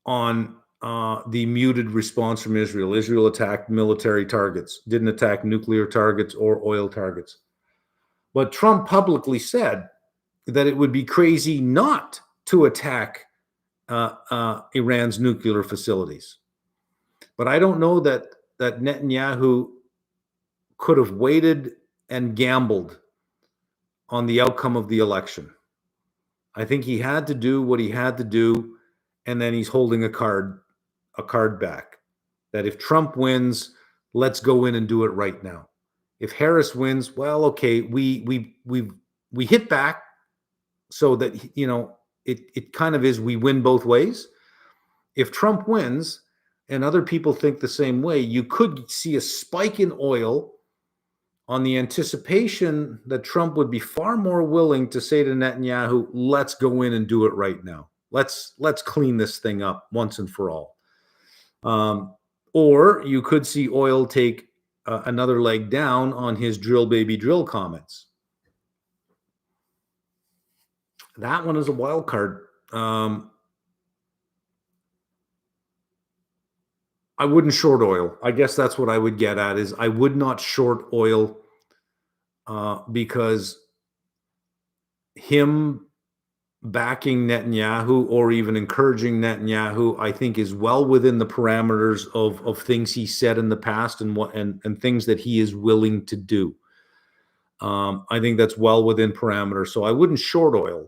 on the muted response from Israel. Israel attacked military targets, didn't attack nuclear targets or oil targets. But Trump publicly said that it would be crazy not to attack Iran's nuclear facilities. But I don't know that Netanyahu could have waited and gambled on the outcome of the election. I think he had to do what he had to do, and then he's holding a card back. That if Trump wins, let's go in and do it right now. If Harris wins, well, okay, we hit back so that it kind of is we win both ways. If Trump wins and other people think the same way, you could see a spike in oil on the anticipation that Trump would be far more willing to say to Netanyahu, let's go in and do it right now. Let's clean this thing up once and for all. Or you could see oil take another leg down on his drill baby drill comments. That one is a wild card. I wouldn't short oil. I guess that's what I would get at is I would not short oil because him backing Netanyahu or even encouraging Netanyahu, I think is well within the parameters of things he said in the past and things that he is willing to do. I think that's well within parameters. So I wouldn't short oil,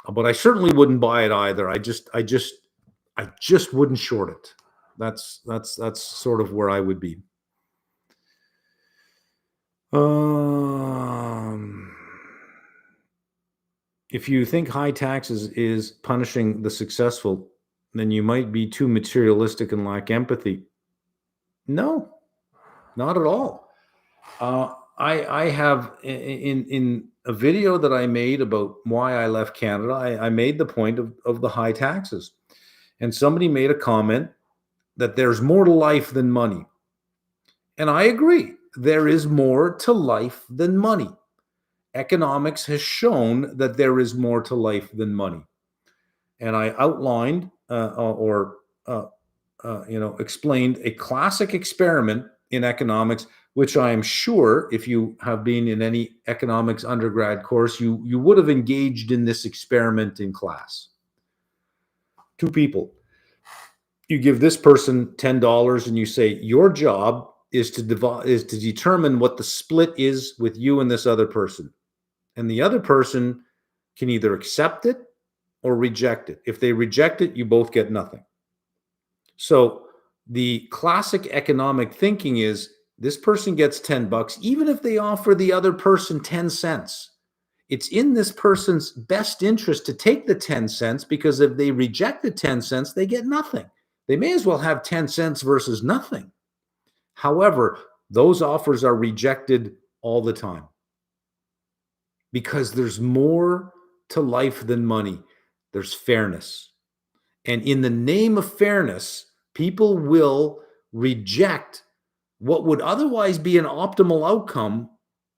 but I certainly wouldn't buy it either. I just wouldn't short it. That's sort of where I would be. If you think high taxes is punishing the successful, then you might be too materialistic and lack empathy. No, not at all. I have in a video that I made about why I left Canada, I made the point of the high taxes. And somebody made a comment that there's more to life than money. And I agree. There is more to life than money. Economics has shown that there is more to life than money. and I outlined or explained a classic experiment in economics, which I am sure, if you have been in any economics undergrad course, you would have engaged in this experiment in class. Two people. You give this person $10 and you say, your job is to determine what the split is with you and this other person. And the other person can either accept it or reject it. If they reject it, you both get nothing. So the classic economic thinking is this person gets $10, even if they offer the other person 10 cents. It's in this person's best interest to take the 10 cents, because if they reject the 10 cents, they get nothing. They may as well have 10 cents versus nothing. However, those offers are rejected all the time because there's more to life than money. There's fairness. And in the name of fairness, people will reject what would otherwise be an optimal outcome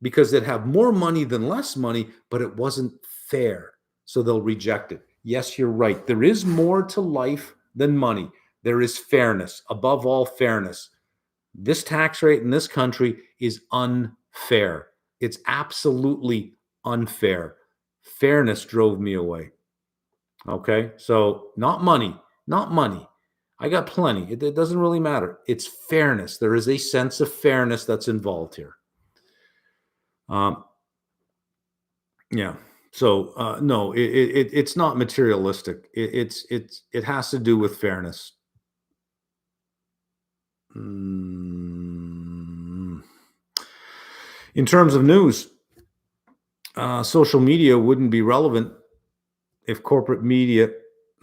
because they'd have more money than less money, but it wasn't fair. So they'll reject it. Yes, you're right. There is more to life than money. There is fairness. Above all, fairness. This tax rate in this country is unfair. It's absolutely unfair. Fairness drove me away. Okay, so not money, not money. I got plenty. It doesn't really matter. It's fairness. There is a sense of fairness that's involved here. Yeah. So no, it's not materialistic. It has to do with fairness. In terms of news, social media wouldn't be relevant if corporate media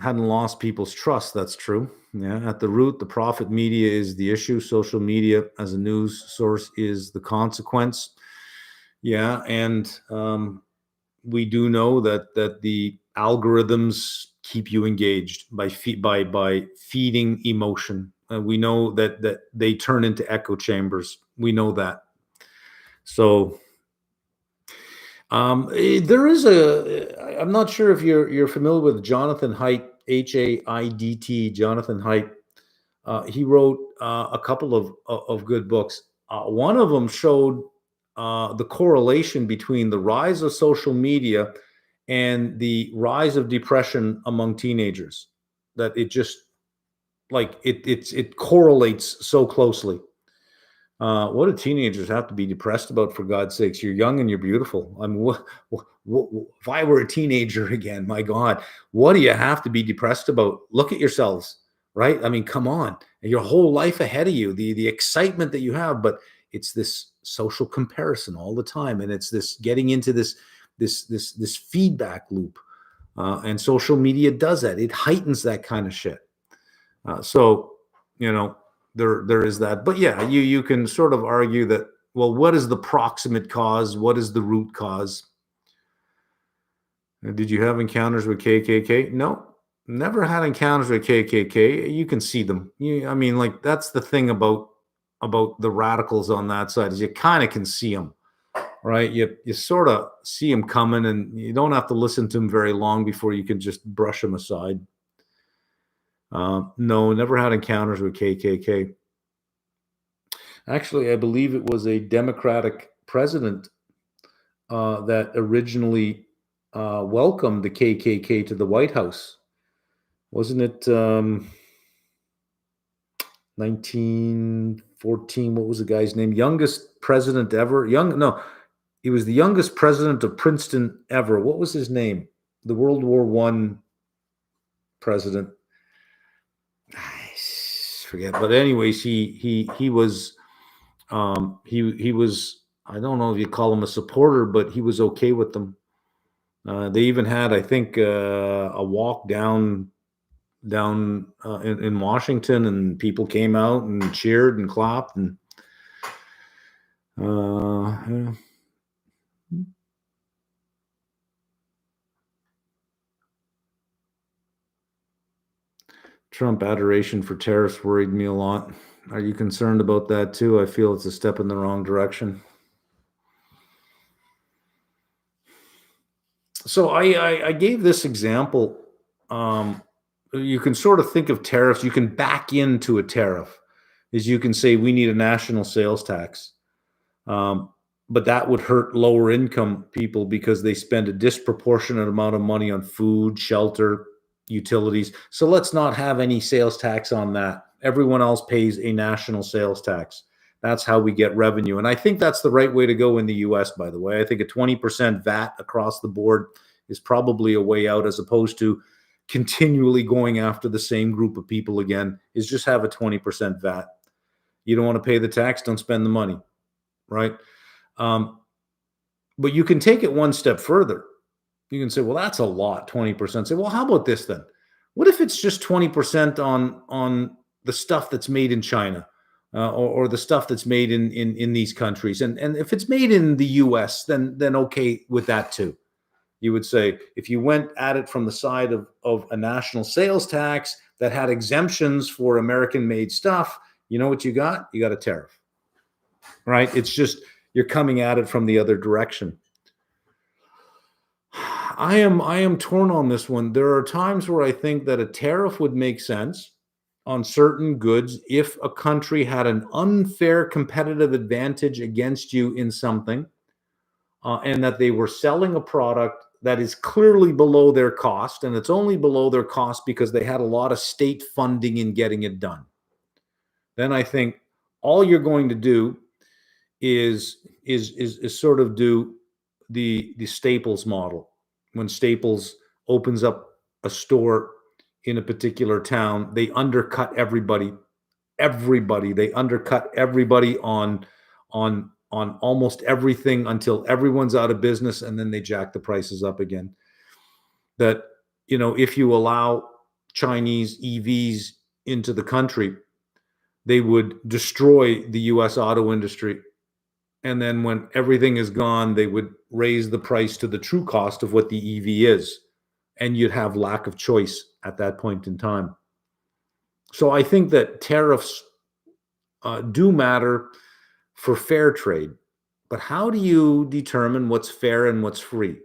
hadn't lost people's trust. That's true. Yeah. At the root, the profit media is the issue. Social media as a news source is the consequence. Yeah. And we do know that the algorithms keep you engaged by feeding emotion. We know that they turn into echo chambers. We know that. So there is I'm not sure if you're familiar with Jonathan Haidt, Haidt, Jonathan Haidt. He wrote a couple of good books. One of them showed the correlation between the rise of social media and the rise of depression among teenagers. That it just it correlates so closely. What do teenagers have to be depressed about, for God's sakes? You're young and you're beautiful. I mean, if I were a teenager again, my God, what do you have to be depressed about? Look at yourselves, right? I mean, come on, your whole life ahead of you, the excitement that you have, but it's this social comparison all the time, and it's this getting into this feedback loop, and social media does that. It heightens that kind of shit. So, there is that. But yeah, you can sort of argue that, well, what is the proximate cause? What is the root cause? Did you have encounters with KKK? No, never had encounters with KKK. You can see them. I mean, like, that's the thing about the radicals on that side, is you kind of can see them, right? You sort of see them coming, and you don't have to listen to them very long before you can just brush them aside. No, never had encounters with KKK. Actually, I believe it was a Democratic president that originally welcomed the KKK to the White House. Wasn't it 1914? What was the guy's name? Youngest president ever. He was the youngest president of Princeton ever. What was his name? The World War I president. I forget. But anyways, he was he was, I don't know if you call him a supporter, but he was okay with them. They even had, I think, a walk down in Washington, and people came out and cheered and clapped, and yeah. Trump adoration for tariffs worried me a lot. Are you concerned about that too? I feel it's a step in the wrong direction. So I gave this example um, you can sort of think of tariffs. You can back into a tariff, is you can say we need a national sales tax. Um, but that would hurt lower income people because they spend a disproportionate amount of money on food, shelter, utilities. So let's not have any sales tax on that. Everyone else pays a national sales tax. That's how we get revenue. And I think that's the right way to go in the US, by the way. I think a 20% VAT across the board is probably a way out, as opposed to continually going after the same group of people again, is just have a 20% VAT. You don't want to pay the tax, don't spend the money, right? Um, but you can take it one step further. You can say, well, that's a lot, 20%. Say, well, how about this then? What if it's just 20% on the stuff that's made in China, or the stuff that's made in these countries? And if it's made in the US, then okay with that too. You would say, if you went at it from the side of a national sales tax that had exemptions for American made stuff, you know what you got? You got a tariff, right? It's just, you're coming at it from the other direction. I am torn on this one. There are times where I think that a tariff would make sense on certain goods if a country had an unfair competitive advantage against you in something, and that they were selling a product that is clearly below their cost, and it's only below their cost because they had a lot of state funding in getting it done. Then I think all you're going to do is sort of do the Staples model. When Staples opens up a store in a particular town, they undercut everybody. They undercut everybody on almost everything until everyone's out of business, and then they jack the prices up again. That, if you allow Chinese EVs into the country, they would destroy the US auto industry. And then when everything is gone, they would raise the price to the true cost of what the EV is. And you'd have lack of choice at that point in time. So I think that tariffs do matter for fair trade. But how do you determine what's fair and what's free?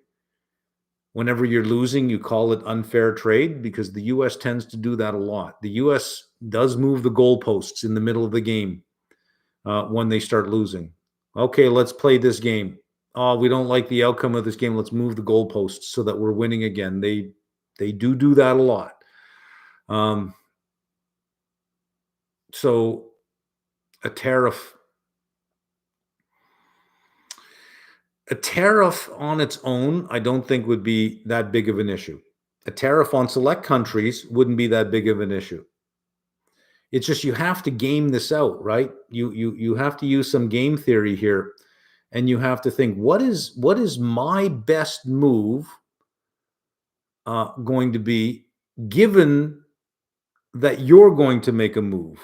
Whenever you're losing, you call it unfair trade, because the US tends to do that a lot. The US does move the goalposts in the middle of the game when they start losing. Okay, let's play this game. Oh, we don't like the outcome of this game. Let's move the goalposts so that we're winning again. They do that a lot. So a tariff on its own, I don't think would be that big of an issue. A tariff on select countries wouldn't be that big of an issue. It's just, you have to game this out, right? You have to use some game theory here, and you have to think, what is my best move going to be, given that you're going to make a move?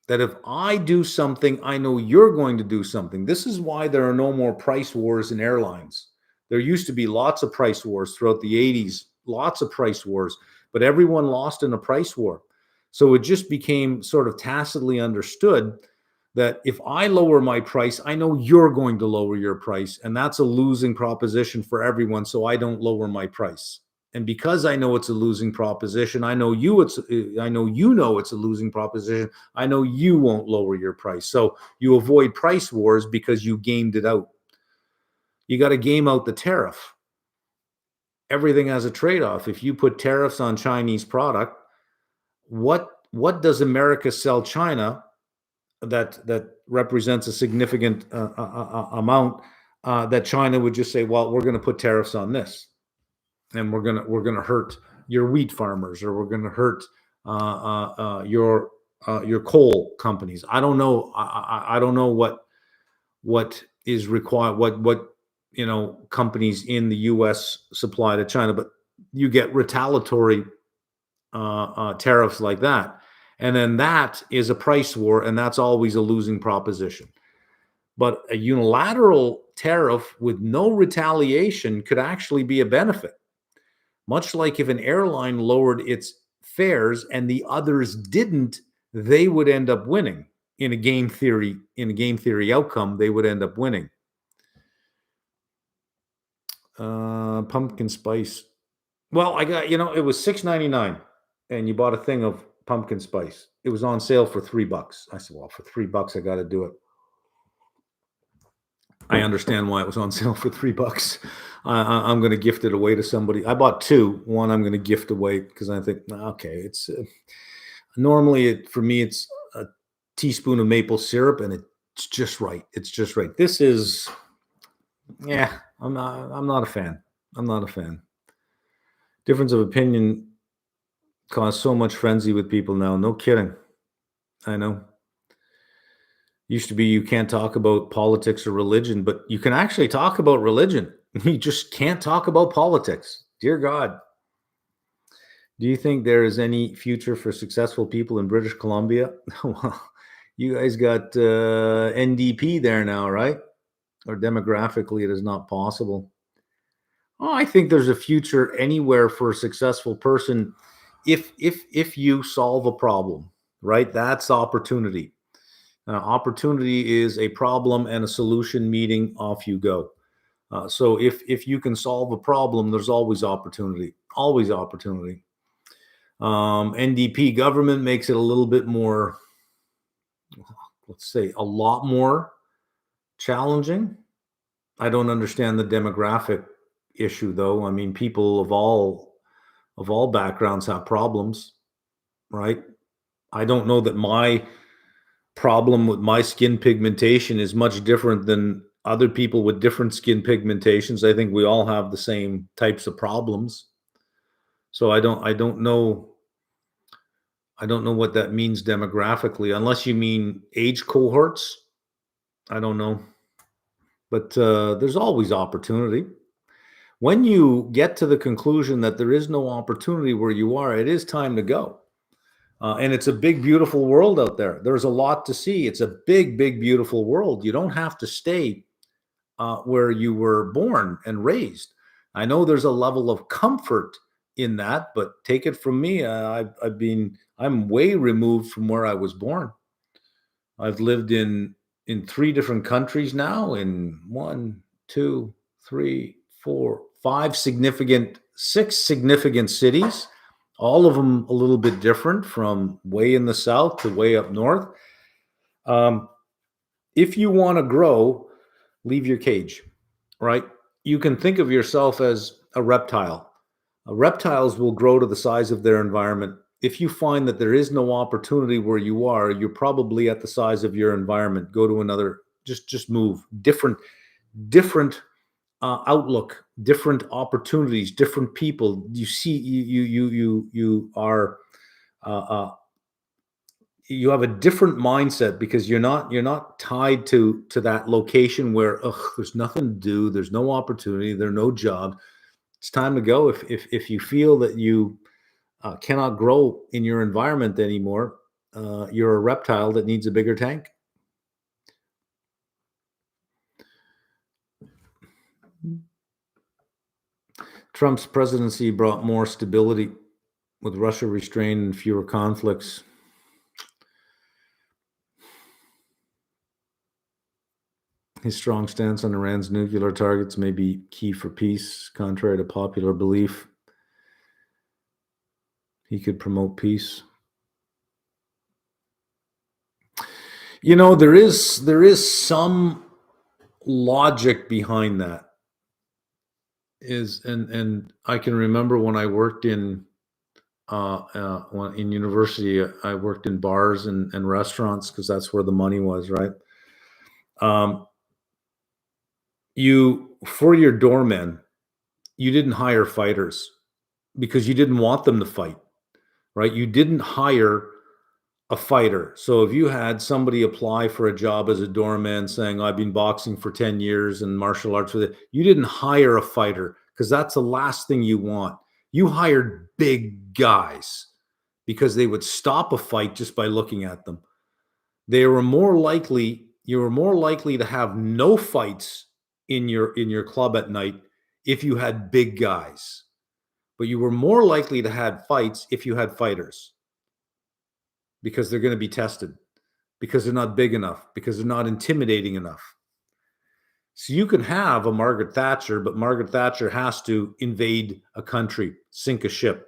That if I do something, I know you're going to do something. This is why there are no more price wars in airlines. There used to be lots of price wars throughout the 80s, lots of price wars, but everyone lost in a price war. So it just became sort of tacitly understood that if I lower my price, I know you're going to lower your price. And that's a losing proposition for everyone. So I don't lower my price. And because I know it's a losing proposition, I know you know it's a losing proposition. I know you won't lower your price. So you avoid price wars because you gamed it out. You got to game out the tariff. Everything has a trade-off. If you put tariffs on Chinese product, what does America sell China that represents a significant amount, that China would just say, well, we're going to put tariffs on this, and we're gonna hurt your wheat farmers, or we're gonna hurt your coal companies. I don't know. I don't know what is required. What companies in the U.S. supply to China, but you get retaliatory tariffs like that. And then that is a price war, and that's always a losing proposition. But a unilateral tariff with no retaliation could actually be a benefit. Much like if an airline lowered its fares and the others didn't, they would end up winning. In a game theory outcome, they would end up winning. Pumpkin spice Well, I got, it was 6.99, and you bought a thing of pumpkin spice. It was on sale for $3. I said, "Well, for $3, I got to do it." I understand why it was on sale for $3. I'm going to gift it away to somebody. I bought two. One I'm going to gift away because I think, "Nah, okay, it's normally for me it's a teaspoon of maple syrup, and it's just right. It's just right. This is, yeah. I'm not a fan. I'm not a fan. Difference of opinion cause so much frenzy with people now. No kidding. I know. Used to be you can't talk about politics or religion, but you can actually talk about religion. You just can't talk about politics. Dear God. Do you think there is any future for successful people in British Columbia? Well, you guys got NDP there now, right? Or demographically, it is not possible. Oh, I think there's a future anywhere for a successful person if you solve a problem, right? That's opportunity. Opportunity is a problem and a solution meeting. Off you go. So if you can solve a problem, there's always opportunity. Always opportunity. NDP government makes it a little bit more, let's say, a lot more challenging. I don't understand the demographic issue, though. I mean, people of all backgrounds have problems, right? I don't know that my problem with my skin pigmentation is much different than other people with different skin pigmentations. I think we all have the same types of problems. So I don't know what that means demographically, unless you mean age cohorts. I don't know. But there's always opportunity. When you get to the conclusion that there is no opportunity where you are, it is time to go. And it's a big, beautiful world out there. There's a lot to see. It's a big, big, beautiful world. You don't have to stay where you were born and raised. I know there's a level of comfort in that, but take it from me. I'm way removed from where I was born. I've lived in three different countries now, in one, two, three, four, six significant cities, all of them a little bit different, from way in the south to way up north. Um, if you want to grow, leave your cage, right? You can think of yourself as a reptile. Reptiles will grow to the size of their environment. If you find that there is no opportunity where you are, you're probably at the size of your environment. Go to another. Just move. Different outlook, different opportunities, different people. You see, you are. Uh, uh, you have a different mindset because you're not tied to that location where, there's nothing to do, there's no opportunity, there's no job. It's time to go. If you feel that you cannot grow in your environment anymore, you're a reptile that needs a bigger tank. Trump's presidency brought more stability, with Russia restrained and fewer conflicts. His strong stance on Iran's nuclear targets may be key for peace, contrary to popular belief. He could promote peace. There is some logic behind that. And I can remember when I worked in university, I worked in bars and restaurants because that's where the money was, right? Um, you For your doormen, you didn't hire fighters because you didn't want them to fight, right? You didn't hire a fighter. So if you had somebody apply for a job as a doorman saying, "I've been boxing for 10 years and martial arts with it," you didn't hire a fighter because that's the last thing you want. You hired big guys because they would stop a fight just by looking at them. You were more likely to have no fights in your club at night if you had big guys. But you were more likely to have fights if you had fighters, because they're going to be tested, because they're not big enough, because they're not intimidating enough. So you can have a Margaret Thatcher, but Margaret Thatcher has to invade a country, sink a ship.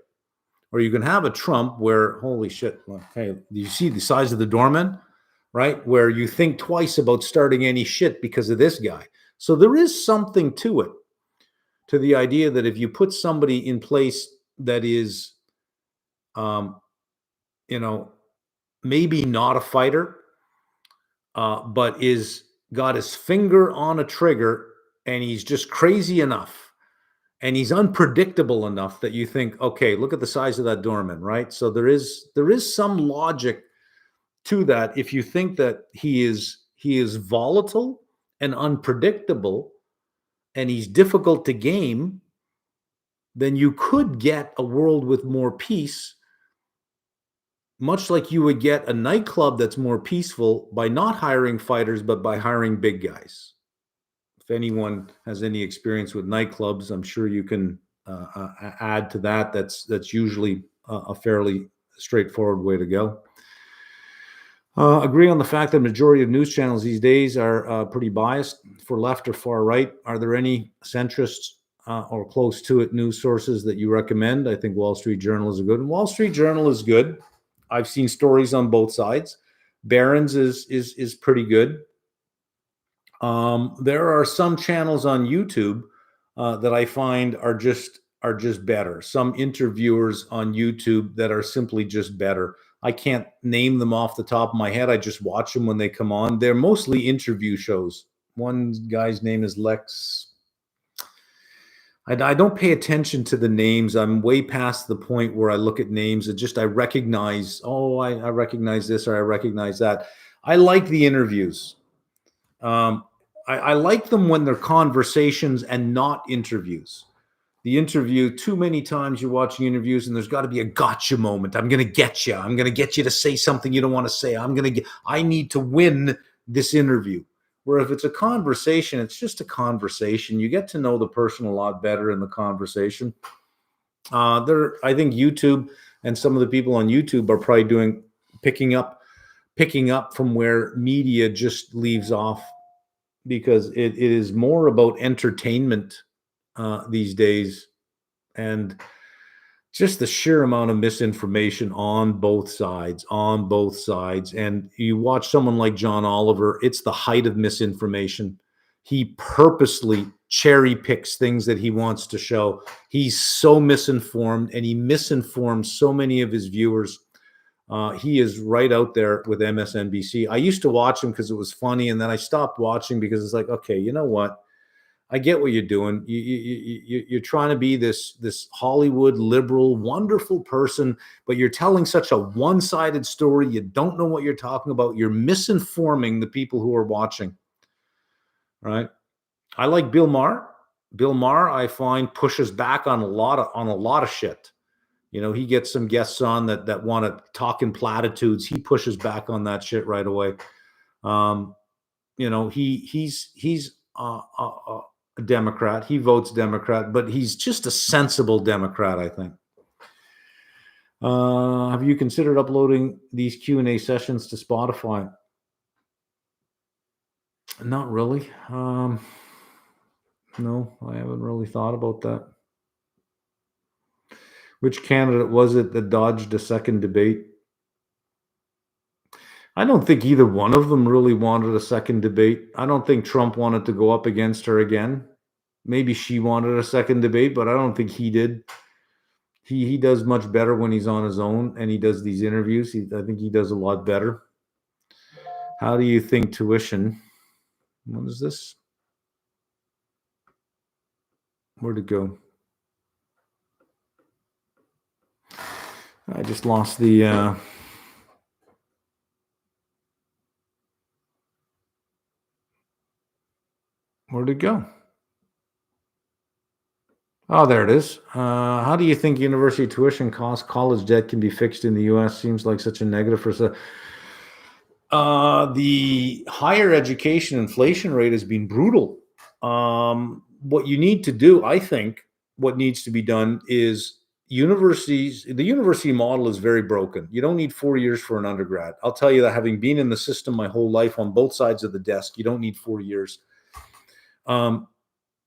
Or you can have a Trump where, holy shit, well, hey, do you see the size of the doorman? Right? Where you think twice about starting any shit because of this guy. So there is something to it, to the idea that if you put somebody in place that is, um, you know, maybe not a fighter, but is got his finger on a trigger and he's just crazy enough and he's unpredictable enough that you think, okay, look at the size of that doorman, right? So there is some logic to that. If you think that he is volatile and unpredictable and he's difficult to game, then you could get a world with more peace, much like you would get a nightclub that's more peaceful by not hiring fighters, but by hiring big guys. If anyone has any experience with nightclubs, I'm sure you can add to that. That's usually a fairly straightforward way to go. Agree on the fact that majority of news channels these days are pretty biased for left or far right. Are there any centrists or close to it news sources that you recommend? I think Wall Street Journal is a good one. Wall Street Journal is good. I've seen stories on both sides. Barron's is pretty good. There are some channels on YouTube that I find are just better. Some interviewers on YouTube that are simply just better. I can't name them off the top of my head. I just watch them when they come on. They're mostly interview shows. One guy's name is Lex. I don't pay attention to the names. I'm way past the point where I look at names and just I recognize, I recognize this or I recognize that. I like the interviews. I like them when they're conversations and not interviews. The interview, too many times you're watching interviews and there's got to be a gotcha moment. I'm going to get you. I'm going to get you to say something you don't want to say. I need to win this interview. Where if it's a conversation, it's just a conversation. You get to know the person a lot better in the conversation. I think YouTube and some of the people on YouTube are probably picking up from where media just leaves off, because it is more about entertainment these days, and just the sheer amount of misinformation on both sides. And you watch someone like John Oliver, it's the height of misinformation. He purposely cherry picks things that he wants to show. He's so misinformed, and he misinforms so many of his viewers. He is right out there with MSNBC. I used to watch him because it was funny, and then I stopped watching because it's like, okay, you know what? I get what you're doing. You're trying to be this Hollywood liberal, wonderful person, but you're telling such a one-sided story. You don't know what you're talking about. You're misinforming the people who are watching. Right? I like Bill Maher. Bill Maher, I find, pushes back on a lot of shit. You know, he gets some guests on that want to talk in platitudes. He pushes back on that shit right away. You know, he's a Democrat. He votes Democrat, but he's just a sensible Democrat, I think. Have you considered uploading these Q&A sessions to Spotify? Not really. No, I haven't really thought about that. Which candidate was it that dodged a second debate? I don't think either one of them really wanted a second debate. I don't think Trump wanted to go up against her again. Maybe she wanted a second debate, but I don't think he did. He does much better when he's on his own and he does these interviews. I think he does a lot better. How do you think tuition? What is this? Where'd it go? I just lost the... Where'd it go? Oh, there it is. How do you think university tuition costs, college debt can be fixed in the U.S.? Seems like such a negative for... the higher education inflation rate has been brutal. What you need to do, I think, what needs to be done is the university model is very broken. You don't need 4 years for an undergrad. I'll tell you that, having been in the system my whole life on both sides of the desk, you don't need 4 years. Um,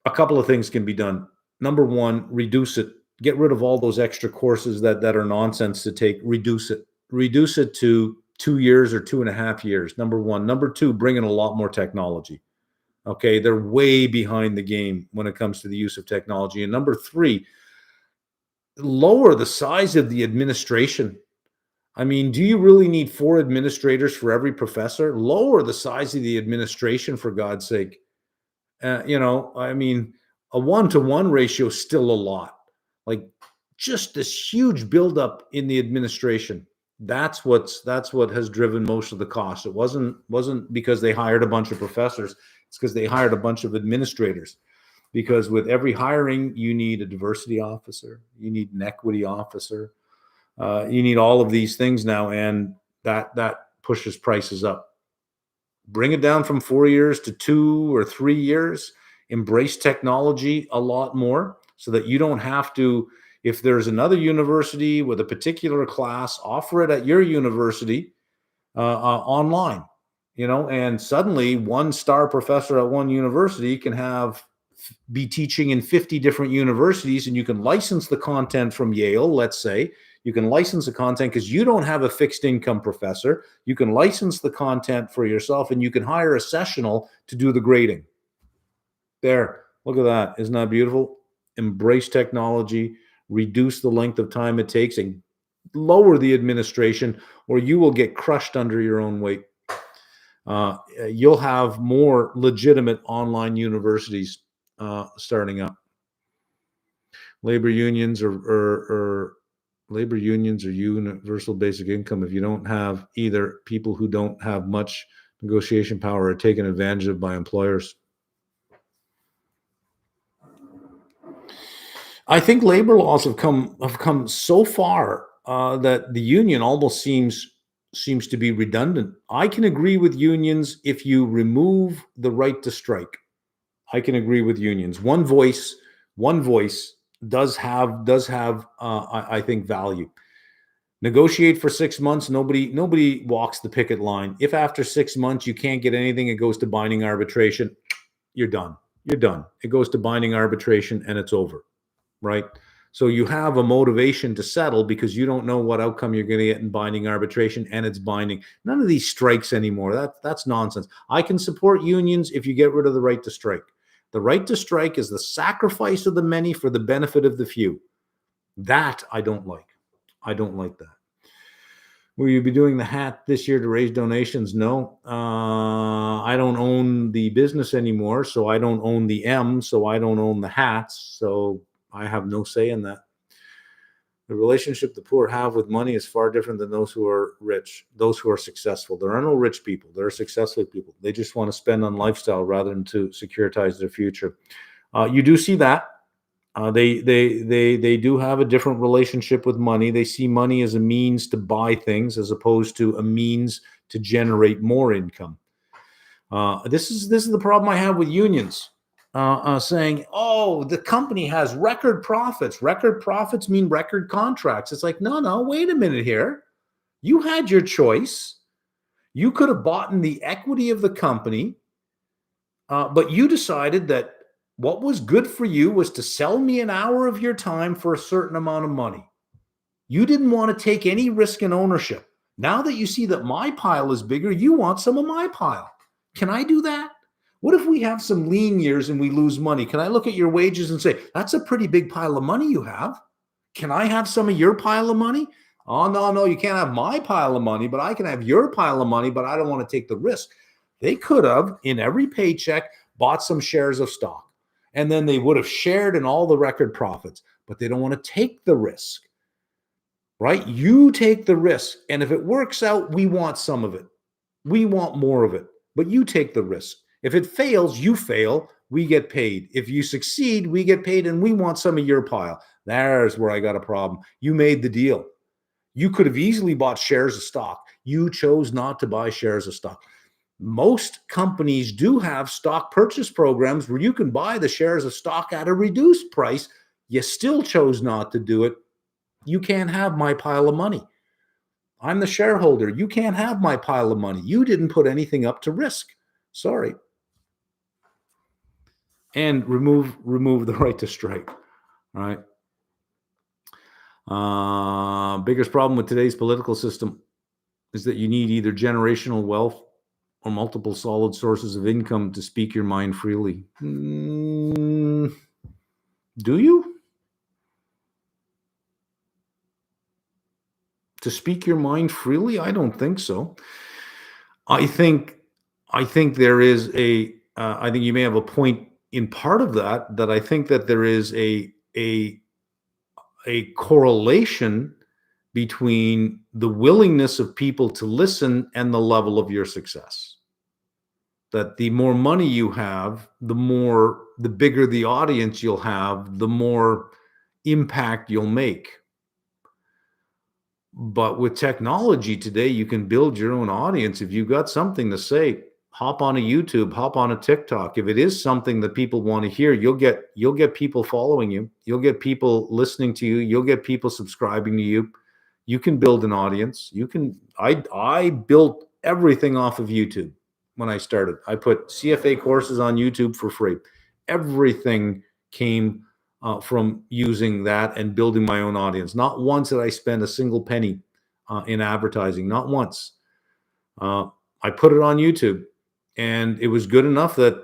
a couple of things can be done. Number one, reduce it. Get rid of all those extra courses that are nonsense to take. Reduce it. Reduce it to 2 years or 2.5 years. Number one. Number two, bring in a lot more technology. Okay, they're way behind the game when it comes to the use of technology. And number three, lower the size of the administration. I mean, do you really need four administrators for every professor? Lower the size of the administration, for God's sake. I mean, a 1-to-1 ratio is still a lot. Like, just this huge buildup in the administration. That's what has driven most of the cost. It wasn't because they hired a bunch of professors. It's because they hired a bunch of administrators. Because with every hiring, you need a diversity officer, you need an equity officer, you need all of these things now, and that pushes prices up. Bring it down from 4 years to 2 or 3 years. Embrace technology a lot more so that you don't have to. If there's another university with a particular class, offer it at your university online. And suddenly one star professor at one university can be teaching in 50 different universities, and you can license the content from Yale, let's say. You can license the content because you don't have a fixed income professor. You can license the content for yourself, and you can hire a sessional to do the grading. There, look at that. Isn't that beautiful? Embrace technology, reduce the length of time it takes, and lower the administration, or you will get crushed under your own weight. You'll have more legitimate online universities starting up. Labor unions or universal basic income. If you don't have either, people who don't have much negotiation power are taken advantage of by employers. I think labor laws have come so far that the union almost seems to be redundant. I can agree with unions if you remove the right to strike. I can agree with unions. One voice does have I think value. Negotiate for 6 months. Nobody walks the picket line. If after 6 months you can't get anything, it goes to binding arbitration. You're done. You're done. It goes to binding arbitration and it's over, right? So you have a motivation to settle because you don't know what outcome you're going to get in binding arbitration, and it's binding. None of these strikes anymore. That's nonsense. I can support unions if you get rid of the right to strike. The right to strike is the sacrifice of the many for the benefit of the few. That I don't like. I don't like that. Will you be doing the hat this year to raise donations? No. I don't own the business anymore, so I don't own the M, so I don't own the hats, so I have no say in that. The relationship the poor have with money is far different than those who are rich, those who are successful. There are no rich people. There are successful people. They just want to spend on lifestyle rather than to securitize their future. You do see that. They do have a different relationship with money. They see money as a means to buy things as opposed to a means to generate more income. This is the problem I have with unions. Saying, oh, the company has record profits. Record profits mean record contracts. It's like, no, wait a minute here. You had your choice. You could have bought in the equity of the company, but you decided that what was good for you was to sell me an hour of your time for a certain amount of money. You didn't want to take any risk in ownership. Now that you see that my pile is bigger, you want some of my pile. Can I do that? What if we have some lean years and we lose money? Can I look at your wages and say, that's a pretty big pile of money you have? Can I have some of your pile of money? Oh, no, you can't have my pile of money, but I can have your pile of money, but I don't want to take the risk. They could have, in every paycheck, bought some shares of stock, and then they would have shared in all the record profits, but they don't want to take the risk, right? You take the risk, and if it works out, we want some of it. We want more of it, but you take the risk. If it fails, you fail, we get paid. If you succeed, we get paid, and we want some of your pile. There's where I got a problem. You made the deal. You could have easily bought shares of stock. You chose not to buy shares of stock. Most companies do have stock purchase programs where you can buy the shares of stock at a reduced price. You still chose not to do it. You can't have my pile of money. I'm the shareholder. You can't have my pile of money. You didn't put anything up to risk. Sorry. and remove the right to strike. All right. Biggest problem with today's political system is that you need either generational wealth or multiple solid sources of income to speak your mind freely. Do you? To speak your mind freely? I don't think so. I think there is a. I think you may have a point in part of that. That I think that there is a correlation between the willingness of people to listen and the level of your success. That the more money you have, the bigger the audience you'll have, the more impact you'll make. But with technology today, you can build your own audience. If you've got something to say, hop on a YouTube, hop on a TikTok. If it is something that people want to hear, you'll get people following you. You'll get people listening to you. You'll get people subscribing to you. You can build an audience. I built everything off of YouTube when I started. I put CFA courses on YouTube for free. Everything came from using that and building my own audience. Not once did I spend a single penny in advertising. Not once. I put it on YouTube, and it was good enough that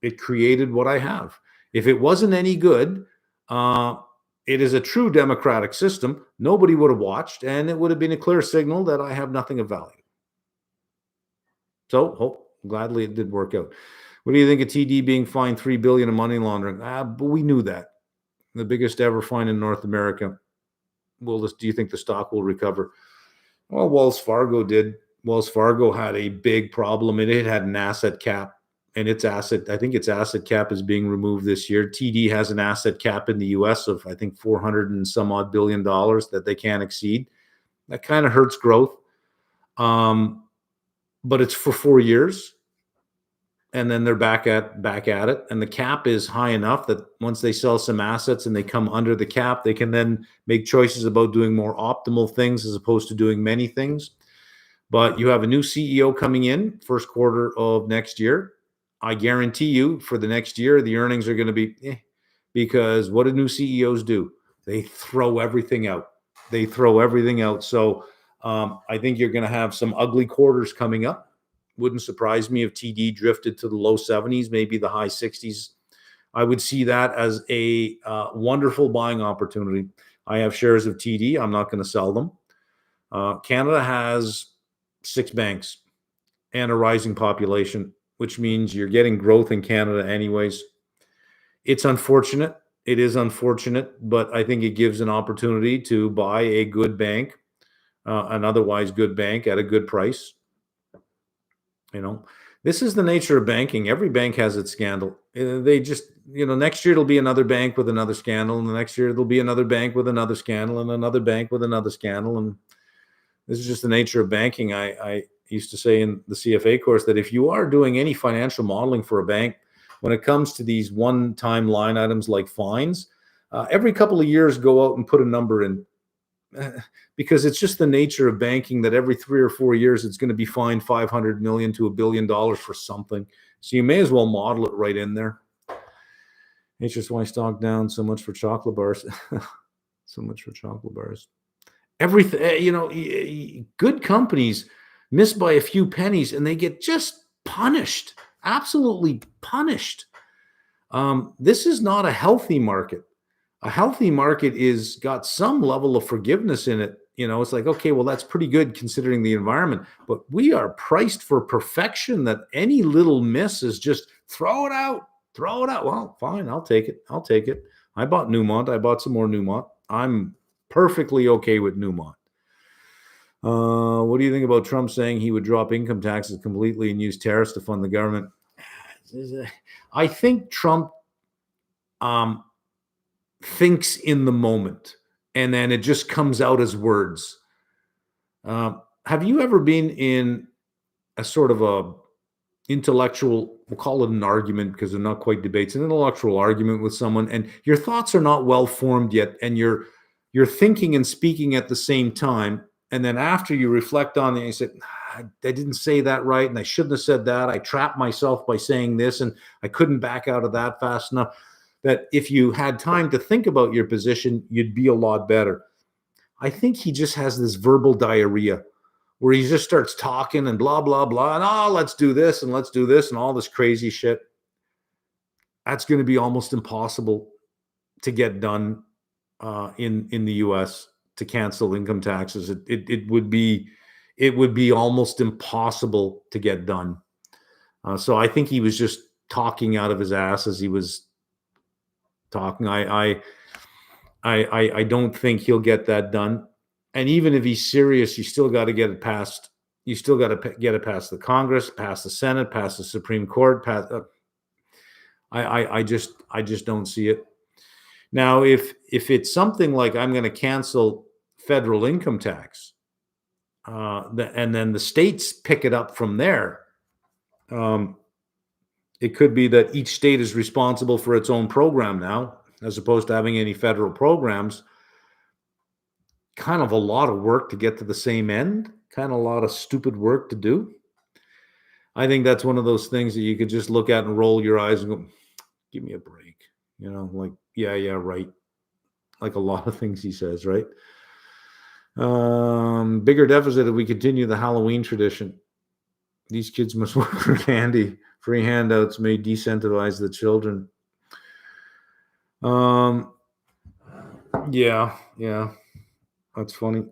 it created what I have. If it wasn't any good, it is a true democratic system. Nobody would have watched, and it would have been a clear signal that I have nothing of value. So, gladly it did work out. What do you think of TD being fined $3 billion in money laundering? But we knew that. The biggest ever fine in North America. Do you think the stock will recover? Well, Wells Fargo did. Wells Fargo had a big problem, and it had an asset cap, and I think its asset cap is being removed this year. TD has an asset cap in the US of, I think, $400 and some odd billion that they can't exceed. That kind of hurts growth. But it's for 4 years, and then they're back at it. And the cap is high enough that once they sell some assets and they come under the cap, they can then make choices about doing more optimal things as opposed to doing many things. But you have a new CEO coming in first quarter of next year. I guarantee you for the next year, the earnings are going to be because what do new CEOs do? They throw everything out. So I think you're going to have some ugly quarters coming up. Wouldn't surprise me if TD drifted to the low 70s, maybe the high 60s. I would see that as a wonderful buying opportunity. I have shares of TD. I'm not going to sell them. Canada has 6 banks and a rising population, which means you're getting growth in Canada anyways. It's unfortunate. It is unfortunate, but I think it gives an opportunity to buy a good bank, an otherwise good bank at a good price. This is the nature of banking. Every bank has its scandal. They just, next year it'll be another bank with another scandal, and the next year there'll be another bank with another scandal, and another bank with another scandal. And this is just the nature of banking. I used to say in the CFA course that if you are doing any financial modeling for a bank, when it comes to these one-time line items like fines, every couple of years go out and put a number in, because it's just the nature of banking that every 3 or 4 years it's going to be fined $500 million to $1 billion for something. So you may as well model it right in there. HSY stock down, so much for chocolate bars. So much for chocolate bars. Everything, good companies miss by a few pennies and they get just punished, absolutely punished. This is not a healthy market. A healthy market is got some level of forgiveness in it. It's like, okay, well, that's pretty good considering the environment, but we are priced for perfection that any little miss is just throw it out. Well, fine. I'll take it. I bought Newmont. I bought some more Newmont. I'm perfectly okay with Newmont. What do you think about Trump saying he would drop income taxes completely and use tariffs to fund the government? I think Trump thinks in the moment, and then it just comes out as words. Have you ever been in a sort of a intellectual, we'll call it an argument because they're not quite debates, an intellectual argument with someone, and your thoughts are not well formed yet, and you're thinking and speaking at the same time, And then after you reflect on it, you say, I didn't say that right. And I shouldn't have said that. I trapped myself by saying this, and I couldn't back out of that fast enough. That if you had time to think about your position, you'd be a lot better. I think he just has this verbal diarrhea where he just starts talking and blah, blah, blah. And oh, let's do this and let's do this and all this crazy shit. That's going to be almost impossible to get done in the U.S. to cancel income taxes. It would be almost impossible to get done. So I think he was just talking out of his ass as he was talking. I don't think he'll get that done. And even if he's serious, you still got to get it passed. You still got to get it past the Congress, past the Senate, past the Supreme Court. I just don't see it. Now, if it's something like I'm going to cancel federal income tax, and then the states pick it up from there, it could be that each state is responsible for its own program now, as opposed to having any federal programs. Kind of a lot of work to get to the same end, kind of a lot of stupid work to do. I think that's one of those things that you could just look at and roll your eyes and go, give me a break. Like, yeah, right. Like a lot of things he says, right? Bigger deficit if we continue the Halloween tradition. These kids must work for candy. Free handouts may decentivize the children. Yeah. That's funny.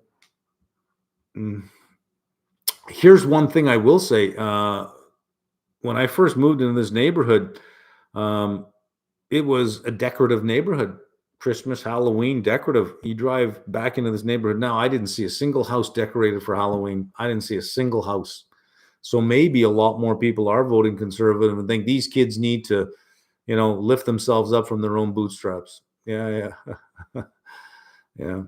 Here's one thing I will say. When I first moved into this neighborhood, it was a decorative neighborhood. Christmas, Halloween, decorative. You drive back into this neighborhood now, I didn't see a single house decorated for Halloween. I didn't see a single house. So maybe a lot more people are voting conservative and think these kids need to, lift themselves up from their own bootstraps. Yeah. Yeah.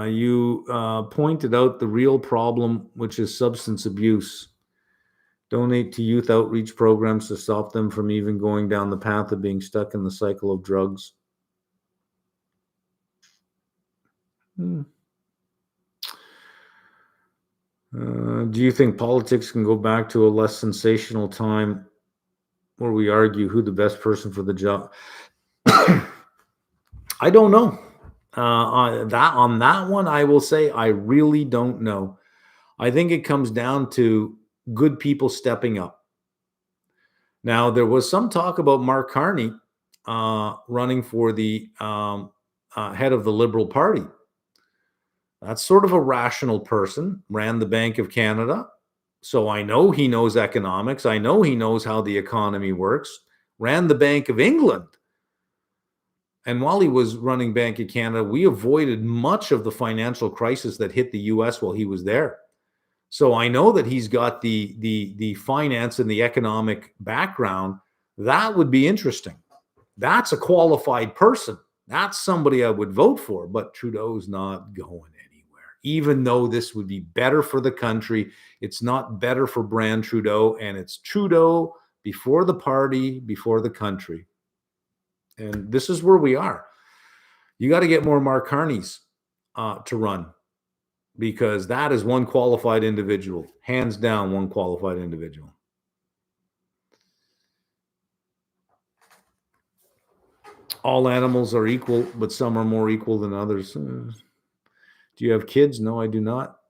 You pointed out the real problem, which is substance abuse. Donate to youth outreach programs to stop them from even going down the path of being stuck in the cycle of drugs. Do you think politics can go back to a less sensational time where we argue who the best person for the job? I don't know. On that one, I will say I really don't know. I think it comes down to good people stepping up. Now, there was some talk about Mark Carney running for the head of the Liberal Party. That's sort of a rational person, ran the Bank of Canada. So I know he knows economics. I know he knows how the economy works. Ran the Bank of England. And while he was running Bank of Canada, we avoided much of the financial crisis that hit the U.S. while he was there. So I know that he's got the finance and the economic background. That would be interesting. That's a qualified person. That's somebody I would vote for. But Trudeau's not going anywhere. Even though this would be better for the country, it's not better for Brand Trudeau. And it's Trudeau before the party, before the country. And this is where we are. You got to get more Mark Carneys to run, because that is one qualified individual, hands down, one qualified individual. All animals are equal, but some are more equal than others. Do you have kids? No, I do not.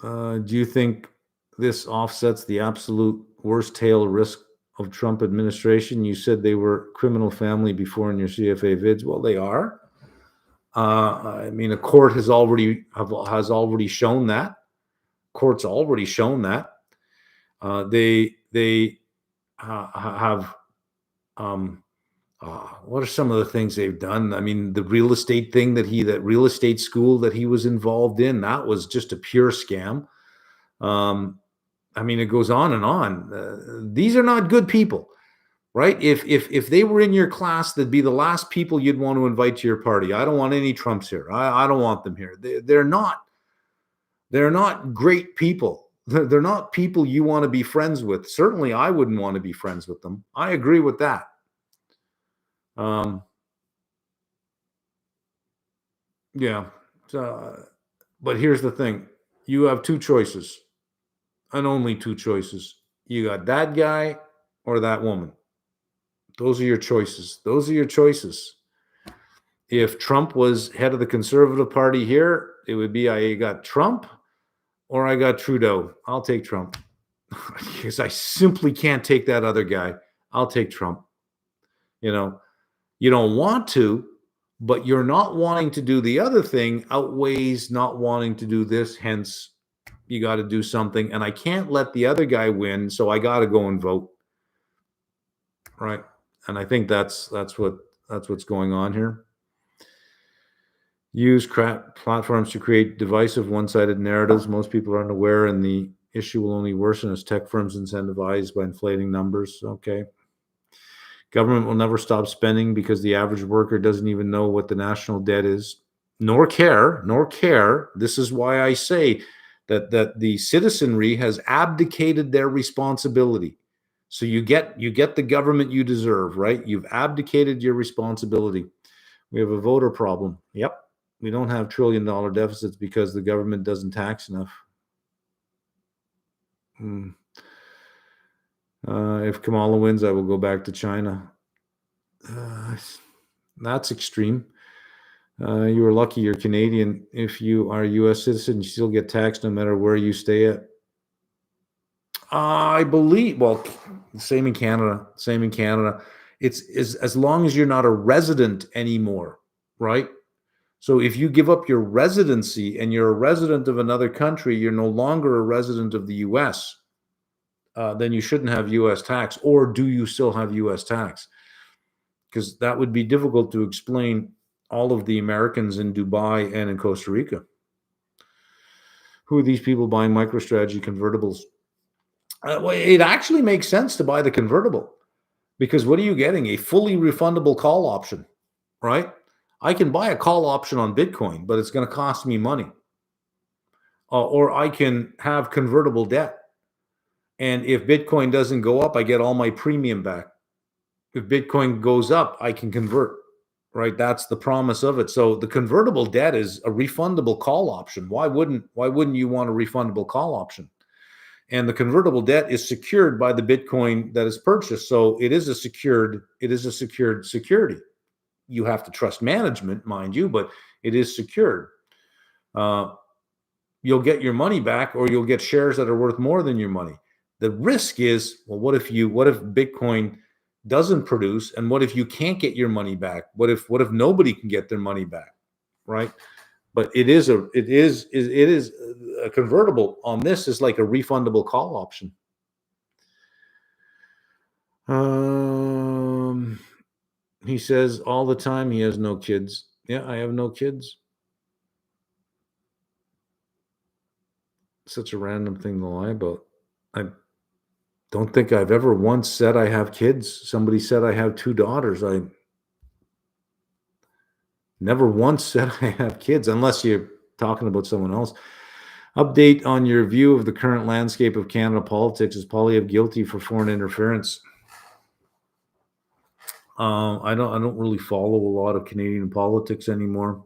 Do you think this offsets the absolute worst tail risk of Trump administration? You said they were criminal family before in your CFA vids. Well, they are. I mean, a court has already shown that. Court's already shown that. They have. What are some of the things they've done? I mean, the real estate thing that real estate school that he was involved in, that was just a pure scam. I mean, it goes on and on. These are not good people, right? If they were in your class, they'd be the last people you'd want to invite to your party. I don't want any Trumps here. I don't want them here. They're not great people. They're not people you want to be friends with. Certainly, I wouldn't want to be friends with them. I agree with that. Yeah. But here's the thing: you have two choices, and only two choices. You got that guy or that woman. Those are your choices. Those are your choices. If Trump was head of the Conservative Party here, it would be I got Trump or I got Trudeau. I'll take Trump because I simply can't take that other guy. I'll take Trump. You know, you don't want to, but you're not wanting to do the other thing outweighs not wanting to do this. Hence, you got to do something. And I can't let the other guy win, so I got to go and vote. Right. And I think that's what's going on here. Use platforms to create divisive, one-sided narratives. Most people aren't aware, and the issue will only worsen as tech firms incentivize by inflating numbers. Okay. Government will never stop spending because the average worker doesn't even know what the national debt is, nor care. This is why I say that the citizenry has abdicated their responsibility. So you get the government you deserve, right? You've abdicated your responsibility. We have a voter problem. Yep. We don't have trillion-dollar deficits because the government doesn't tax enough. If Kamala wins, I will go back to China. That's extreme. You are lucky you're Canadian. If you are a U.S. citizen, you still get taxed no matter where you stay at. I believe, well, same in Canada. Same in Canada. It's as long as you're not a resident anymore, right? So if you give up your residency and you're a resident of another country, you're no longer a resident of the U.S., then you shouldn't have U.S. tax. Or do you still have U.S. tax? Because that would be difficult to explain all of the Americans in Dubai and in Costa Rica. Who are these people buying MicroStrategy convertibles? Well, it actually makes sense to buy the convertible because what are you getting? A fully refundable call option, right? I can buy a call option on Bitcoin, but it's going to cost me money. Or I can have convertible debt. And if Bitcoin doesn't go up, I get all my premium back. If Bitcoin goes up, I can convert, right? That's the promise of it. So the convertible debt is a refundable call option. Why wouldn't you want a refundable call option? And the convertible debt is secured by the Bitcoin that is purchased. So it is a secured security. You have to trust management, mind you, but it is secured. You'll get your money back, or you'll get shares that are worth more than your money. The risk is, well, what if Bitcoin doesn't produce, and what if you can't get your money back? What if nobody can get their money back, right? But it is a convertible on this is like a refundable call option. He says all the time he has no kids. Yeah, I have no kids. Such a random thing to lie about. I don't think I've ever once said I have kids. Somebody said I have two daughters. I never once said I have kids, unless you're talking about someone else. Update on your view of the current landscape of Canada politics. Is Poilievre guilty for foreign interference? I don't really follow a lot of Canadian politics anymore.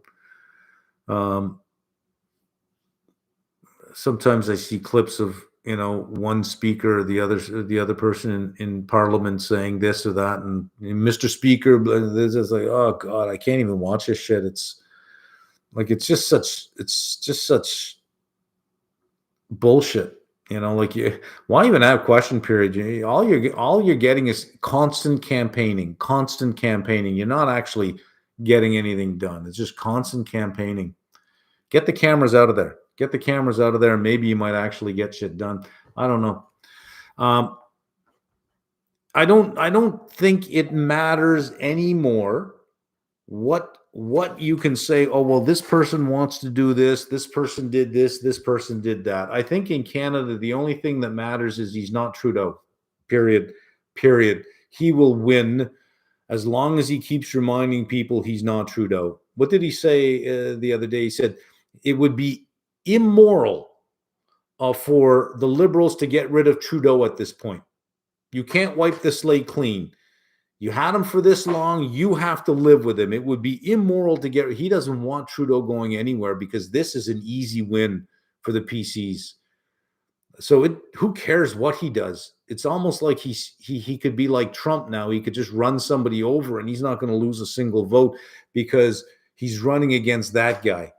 Sometimes I see clips of one speaker or the other person in Parliament saying this or that, and Mr. Speaker, this is like, oh God, I can't even watch this shit. It's just such bullshit. Why even have question period? All you're getting is constant campaigning. You're not actually getting anything done. It's just constant campaigning. Get the cameras out of there. And maybe you might actually get shit done. I don't know. I don't think it matters anymore what you can say. Oh, well, this person wants to do this. This person did this. This person did that. I think in Canada, the only thing that matters is he's not Trudeau. Period. He will win as long as he keeps reminding people he's not Trudeau. What did he say the other day? He said it would be immoral for the Liberals to get rid of Trudeau at this point. You can't wipe the slate clean. You had him for this long. You have to live with him. It would be immoral to get. He doesn't want Trudeau going anywhere because this is an easy win for the PCs. So who cares what he does? It's almost like he could be like Trump now. He could just run somebody over, and he's not going to lose a single vote because he's running against that guy,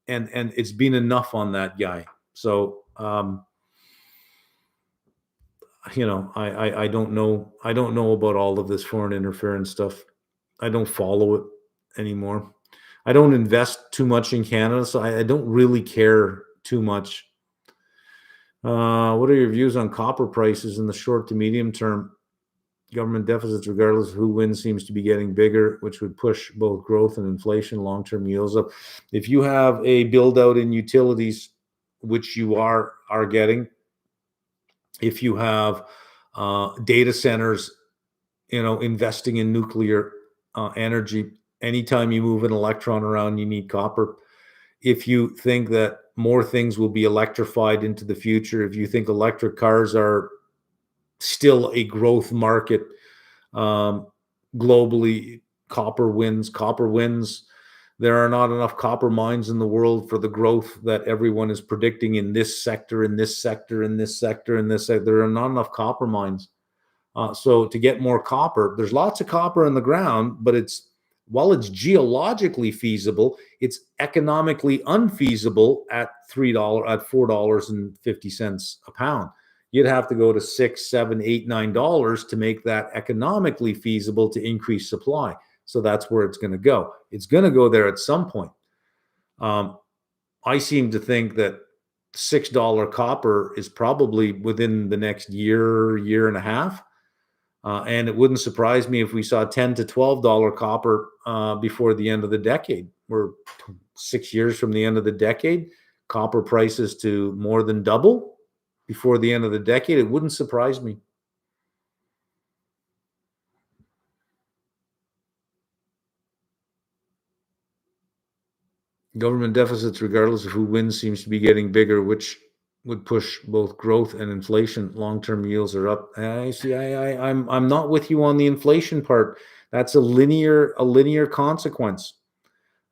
and it's been enough on that guy. So I don't know. I don't know about all of this foreign interference stuff. I don't follow it anymore. I don't invest too much in Canada, so I don't really care too much. What are your views on copper prices in the short to medium term? Government deficits, regardless of who wins, seems to be getting bigger, which would push both growth and inflation, long-term yields up. If you have a build-out in utilities, which you are getting, if you have data centers, investing in nuclear energy, anytime you move an electron around, you need copper. If you think that more things will be electrified into the future, if you think electric cars are still a growth market globally, copper wins. There are not enough copper mines in the world for the growth that everyone is predicting in this sector, in this sector, in this sector, in this sector. There are not enough copper mines. So to get more copper, there's lots of copper in the ground, but while it's geologically feasible, it's economically unfeasible at $4.50 a pound. You'd have to go to $6, $7, $8, $9 to make that economically feasible to increase supply. So that's where it's going to go. It's going to go there at some point. I seem to think that $6 copper is probably within the next year and a half. And it wouldn't surprise me if we saw $10 to $12 copper before the end of the decade. We're 6 years from the end of the decade. Copper prices to more than double before the end of the decade. It wouldn't surprise me. Government deficits, regardless of who wins, seems to be getting bigger, which would push both growth and inflation. Long-term yields are up. I'm not with you on the inflation part. That's a linear consequence.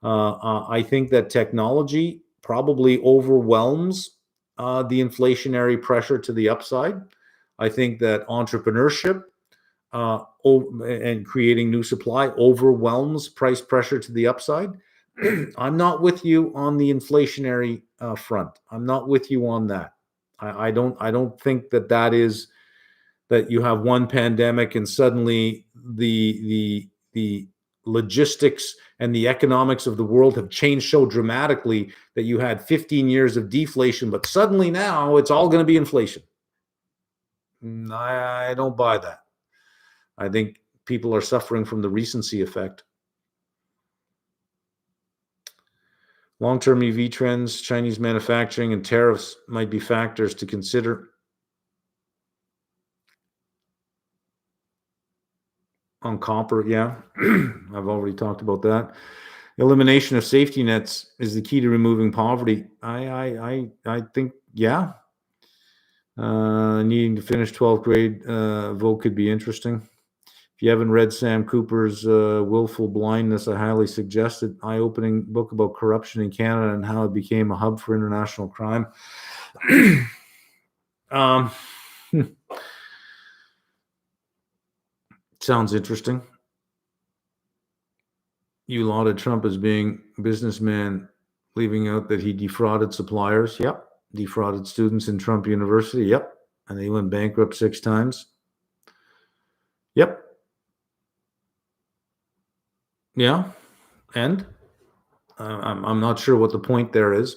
I think that technology probably overwhelms the inflationary pressure to the upside. I think that entrepreneurship and creating new supply overwhelms price pressure to the upside. I'm not with you on the inflationary front. I'm not with you on that. I don't think that is that you have one pandemic and suddenly the logistics and the economics of the world have changed so dramatically that you had 15 years of deflation, but suddenly now it's all going to be inflation. I don't buy that. I think people are suffering from the recency effect. Long-term EV trends, Chinese manufacturing, and tariffs might be factors to consider. On copper, yeah. I've already talked about that. Elimination of safety nets is the key to removing poverty. I think, yeah. Needing to finish 12th grade vote could be interesting. If you haven't read Sam Cooper's Willful Blindness, I highly suggest it. Eye-opening book about corruption in Canada and how it became a hub for international crime. Sounds interesting. You lauded Trump as being a businessman, leaving out that he defrauded suppliers. Yep. Defrauded students in Trump University. Yep. And they went bankrupt 6 times. Yep. Yeah. And I'm not sure what the point there is.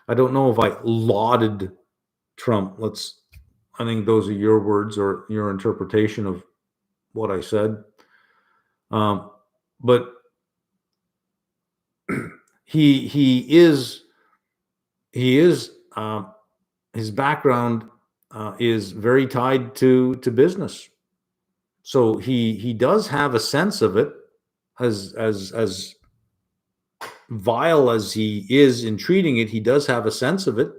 I don't know if I lauded Trump. I think those are your words or your interpretation of what I said. But he is his background is very tied to business. So he does have a sense of it, as vile as he is in treating it. He does have a sense of it.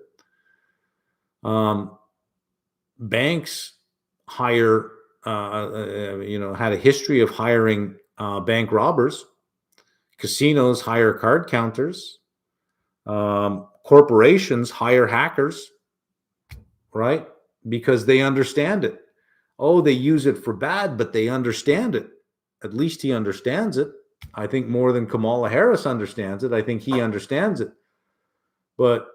Banks hire had a history of hiring bank robbers. Casinos hire card counters. Corporations hire hackers, right? Because they understand it. Oh, they use it for bad, but they understand it. At least he understands it. I think more than Kamala Harris understands it. I think he understands it. But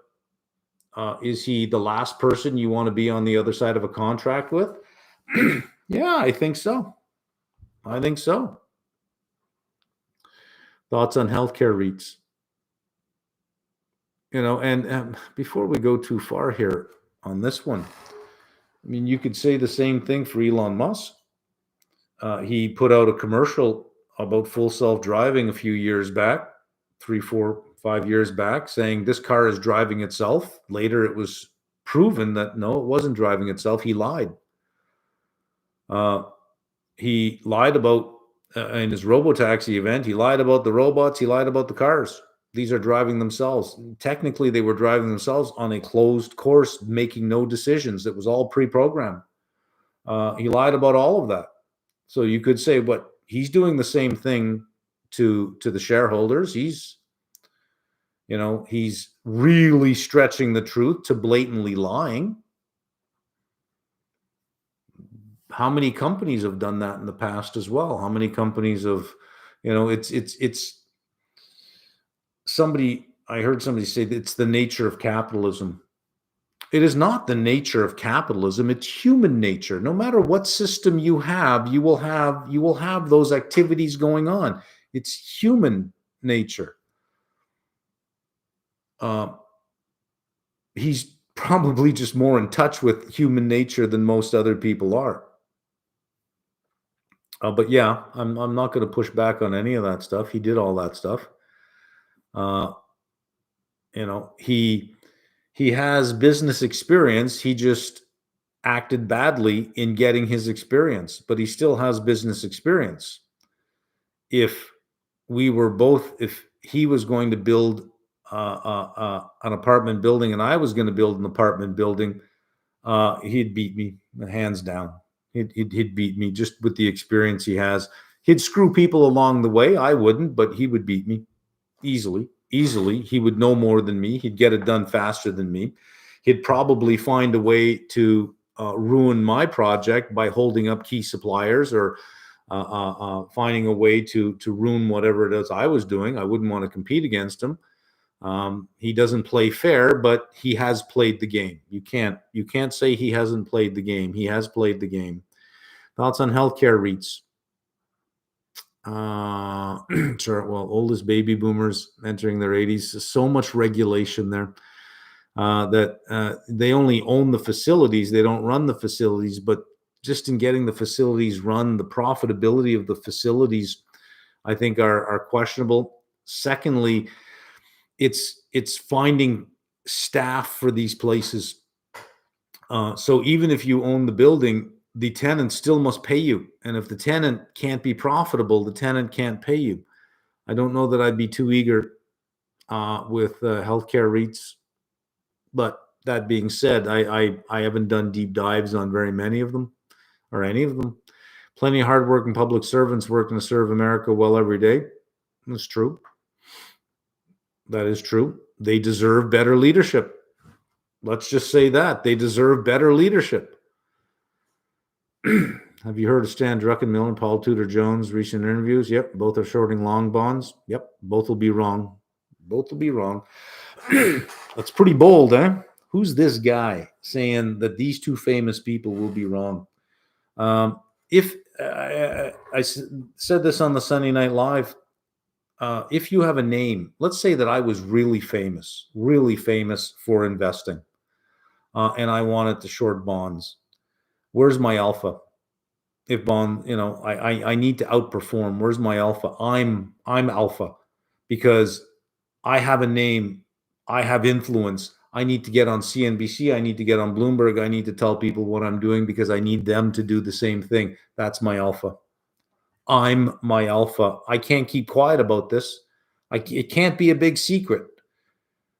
is he the last person you want to be on the other side of a contract with? Yeah, I think so. I think so. Thoughts on healthcare REITs? And before we go too far here on this one, I mean, you could say the same thing for Elon Musk. He put out a commercial about full self-driving a few years back, 3, 4, 5 years back, saying this car is driving itself. Later, it was proven that no, it wasn't driving itself. He lied. He lied about, in his robotaxi event, he lied about the robots. He lied about the cars. These are driving themselves. Technically, they were driving themselves on a closed course, making no decisions. It was all pre-programmed. He lied about all of that. So you could say, what he's doing the same thing to the shareholders. He's really stretching the truth to blatantly lying. How many companies have done that in the past as well? How many companies have, it's somebody, I heard somebody say that it's the nature of capitalism. It is not the nature of capitalism. It's human nature. No matter what system you will have those activities going on. It's human nature. He's probably just more in touch with human nature than most other people are. But yeah, I'm not going to push back on any of that stuff. He did all that stuff. He has business experience. He just acted badly in getting his experience, but he still has business experience. If he was going to build an apartment building and I was going to build an apartment building, he'd beat me hands down. He'd beat me just with the experience he has. He'd screw people along the way. I wouldn't, but he would beat me easily. He would know more than me. He'd get it done faster than me. He'd probably find a way to ruin my project by holding up key suppliers or finding a way to ruin whatever it is I was doing. I wouldn't want to compete against him. He doesn't play fair, but he has played the game. You can't say he hasn't played the game. He has played the game. Thoughts on healthcare REITs? Sure. Well, oldest baby boomers entering their 80s. So much regulation there that they only own the facilities. They don't run the facilities, but just in getting the facilities run, the profitability of the facilities, I think, are questionable. Secondly, it's finding staff for these places. So even if you own the building, the tenant still must pay you. And if the tenant can't be profitable, the tenant can't pay you. I don't know that I'd be too eager with healthcare REITs. But that being said, I haven't done deep dives on very many of them or any of them. Plenty of hardworking public servants working to serve America well every day. That's true. That is true. They deserve better leadership. Let's just say that. They deserve better leadership. Have you heard of Stan Druckenmiller and Paul Tudor Jones' recent interviews? Yep, both are shorting long bonds. Yep, both will be wrong. Both will be wrong. That's pretty bold, eh? Who's this guy saying that these two famous people will be wrong? If I said this on the Sunday Night Live, if you have a name, let's say that I was really famous for investing, and I wanted to short bonds. Where's my alpha? If bond, I need to outperform. Where's my alpha? I'm alpha because I have a name. I have influence. I need to get on CNBC. I need to get on Bloomberg. I need to tell people what I'm doing because I need them to do the same thing. That's my alpha. I'm my alpha. I can't keep quiet about this. It can't be a big secret,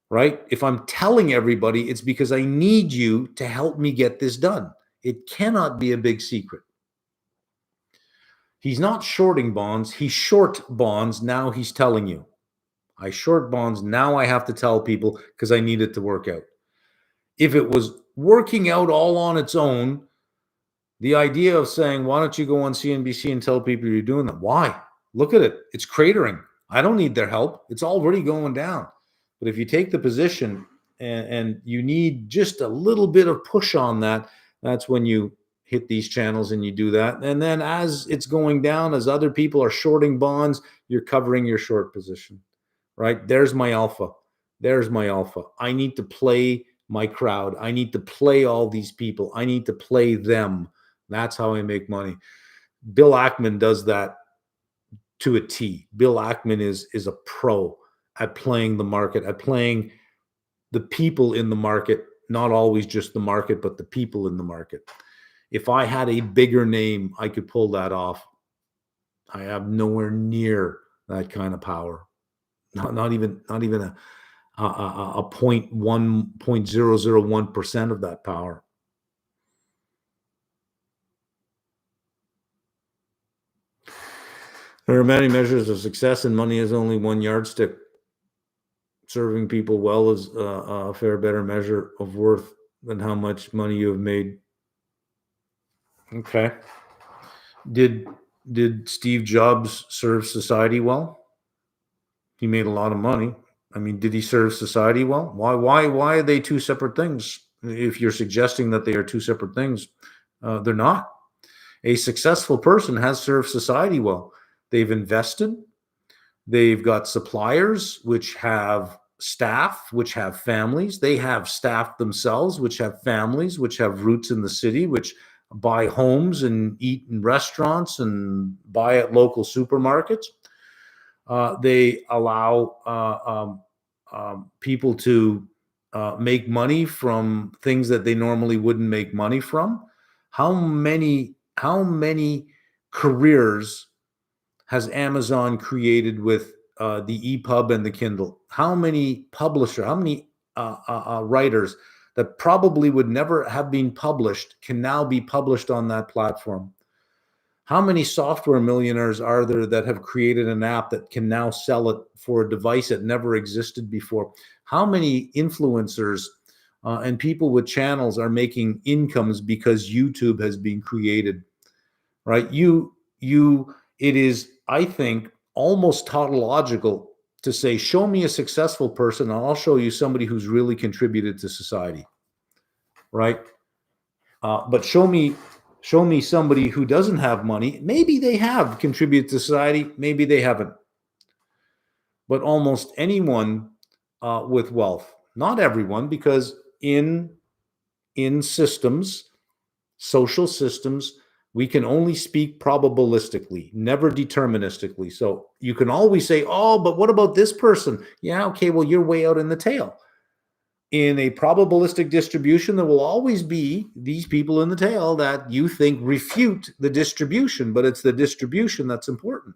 right? If I'm telling everybody, it's because I need you to help me get this done. It cannot be a big secret. He's not shorting bonds. He's short bonds. Now he's telling you, I short bonds. Now I have to tell people because I need it to work out. If it was working out all on its own, the idea of saying, why don't you go on CNBC and tell people you're doing that? Why? Look at it. It's cratering. I don't need their help. It's already going down. But if you take the position and you need just a little bit of push on that, that's when you hit these channels and you do that. And then as it's going down, as other people are shorting bonds, you're covering your short position, right? There's my alpha. There's my alpha. I need to play my crowd. I need to play all these people. I need to play them. That's how I make money. Bill Ackman does that to a T. Bill Ackman is a pro at playing the market, at playing the people in the market, not always just the market, but the people in the market. If I had a bigger name, I could pull that off. I have nowhere near that kind of power. Not even a 0.001% of that power. There are many measures of success, and money is only one yardstick. Serving people well is a fair better measure of worth than how much money you have made. Okay. Did Steve Jobs serve society well? He made a lot of money. I mean, did he serve society well? Why are they two separate things? If you're suggesting that they are two separate things, they're not. A successful person has served society well. They've invested. They've got suppliers, which have staff, which have families. They have staff themselves, which have families, which have roots in the city, which buy homes and eat in restaurants and buy at local supermarkets. They allow people to make money from things that they normally wouldn't make money from. How many careers has Amazon created with the EPUB and the Kindle? How many writers that probably would never have been published can now be published on that platform? How many software millionaires are there that have created an app that can now sell it for a device that never existed before? How many influencers and people with channels are making incomes because YouTube has been created, right? It is, I think, almost tautological to say, show me a successful person and I'll show you somebody who's really contributed to society, right? But show me somebody who doesn't have money. Maybe they have contributed to society, maybe they haven't. But almost anyone with wealth, not everyone, because in systems, social systems, we can only speak probabilistically, never deterministically. So you can always say, oh, but what about this person? Yeah, okay, well, you're way out in the tail. In a probabilistic distribution, there will always be these people in the tail that you think refute the distribution, but it's the distribution that's important.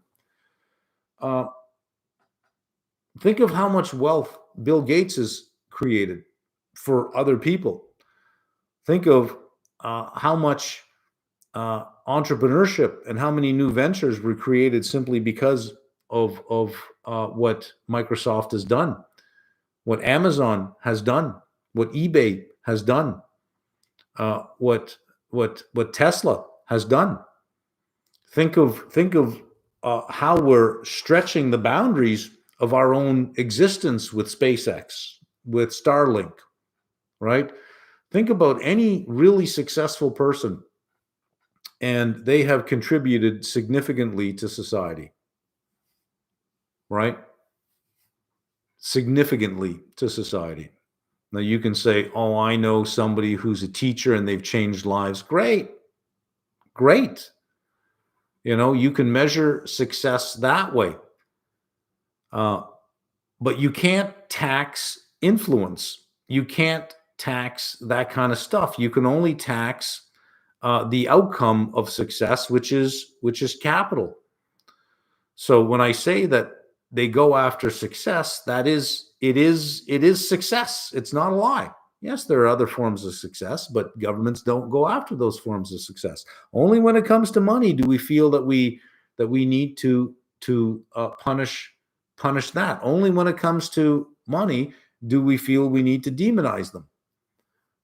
Think of how much wealth Bill Gates has created for other people. Think of how much entrepreneurship and how many new ventures were created simply because of what Microsoft has done, what Amazon has done, what eBay has done, what Tesla has done. Think of how we're stretching the boundaries of our own existence with SpaceX, with Starlink, right? Think about any really successful person, and they have contributed significantly to society, right? Significantly to society. Now you can say, oh, I know somebody who's a teacher and they've changed lives. Great. You can measure success that way. But you can't tax influence. You can't tax that kind of stuff. You can only tax the outcome of success, which is capital. So when I say that they go after success, it is success. It's not a lie. Yes, there are other forms of success, but governments don't go after those forms of success. Only when it comes to money do we feel that we that we need to punish that. Only when it comes to money do we feel we need to demonize them.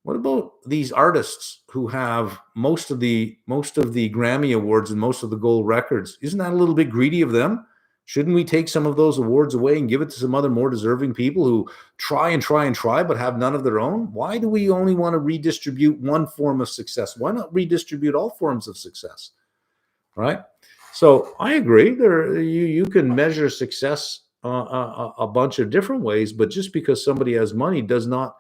What about these artists who have most of the Grammy awards and most of the gold records? Isn't that a little bit greedy of them? Shouldn't we take some of those awards away and give it to some other more deserving people who try and try and try but have none of their own? Why do we only want to redistribute one form of success? Why not redistribute all forms of success? Right? So I agree. You can measure success a bunch of different ways, but just because somebody has money does not.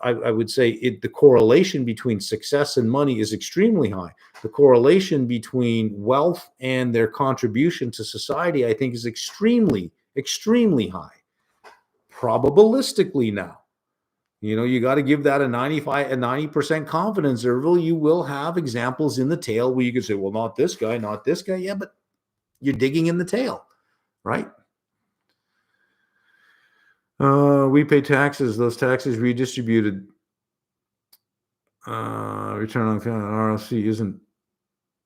I would say the correlation between success and money is extremely high. The correlation between wealth and their contribution to society, I think, is extremely, extremely high. Probabilistically now, you got to give that a 90% confidence interval. You will have examples in the tail where you can say, well, not this guy, not this guy. Yeah, but you're digging in the tail, right? We pay taxes. Those taxes redistributed. Return on RLC isn't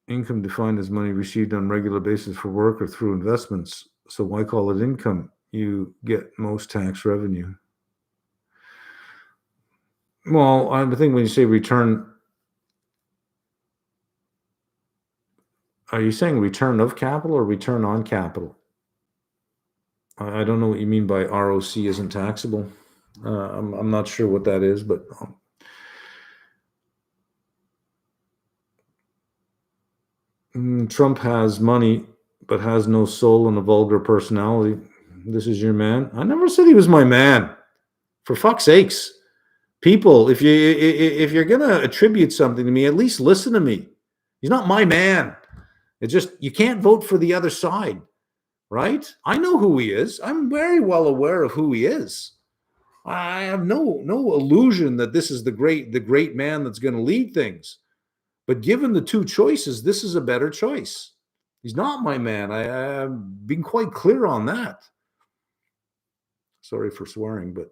income defined as money received on a regular basis for work or through investments. So why call it income? You get most tax revenue. Well, I think when you say return, are you saying return of capital or return on capital? I don't know what you mean by ROC isn't taxable. I'm not sure what that is, but Trump has money but has no soul and a vulgar personality. This is your man. I never said he was my man. For fuck's sakes, people, if you're gonna attribute something to me, at least listen to me. He's not my man. It's just you can't vote for the other side, right? I know who he is. I'm very well aware of who he is. I have no illusion that this is the great man that's going to lead things. But given the two choices, this is a better choice. He's not my man. I've been quite clear on that. Sorry for swearing, but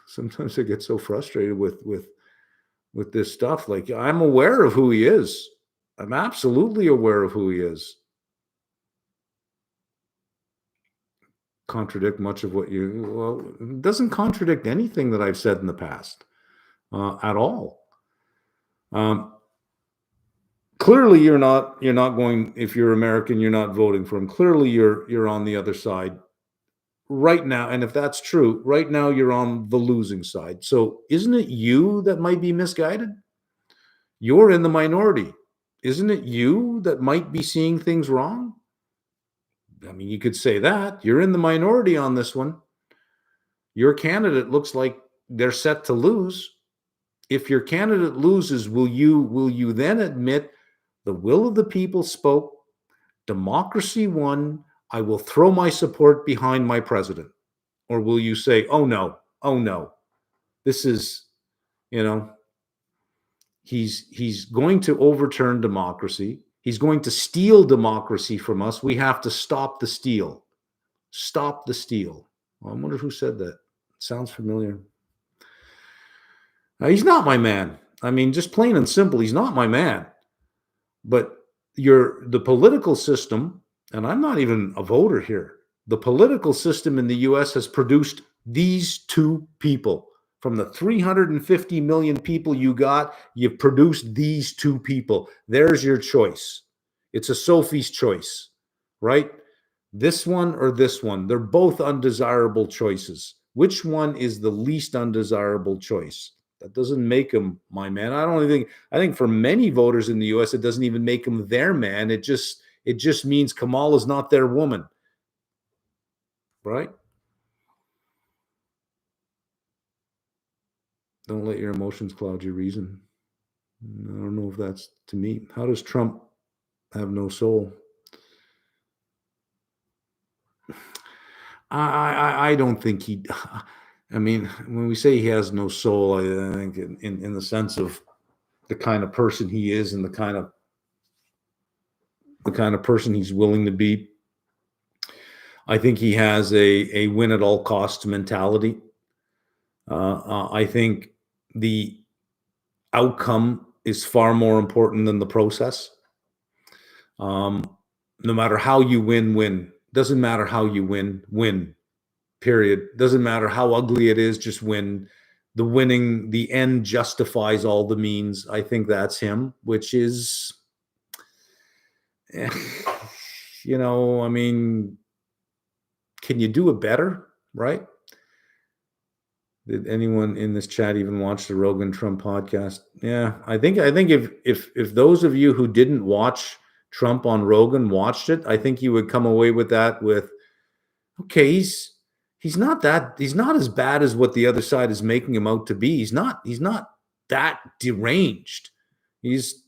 sometimes I get so frustrated with this stuff. Like, I'm aware of who he is. I'm absolutely aware of who he is. Contradict much of what it doesn't contradict anything that I've said in the past at all. Clearly you're not going, if you're American, you're not voting for him. Clearly you're on the other side right now. And if that's true, right now you're on the losing side. So isn't it you that might be misguided? You're in the minority. Isn't it you that might be seeing things wrong? I mean, you could say that. You're in the minority on this one. Your candidate looks like they're set to lose. If your candidate loses, will you then admit the will of the people spoke, democracy won, I will throw my support behind my president? Or will you say, oh no, this is, he's going to overturn democracy. He's going to steal democracy from us. We have to stop the steal. Stop the steal. Well, I wonder who said that. Sounds familiar. He's not my man. I mean, just plain and simple, he's not my man. But the political system, and I'm not even a voter here, the political system in the US has produced these two people. From the 350 million people you got, you've produced these two people. There's your choice. It's a Sophie's choice, right? This one or this one. They're both undesirable choices. Which one is the least undesirable choice? That doesn't make him my man. I think for many voters in the US, it doesn't even make him their man. It just means Kamala's not their woman. Right? Don't let your emotions cloud your reason. I don't know if that's to me. How does Trump have no soul? I don't think he. I mean, when we say he has no soul, I think in the sense of the kind of person he is and the kind of person he's willing to be. I think he has a win at all costs mentality. I think the outcome is far more important than the process. No matter how you win. Doesn't matter how you win. Period. Doesn't matter how ugly it is, just win. The winning, the end justifies all the means. I think that's him, which is, eh, I mean, can you do it better, right? Did anyone in this chat even watch the Rogan Trump podcast? Yeah, I think if those of you who didn't watch Trump on Rogan watched it, I think you would come away with that with, okay, he's not as bad as what the other side is making him out to be. He's not that deranged. He's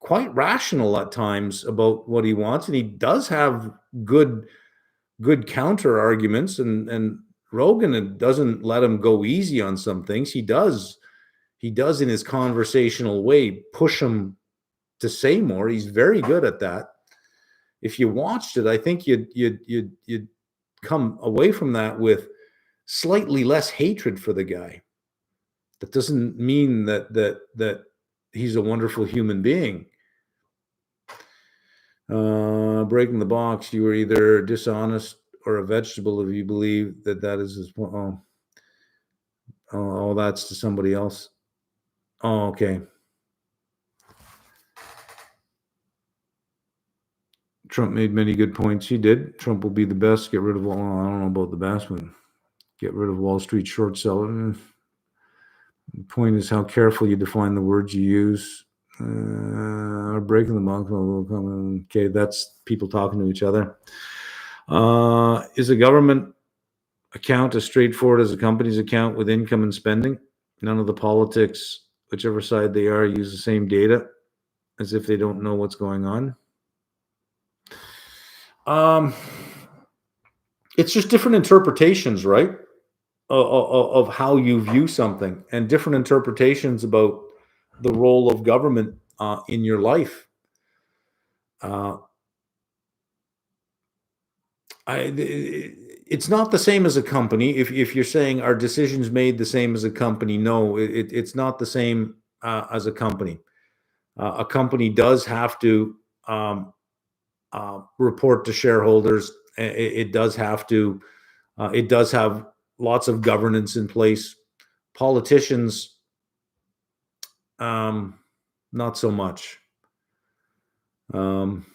quite rational at times about what he wants, and he does have good counter arguments, and Rogan doesn't let him go easy on some things. He does in his conversational way push him to say more. He's very good at that. If you watched it, I think you'd come away from that with slightly less hatred for the guy. That doesn't mean that he's a wonderful human being. Breaking the box, you were either dishonest or a vegetable if you believe that is his point. Oh, that's to somebody else. Oh, okay. Trump made many good points. He did. Trump will be the best. Get rid of all. I don't know about the best, but get rid of Wall Street short selling. The point is how careful you define the words you use. Breaking the box. Okay, that's people talking to each other. Is a government account as straightforward as a company's account with income and spending? None of the politics, whichever side they are, use the same data as if they don't know what's going on. It's just different interpretations, right? Of how you view something, and different interpretations about the role of government in your life. It's not the same as a company. If you're saying are decisions made the same as a company, no, it's not the same as a company. A company does have to report to shareholders. It does have to. It does have lots of governance in place. Politicians, not so much. One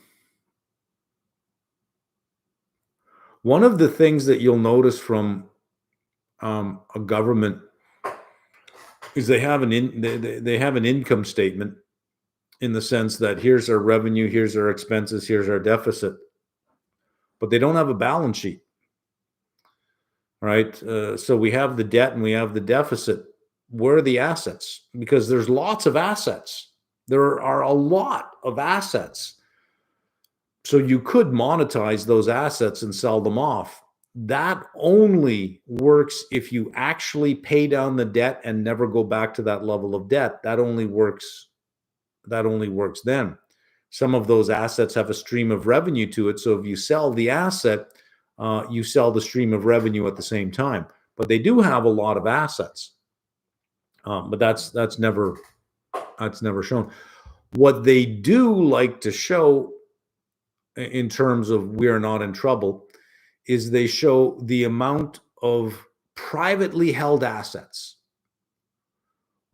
of the things that you'll notice from a government is they have an income statement, in the sense that here's our revenue, here's our expenses, here's our deficit, but they don't have a balance sheet, right? So we have the debt and we have the deficit. Where are the assets? Because there's lots of assets. There are a lot of assets. So you could monetize those assets and sell them off. That only works if you actually pay down the debt and never go back to that level of debt. That only works then. Some of those assets have a stream of revenue to it. So if you sell the asset, you sell the stream of revenue at the same time. But they do have a lot of assets. But that's never shown. What they do like to show, in terms of we're not in trouble, is they show the amount of privately held assets.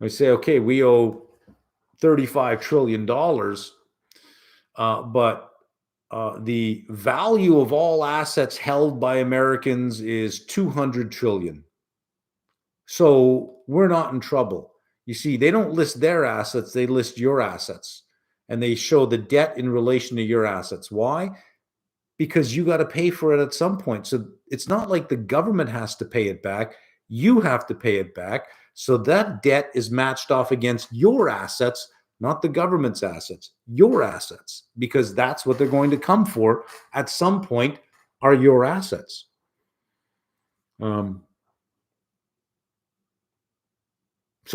They say, okay, we owe $35 trillion, but the value of all assets held by Americans is 200 trillion. So we're not in trouble. You see, they don't list their assets, they list your assets. And they show the debt in relation to your assets. Why? Because you got to pay for it at some point. So it's not like the government has to pay it back. You have to pay it back. So that debt is matched off against your assets, not the government's assets, your assets, because that's what they're going to come for at some point, are your assets. So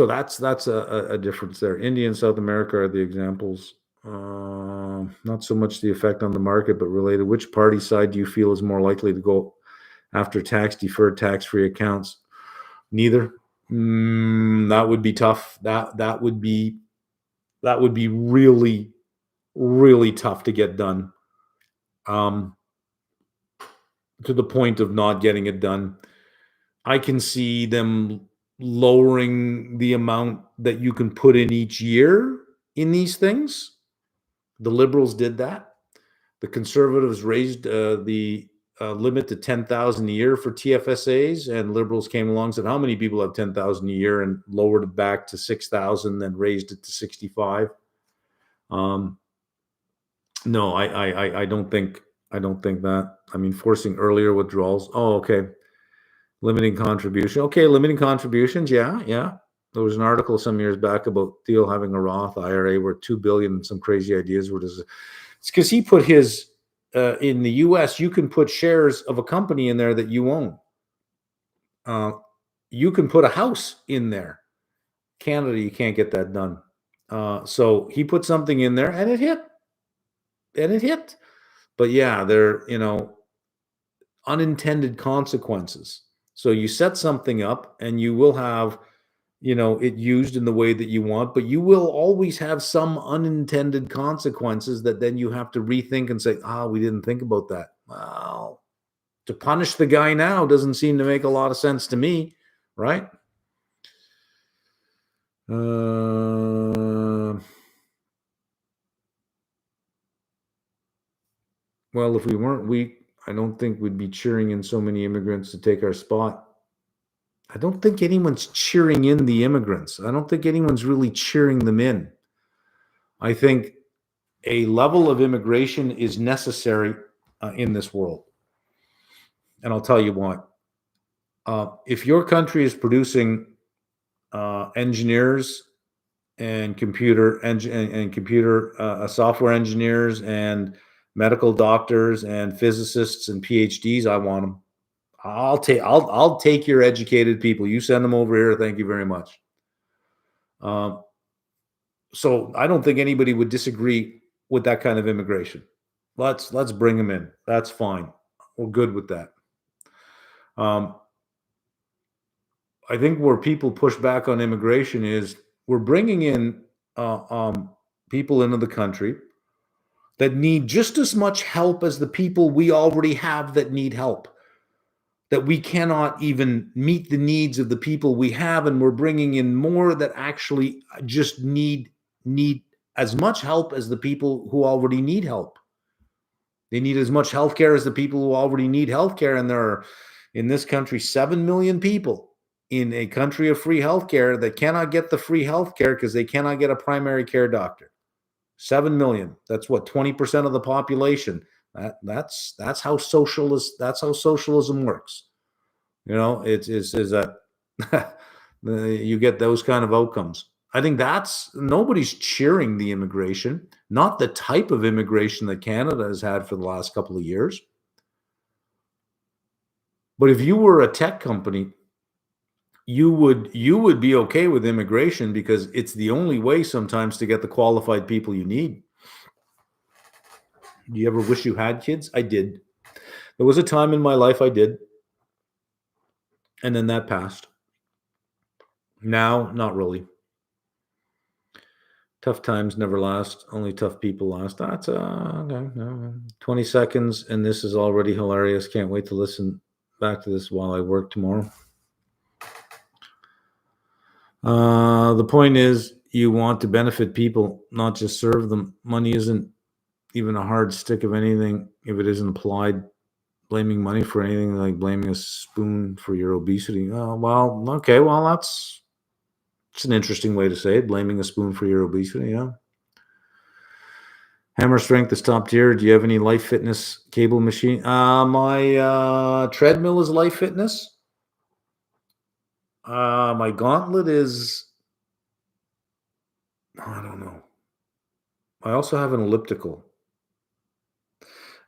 that's a difference there. India and South America are the examples. Not so much the effect on the market, but related. Which party side do you feel is more likely to go after tax deferred, tax-free accounts? Neither. That would be tough. That would be really, really tough to get done. um, to the point of not getting it done. I can see them lowering the amount that you can put in each year in these things. The Liberals did that. The Conservatives raised the limit to 10,000 a year for TFSAs, and Liberals came along and said, "How many people have 10,000 a year?" and lowered it back to 6,000, then raised it to 65. No, I don't think that. I mean, forcing earlier withdrawals. Oh, okay. Limiting contribution. Okay, limiting contributions. Yeah, yeah. There was an article some years back about Thiel having a Roth IRA worth $2 billion and some crazy ideas. It's because he put his in the U.S. You can put shares of a company in there that you own. You can put a house in there. Canada, you can't get that done. So he put something in there, and it hit. But yeah, there unintended consequences. So you set something up, and you will have it used in the way that you want, but you will always have some unintended consequences that then you have to rethink and say, we didn't think about that. Well, to punish the guy now doesn't seem to make a lot of sense to me, right? Well, if we weren't weak, I don't think we'd be cheering in so many immigrants to take our spot. I don't think anyone's cheering in the immigrants. I don't think anyone's really cheering them in. I think a level of immigration is necessary in this world. And I'll tell you what. If your country is producing engineers and computer software engineers and medical doctors and physicists and PhDs, I want them. I'll take your educated people. You send them over here. Thank you very much. So I don't think anybody would disagree with that kind of immigration. Let's bring them in. That's fine. We're good with that. I think where people push back on immigration is we're bringing in people into the country that need just as much help as the people we already have that need help. That we cannot even meet the needs of the people we have, and we're bringing in more that actually just need as much help as the people who already need help. They need as much healthcare as the people who already need healthcare, and there are in this country 7 million people in a country of free healthcare that cannot get the free healthcare because they cannot get a primary care doctor. 7 million. That's what 20% of the population. That's how socialism works. It's that you get those kind of outcomes. I think nobody's cheering the immigration, not the type of immigration that Canada has had for the last couple of years. But if you were a tech company, you would be okay with immigration because it's the only way sometimes to get the qualified people you need. Do you ever wish you had kids? I did. There was a time in my life I did. And then that passed. Now, not really. Tough times never last. Only tough people last. That's okay. No, 20 seconds, and this is already hilarious. Can't wait to listen back to this while I work tomorrow. The point is, you want to benefit people, not just serve them. Money isn't even a hard stick of anything if it isn't applied. Blaming money for anything like blaming a spoon for your obesity. Well, okay. Well, it's an interesting way to say it. Blaming a spoon for your obesity. Yeah. Hammer strength is top tier. Do you have any Life Fitness cable machine? My treadmill is Life Fitness. My gauntlet is, I don't know. I also have an elliptical.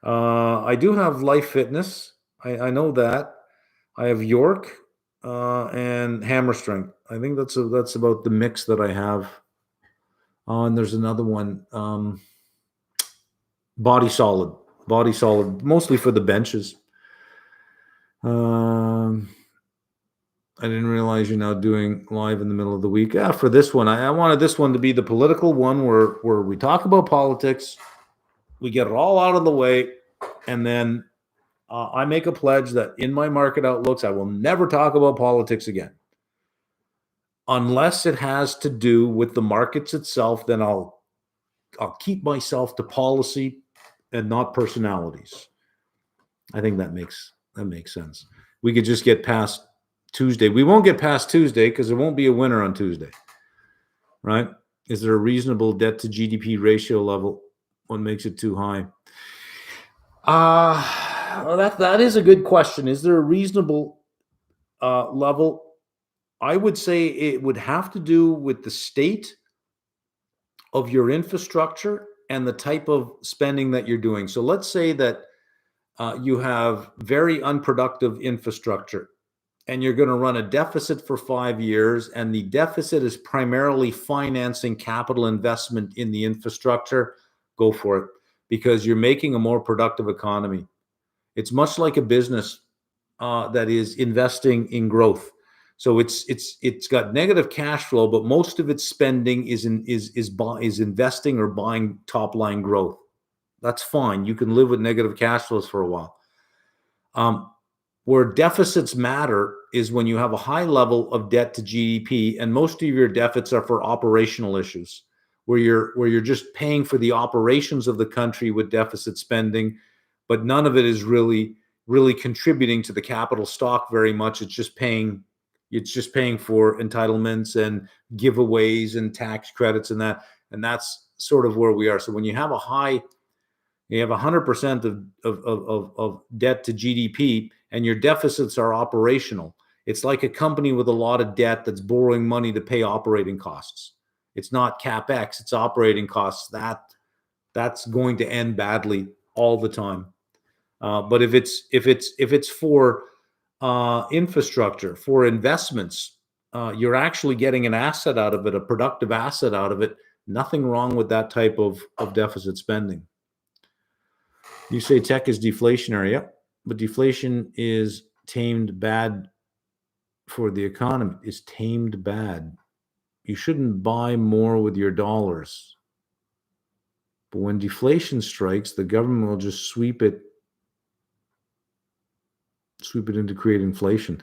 I do have Life Fitness. I know that. I have York and Hammer Strength. I think that's about the mix that I have. And there's another one, Body Solid, mostly for the benches. I didn't realize you're now doing live in the middle of the week. For this one, I wanted this one to be the political one where we talk about politics. We get it all out of the way. And then I make a pledge that in my market outlooks, I will never talk about politics again. Unless it has to do with the markets itself, then I'll keep myself to policy and not personalities. I think that makes sense. We could just get past Tuesday. We won't get past Tuesday because there won't be a winner on Tuesday, right? Is there a reasonable debt to GDP ratio level? What makes it too high? Well, that is a good question. Is there a reasonable level? I would say it would have to do with the state of your infrastructure and the type of spending that you're doing. So let's say that you have very unproductive infrastructure and you're going to run a deficit for 5 years, and the deficit is primarily financing capital investment in the infrastructure. Go for it, because you're making a more productive economy. It's much like a business that is investing in growth. So it's got negative cash flow, but most of its spending is investing or buying top line growth. That's fine. You can live with negative cash flows for a while. Where deficits matter is when you have a high level of debt to GDP, and most of your deficits are for operational issues, where you're just paying for the operations of the country with deficit spending, but none of it is really contributing to the capital stock very much. It's just paying for entitlements and giveaways and tax credits and that's sort of where we are. So when you have 100% of debt to GDP and your deficits are operational, it's like a company with a lot of debt that's borrowing money to pay operating costs. It's not CapEx, it's operating costs. That's going to end badly all the time. But if it's for infrastructure, for investments, you're actually getting an asset out of it, a productive asset out of it. Nothing wrong with that type of deficit spending. You say tech is deflationary. Yep. But deflation is tamed bad for the economy. Is tamed bad. You shouldn't buy more with your dollars. But when deflation strikes, the government will just sweep it into create inflation.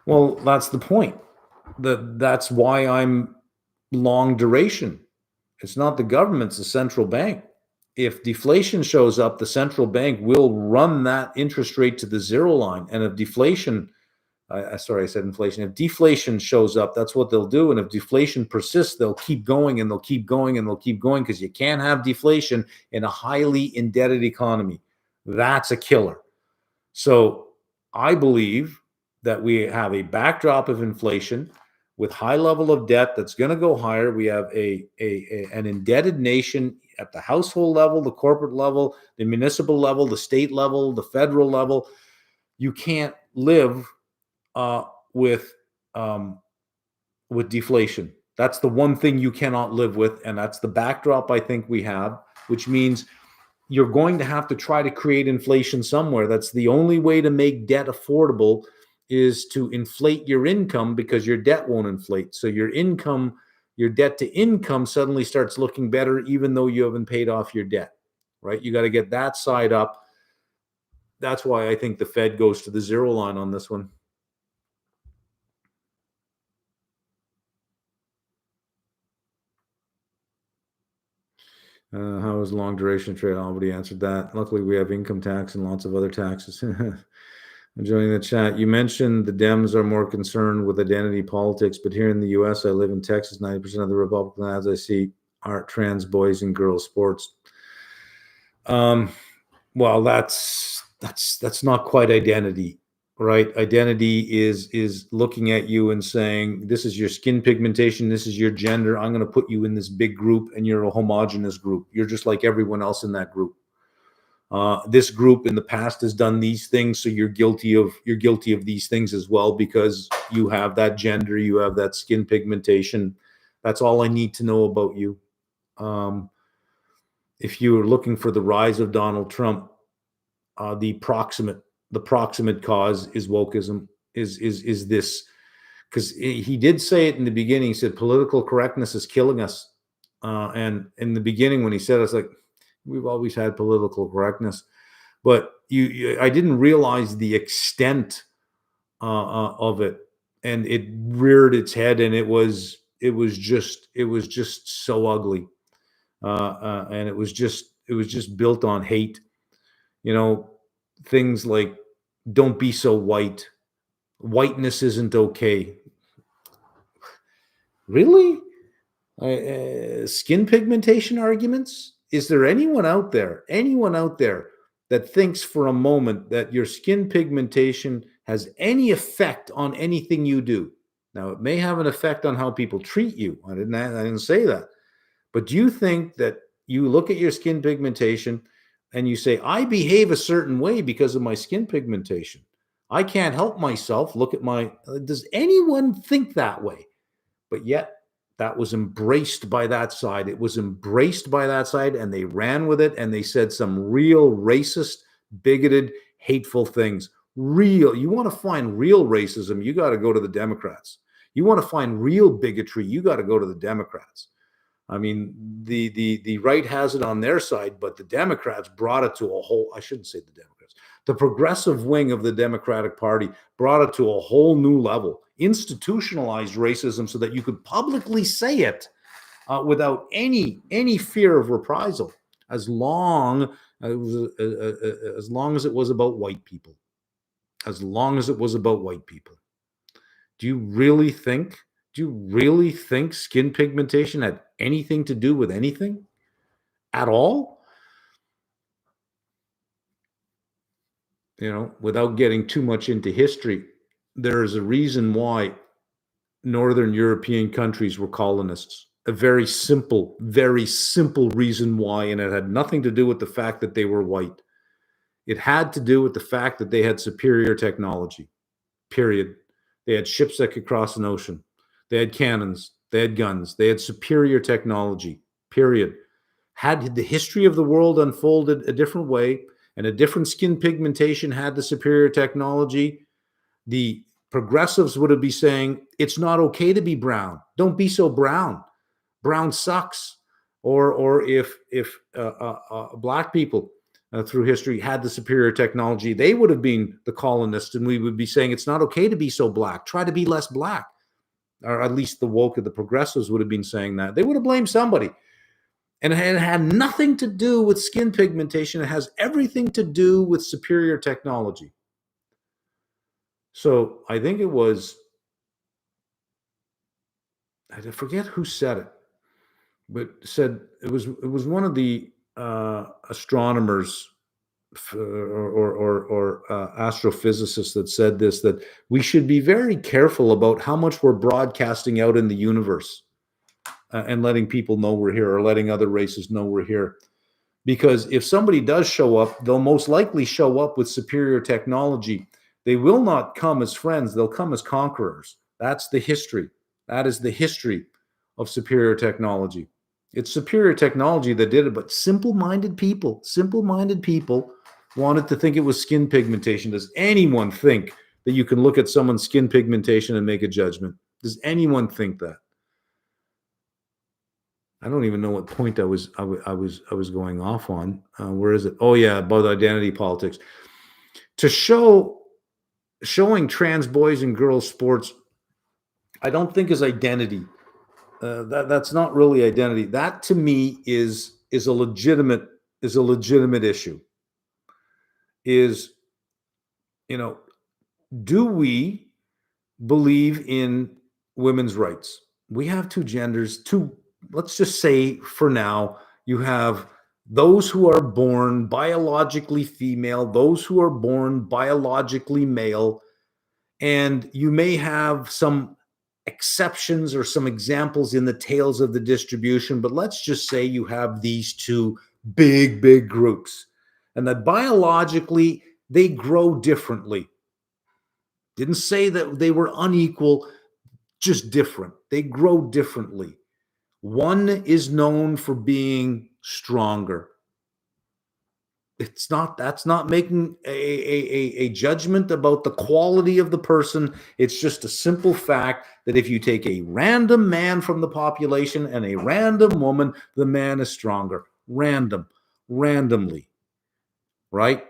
Well, that's the point. That's why I'm long duration. It's not the government, it's the central bank. If deflation shows up, the central bank will run that interest rate to the zero line. And if deflation, I said inflation. If deflation shows up, that's what they'll do. And if deflation persists, they'll keep going and they'll keep going and they'll keep going, because you can't have deflation in a highly indebted economy. That's a killer. So I believe that we have a backdrop of inflation with high level of debt that's going to go higher. We have an indebted nation at the household level, the corporate level, the municipal level, the state level, the federal level. You can't live with deflation. That's the one thing you cannot live with, and that's the backdrop I think we have, which means you're going to have to try to create inflation somewhere. That's the only way to make debt affordable, is to inflate your income, because your debt won't inflate. So your debt to income suddenly starts looking better, even though you haven't paid off your debt, right? You got to get that side up. That's why I think the Fed goes to the zero line on this one. How is long duration trade? I already answered that. Luckily, we have income tax and lots of other taxes. Enjoying the chat. You mentioned the Dems are more concerned with identity politics, but here in the U.S., I live in Texas. 90% of the Republican ads I see are trans boys and girls sports. Well, that's not quite identity, right? Identity is looking at you and saying, this is your skin pigmentation, this is your gender. I'm going to put you in this big group, and you're a homogenous group. You're just like everyone else in that group. This group in the past has done these things, so you're guilty of these things as well, because you have that gender, you have that skin pigmentation. That's all I need to know about you. If you're looking for the rise of Donald Trump, the proximate cause is wokeism. Is this, because he did say it in the beginning. He said political correctness is killing us. And in the beginning, when he said it, I was like, we've always had political correctness. But I didn't realize the extent of it, and it reared its head, and it was just so ugly, and it was just built on hate. You know, things like "Don't be so white," "Whiteness isn't okay." Really? Skin pigmentation arguments? Is there anyone out there that thinks for a moment that your skin pigmentation has any effect on anything you do? Now, it may have an effect on how people treat you. I didn't say that. But do you think that you look at your skin pigmentation and you say, I behave a certain way because of my skin pigmentation? I can't help myself. Look at my. Does anyone think that way? But yet, that was embraced by that side. It was embraced by that side, and they ran with it, and they said some real racist, bigoted, hateful things. Real. You want to find real racism, you got to go to the Democrats. You want to find real bigotry, you got to go to the Democrats. I mean, the right has it on their side, but the Democrats brought it to a whole. I shouldn't say the Democrats. The progressive wing of the Democratic Party brought it to a whole new level, institutionalized racism so that you could publicly say it without any fear of reprisal, as long as it was about white people. As long as it was about white people. Do you really think? Do you really think skin pigmentation had anything to do with anything at all? Without getting too much into history, there is a reason why Northern European countries were colonists. A very simple reason why, and it had nothing to do with the fact that they were white. It had to do with the fact that they had superior technology, period. They had ships that could cross an ocean. They had cannons. They had guns. They had superior technology, period. Had the history of the world unfolded a different way and a different skin pigmentation had the superior technology, the progressives would be saying, it's not okay to be brown. Don't be so brown. Brown sucks. Or if black people through history had the superior technology, they would have been the colonists, and we would be saying it's not okay to be so black. Try to be less black. Or at least the woke of the progressives would have been saying that. They would have blamed somebody. And it had nothing to do with skin pigmentation. It has everything to do with superior technology. So I think it was, I forget who said it, but said it was one of the astronomers or astrophysicists that said this, that we should be very careful about how much we're broadcasting out in the universe and letting people know we're here, or letting other races know we're here. Because if somebody does show up, they'll most likely show up with superior technology. They will not come as friends. They'll come as conquerors. That's the history. That is the history of superior technology. It's superior technology that did it, but simple-minded people wanted to think it was skin pigmentation. Does anyone think that you can look at someone's skin pigmentation and make a judgment? Does anyone think that? I don't even know what point I was going off on. Where is it? Oh yeah, about identity politics. To showing trans boys and girls sports, I don't think is identity. That's not really identity. That to me is a legitimate issue. Do we believe in women's rights? We have two genders, let's just say for now, you have those who are born biologically female, those who are born biologically male, and you may have some exceptions or some examples in the tails of the distribution, but let's just say you have these two big groups, and that biologically they grow differently. Didn't say that they were unequal, just different. They grow differently. One is known for being stronger. That's not making a judgment about the quality of the person. It's just a simple fact that if you take a random man from the population and a random woman, the man is stronger. Randomly. Right?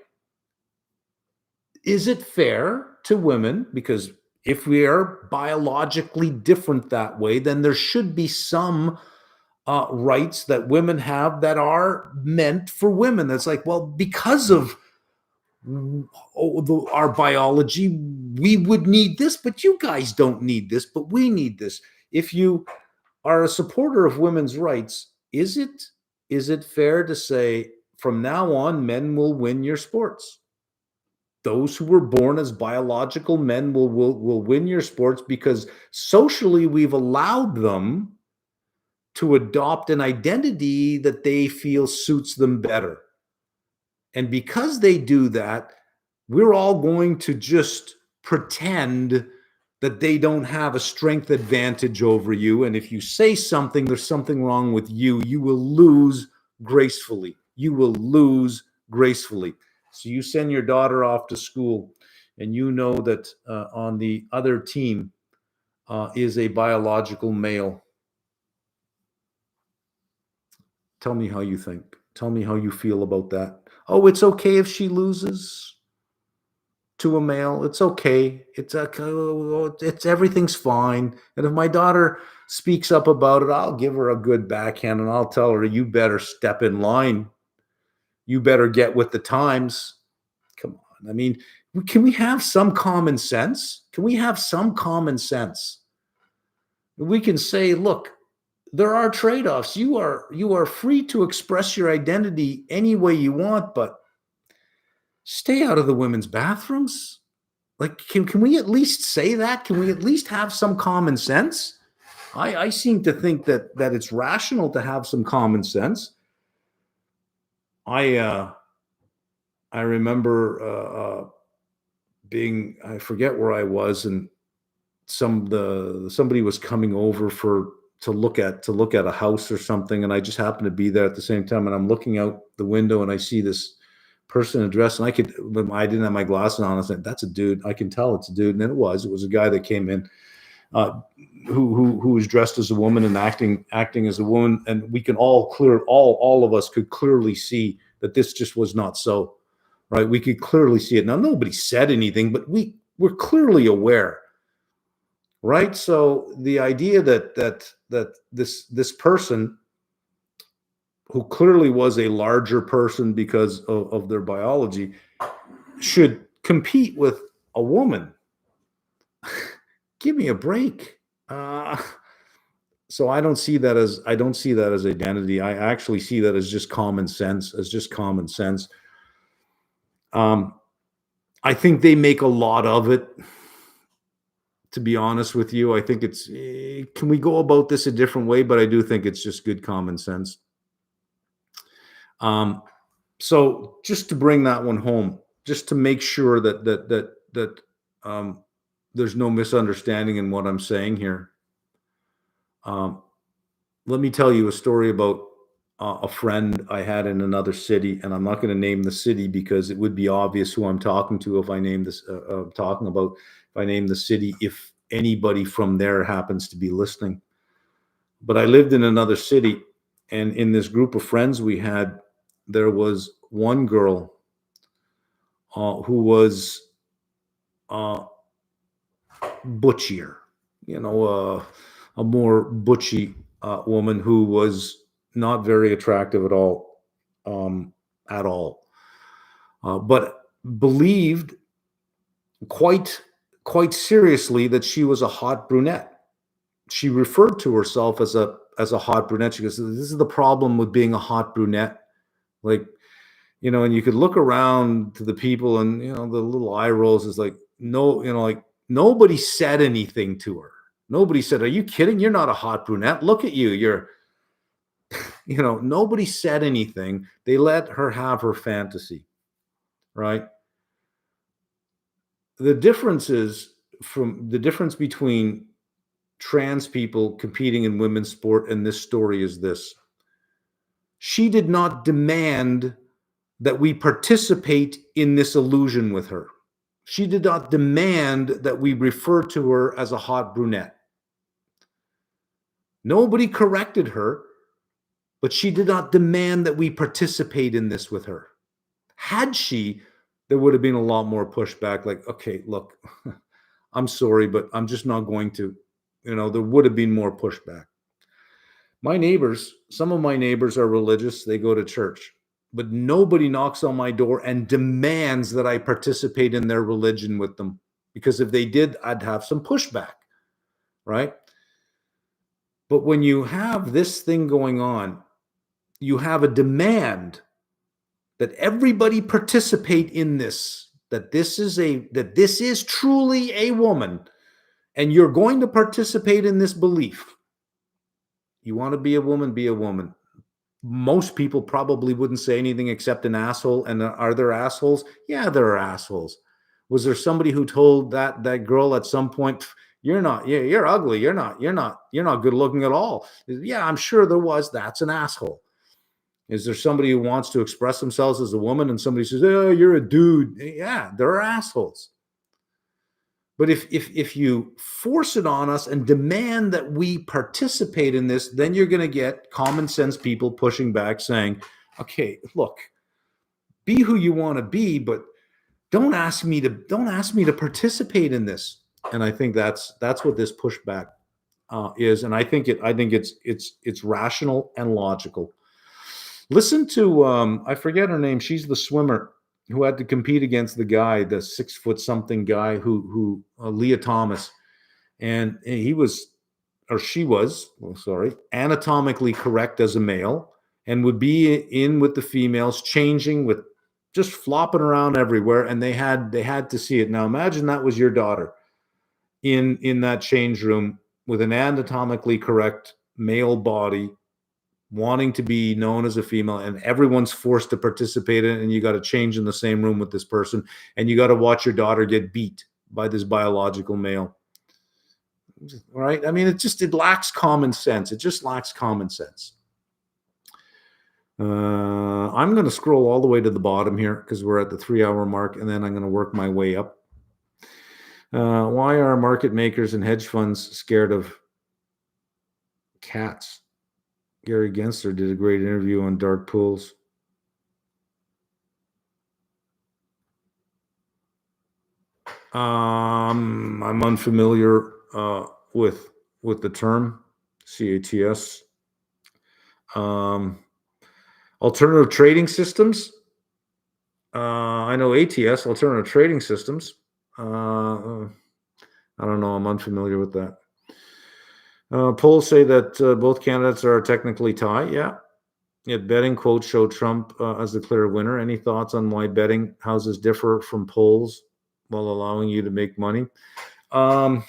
Is it fair to women? Because if we are biologically different that way, then there should be some rights that women have that are meant for women. That's like, well, because of our biology, we would need this, but you guys don't need this, but we need this. If you are a supporter of women's rights, is it fair to say from now on men will win your sports? Those who were born as biological men will win your sports because socially we've allowed them to adopt an identity that they feel suits them better. And because they do that, we're all going to just pretend that they don't have a strength advantage over you. And if you say something, there's something wrong with you, you will lose gracefully. You will lose gracefully. So you send your daughter off to school, and you know that on the other team is a biological male. Tell me how you think. Tell me how you feel about that. Oh, it's okay if she loses to a male. It's okay. It's everything's fine. And if my daughter speaks up about it, I'll give her a good backhand and I'll tell her, you better step in line. You better get with the times. Come on. I mean, can we have some common sense? Can we have some common sense? We can say, look, there are trade-offs. You are free to express your identity any way you want, but stay out of the women's bathrooms. Like, can we at least say that? Can we at least have some common sense? I seem to think that it's rational to have some common sense. I remember being, I forget where I was, and somebody was coming over to look at a house or something, and I just happened to be there at the same time, and I'm looking out the window and I see this person in a dress, and I didn't have my glasses on. I said, that's a dude. I can tell it's a dude. And it was a guy that came in uh, who was dressed as a woman and acting as a woman. And we can all of us could clearly see that this just was not so, right? We could clearly see it. Now, nobody said anything, but we're clearly aware, right? So the idea that this person, who clearly was a larger person because of their biology, should compete with a woman. Give me a break. So I don't see that as identity. I actually see that as just common sense. I think they make a lot of it. To be honest with you, I think it's. Can we go about this a different way? But I do think it's just good common sense. So just to bring that one home, just to make sure that there's no misunderstanding in what I'm saying here. Let me tell you a story about a friend I had in another city, and I'm not going to name the city because it would be obvious who I'm talking to if I name this. If I name the city, if anybody from there happens to be listening. But I lived in another city, and in this group of friends we had, there was one girl who was butchier, a more butchy woman who was not very attractive at all, but believed quite seriously that she was a hot brunette. She referred to herself as a hot brunette. She goes, "This is the problem with being a hot brunette." Like, and you could look around to the people, and the little eye rolls is like, no, like nobody said anything to her. Nobody said, "Are you kidding? You're not a hot brunette. Look at you. You're," nobody said anything. They let her have her fantasy, right? The difference between trans people competing in women's sport and this story is this: she did not demand that we participate in this illusion with her. She did not demand that we refer to her as a hot brunette. Nobody corrected her, but she did not demand that we participate in this with her. Had she, there would have been a lot more pushback. Like, okay, look, I'm sorry, but I'm just not going to. There would have been more pushback. My neighbors, some of my neighbors are religious. They go to church, but nobody knocks on my door and demands that I participate in their religion with them. Because if they did, I'd have some pushback, right? But when you have this thing going on, you have a demand that everybody participate in this, that this is truly a woman, and you're going to participate in this belief. You want to be a woman, be a woman. Most people probably wouldn't say anything except an asshole. And are there assholes? Yeah, there are assholes. Was there somebody who told that girl at some point, you're ugly, you're not good looking at all? Yeah, I'm sure there was. That's an asshole. Is there somebody who wants to express themselves as a woman and somebody says, oh, you're a dude? Yeah, there are assholes. But if you force it on us and demand that we participate in this, then you're going to get common sense people pushing back saying, okay, look, be who you want to be, but don't ask me to participate in this. And I think that's what this pushback is. And I think it's rational and logical. Listen to I forget her name. She's the swimmer who had to compete against the guy, the 6 foot something guy who Leah Thomas, and he was, or she was, anatomically correct as a male, and would be in with the females, changing with just flopping around everywhere, and they had to see it. Now imagine that was your daughter in that change room with an anatomically correct male body, wanting to be known as a female, and everyone's forced to participate in it, and you got to change in the same room with this person, and you got to watch your daughter get beat by this biological male. Right? I mean, it lacks common sense. It just lacks common sense. I'm going to scroll all the way to the bottom here because we're at the 3-hour mark, and then I'm going to work my way up. Why are market makers and hedge funds scared of cats? Gary Gensler did a great interview on dark pools. I'm unfamiliar with the term CATS. Alternative trading systems. I know ATS, alternative trading systems. I don't know. I'm unfamiliar with that. Polls say that both candidates are technically tied. Yeah. Yet betting quotes show Trump as the clear winner. Any thoughts on why betting houses differ from polls while allowing you to make money? So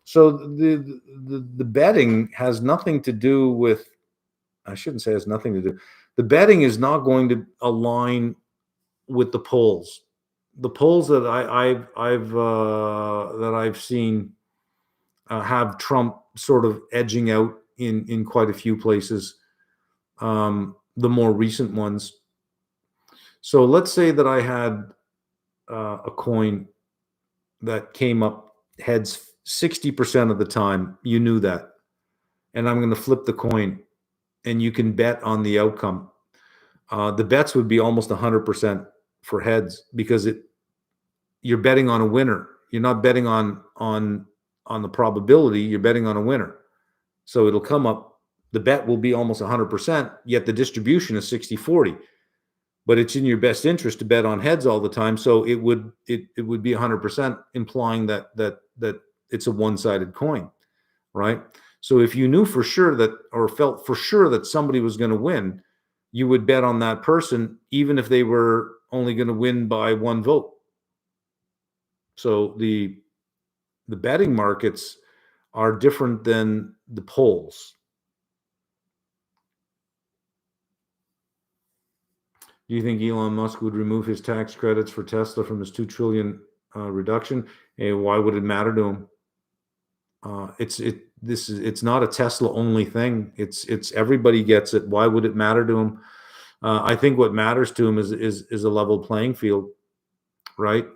the betting has nothing to do with. I shouldn't say it has nothing to do. The betting is not going to align with the polls. The polls that I've seen have Trump sort of edging out in quite a few places. The more recent ones. So let's say that I had a coin that came up heads 60% of the time. You knew that. And I'm going to flip the coin, and you can bet on the outcome. The bets would be almost 100% for heads because you're betting on a winner. You're not betting on the probability. You're betting on a winner. So it'll come up. The bet will be almost 100%, yet the distribution is 60-40. But it's in your best interest to bet on heads all the time. So it would be 100%, implying that it's a one-sided coin, right? So if you knew for sure that, or felt for sure that somebody was going to win, you would bet on that person, even if they were only going to win by one vote. So the betting markets are different than the polls. Do you think Elon Musk would remove his tax credits for Tesla from his $2 trillion reduction? And why would it matter to him? It's not a Tesla only thing. It's everybody gets it. Why would it matter to him? I think what matters to him is a level playing field, right?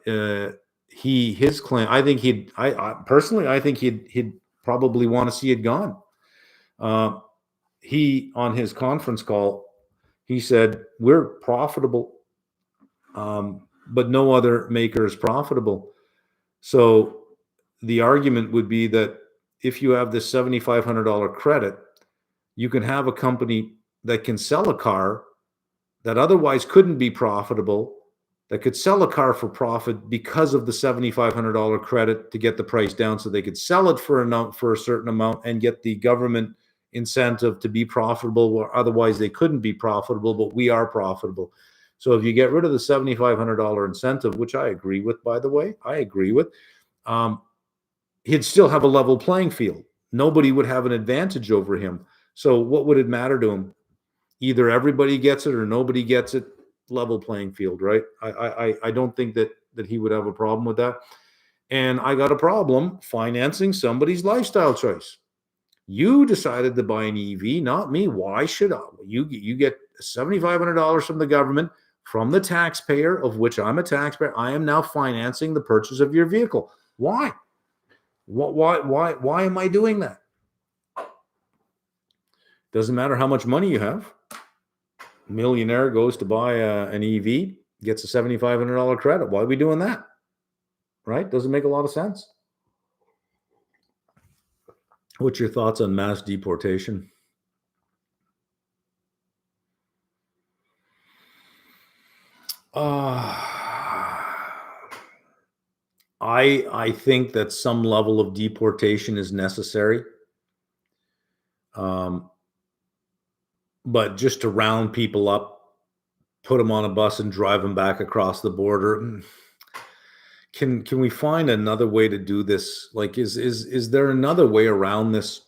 His claim. I think I think he'd probably want to see it gone. He on his conference call, he said we're profitable. but no other maker is profitable. So the argument would be that if you have this $7,500 credit, you can have a company that can sell a car that otherwise couldn't be profitable, that could sell a car for profit because of the $7,500 credit to get the price down so they could sell it for a certain amount and get the government incentive to be profitable, where otherwise they couldn't be profitable, but we are profitable. So if you get rid of the $7,500 incentive, which I agree with, by the way, he'd still have a level playing field. Nobody would have an advantage over him. So what would it matter to him? Either everybody gets it or nobody gets it. Level playing field, right? I don't think that he would have a problem with that. And I got a problem financing somebody's lifestyle choice. You decided to buy an EV, not me. Why should I? You get $7,500 from the government, from the taxpayer, of which I'm a taxpayer. I am now financing the purchase of your vehicle. Why? Why am I doing that? Doesn't matter how much money you have. A millionaire goes to buy an EV, gets a $7,500 credit. Why are we doing that? Right? Doesn't make a lot of sense. What's your thoughts on mass deportation? I think that some level of deportation is necessary. But just to round people up, put them on a bus and drive them back across the border. Can we find another way to do this? Like, is there another way around this?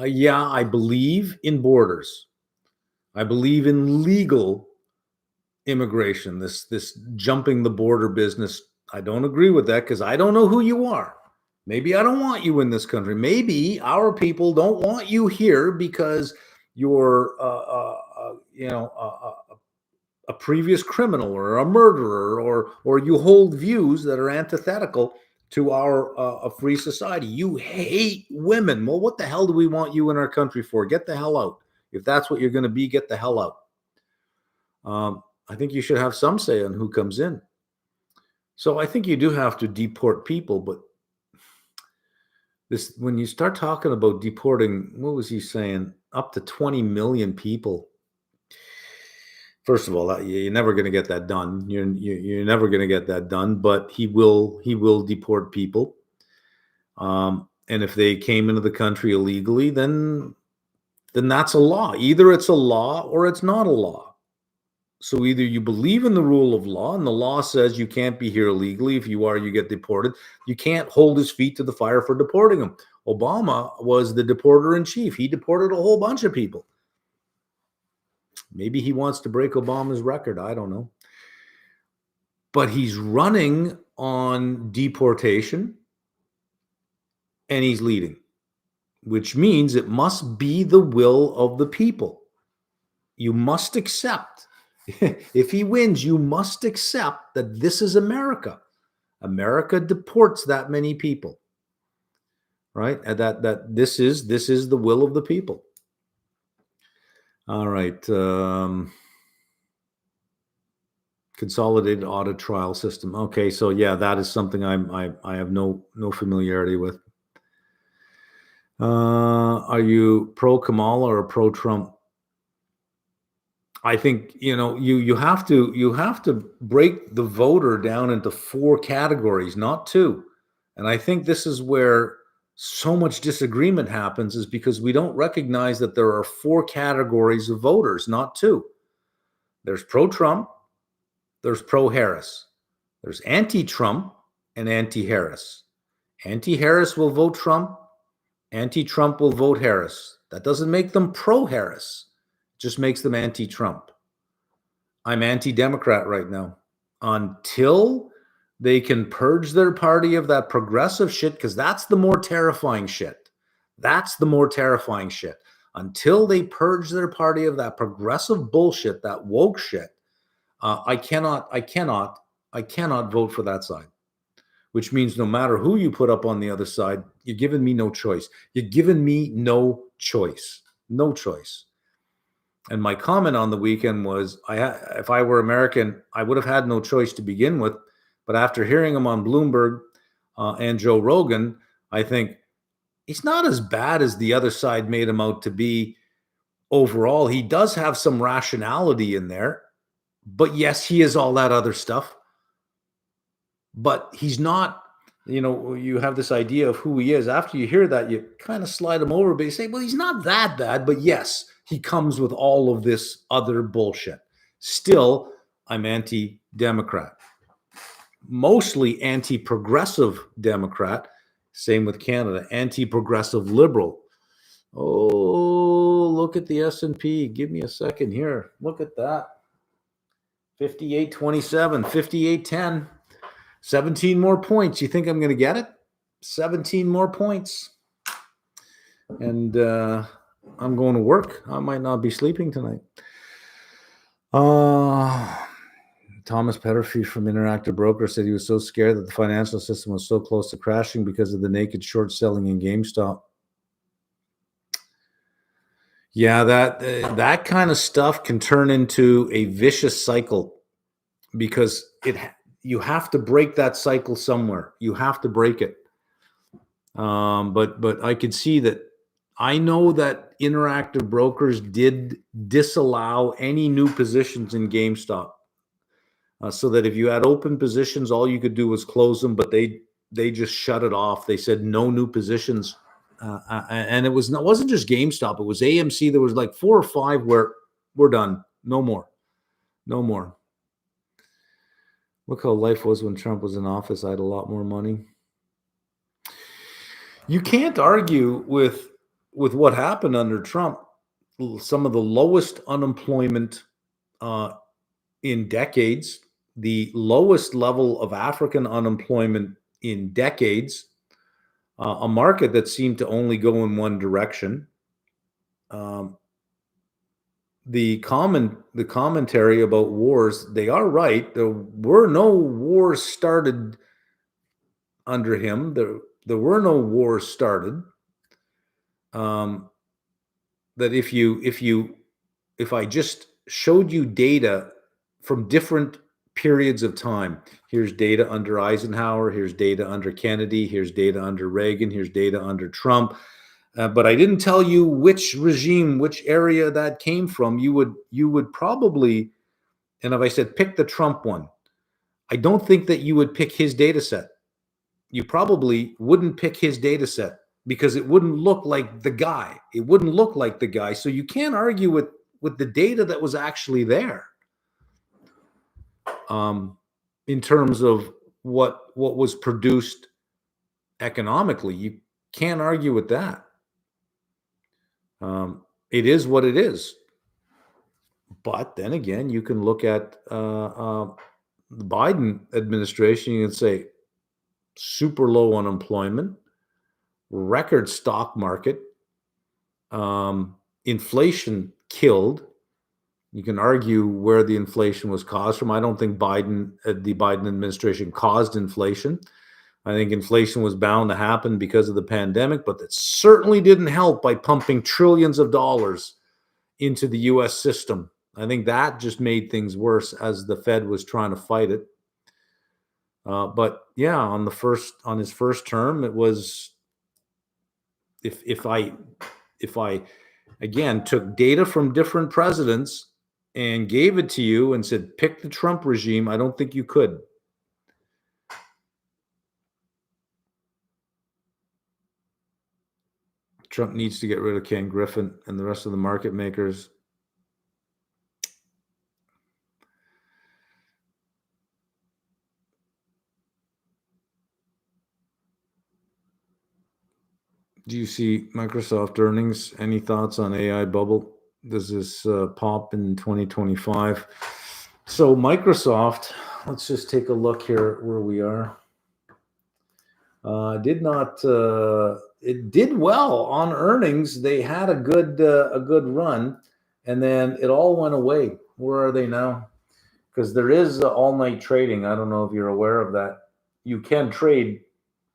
Yeah, I believe in borders. I believe in legal immigration. This jumping the border business. I don't agree with that because I don't know who you are. Maybe I don't want you in this country. Maybe our people don't want you here because you're, a previous criminal or a murderer, or you hold views that are antithetical to our a free society. You hate women. Well, what the hell do we want you in our country for? Get the hell out. If that's what you're going to be, get the hell out. I think you should have some say on who comes in. So I think you do have to deport people, but this, when you start talking about deporting, what was he saying? Up to 20 million people. First of all, you're never going to get that done. You're never going to get that done. But he will deport people. And if they came into the country illegally, then that's a law. Either it's a law or it's not a law. So either you believe in the rule of law, and the law says you can't be here illegally. If you are, you get deported. You can't hold his feet to the fire for deporting him. Obama was the deporter in chief. He deported a whole bunch of people. Maybe he wants to break Obama's record. I don't know. But he's running on deportation and he's leading, which means it must be the will of the people. You must accept. If he wins, you must accept that this is America. America deports that many people, right? And that this is the will of the people. All right. Consolidated audit trial system. Okay, so yeah, that is something I have no familiarity with. Are you pro Kamala or pro Trump? I think you have to break the voter down into 4 categories, not 2. And I think this is where so much disagreement happens, is because we don't recognize that there are 4 categories of voters, not 2. There's pro-Trump, there's pro-Harris, there's anti-Trump and anti-Harris. Anti-Harris will vote Trump, anti-Trump will vote Harris. That doesn't make them pro-Harris. Just makes them anti-Trump. I'm anti-Democrat right now. Until they can purge their party of that progressive shit, because that's the more terrifying shit. That's the more terrifying shit. Until they purge their party of that progressive bullshit, that woke shit, I cannot vote for that side. Which means no matter who you put up on the other side, you're giving me no choice. You're giving me no choice. No choice. And my comment on the weekend was, if I were American, I would have had no choice to begin with. But after hearing him on Bloomberg and Joe Rogan, I think he's not as bad as the other side made him out to be. Overall, he does have some rationality in there. But yes, he is all that other stuff. But he's not, you have this idea of who he is. After you hear that, you kind of slide him over, but you say, well, he's not that bad. But yes, he comes with all of this other bullshit. Still, I'm anti-Democrat, mostly anti-progressive Democrat. Same with Canada, anti-progressive liberal. Oh, look at the S&P. Give me a second here. Look at that. 58.27, 58.10, 17 more points. You think I'm going to get it? 17 more points. And I'm going to work. I might not be sleeping tonight. Thomas Petterfield from Interactive Broker said he was so scared that the financial system was so close to crashing because of the naked short selling in GameStop. Yeah, that kind of stuff can turn into a vicious cycle because you have to break that cycle somewhere. You have to break it. But I could see that. I know that Interactive Brokers did disallow any new positions in GameStop, so that if you had open positions, all you could do was close them. But they just shut it off. They said no new positions, and it wasn't just GameStop. It was AMC. There was like 4 or 5 where we're done. No more. Look how life was when Trump was in office. I had a lot more money. You can't argue with what happened under Trump. Some of the lowest unemployment in decades, the lowest level of African unemployment in decades, a market that seemed to only go in one direction. The commentary about wars, they are right. There were no wars started under him. There were no wars started. That if I just showed you data from different periods of time, here's data under Eisenhower, here's data under Kennedy, here's data under Reagan, here's data under Trump, but I didn't tell you which regime, which area that came from, you would probably, and if I said pick the Trump one, I don't think that you would pick his data set. You probably wouldn't pick his data set because it wouldn't look like the guy. So you can't argue with the data that was actually there. In terms of what was produced economically, you can't argue with that. It is what it is. But then again, you can look at the Biden administration and say super low unemployment, record stock market, inflation killed. You can argue where the inflation was caused from. I don't think the Biden administration caused inflation. I think inflation was bound to happen because of the pandemic, but that certainly didn't help by pumping trillions of dollars into the U.S. system. I think that just made things worse as the Fed was trying to fight it. But yeah, on his first term, it was, if I again took data from different presidents and gave it to you and said, pick the Trump regime, I don't think you could. Trump needs to get rid of Ken Griffin and the rest of the market makers. Do you see Microsoft earnings? Any thoughts on AI bubble? Does this pop in 2025? So Microsoft, let's just take a look here where we are. It did well on earnings. They had a good run, and then it all went away. Where are they now? Because there is all-night trading. I don't know if you're aware of that. You can trade.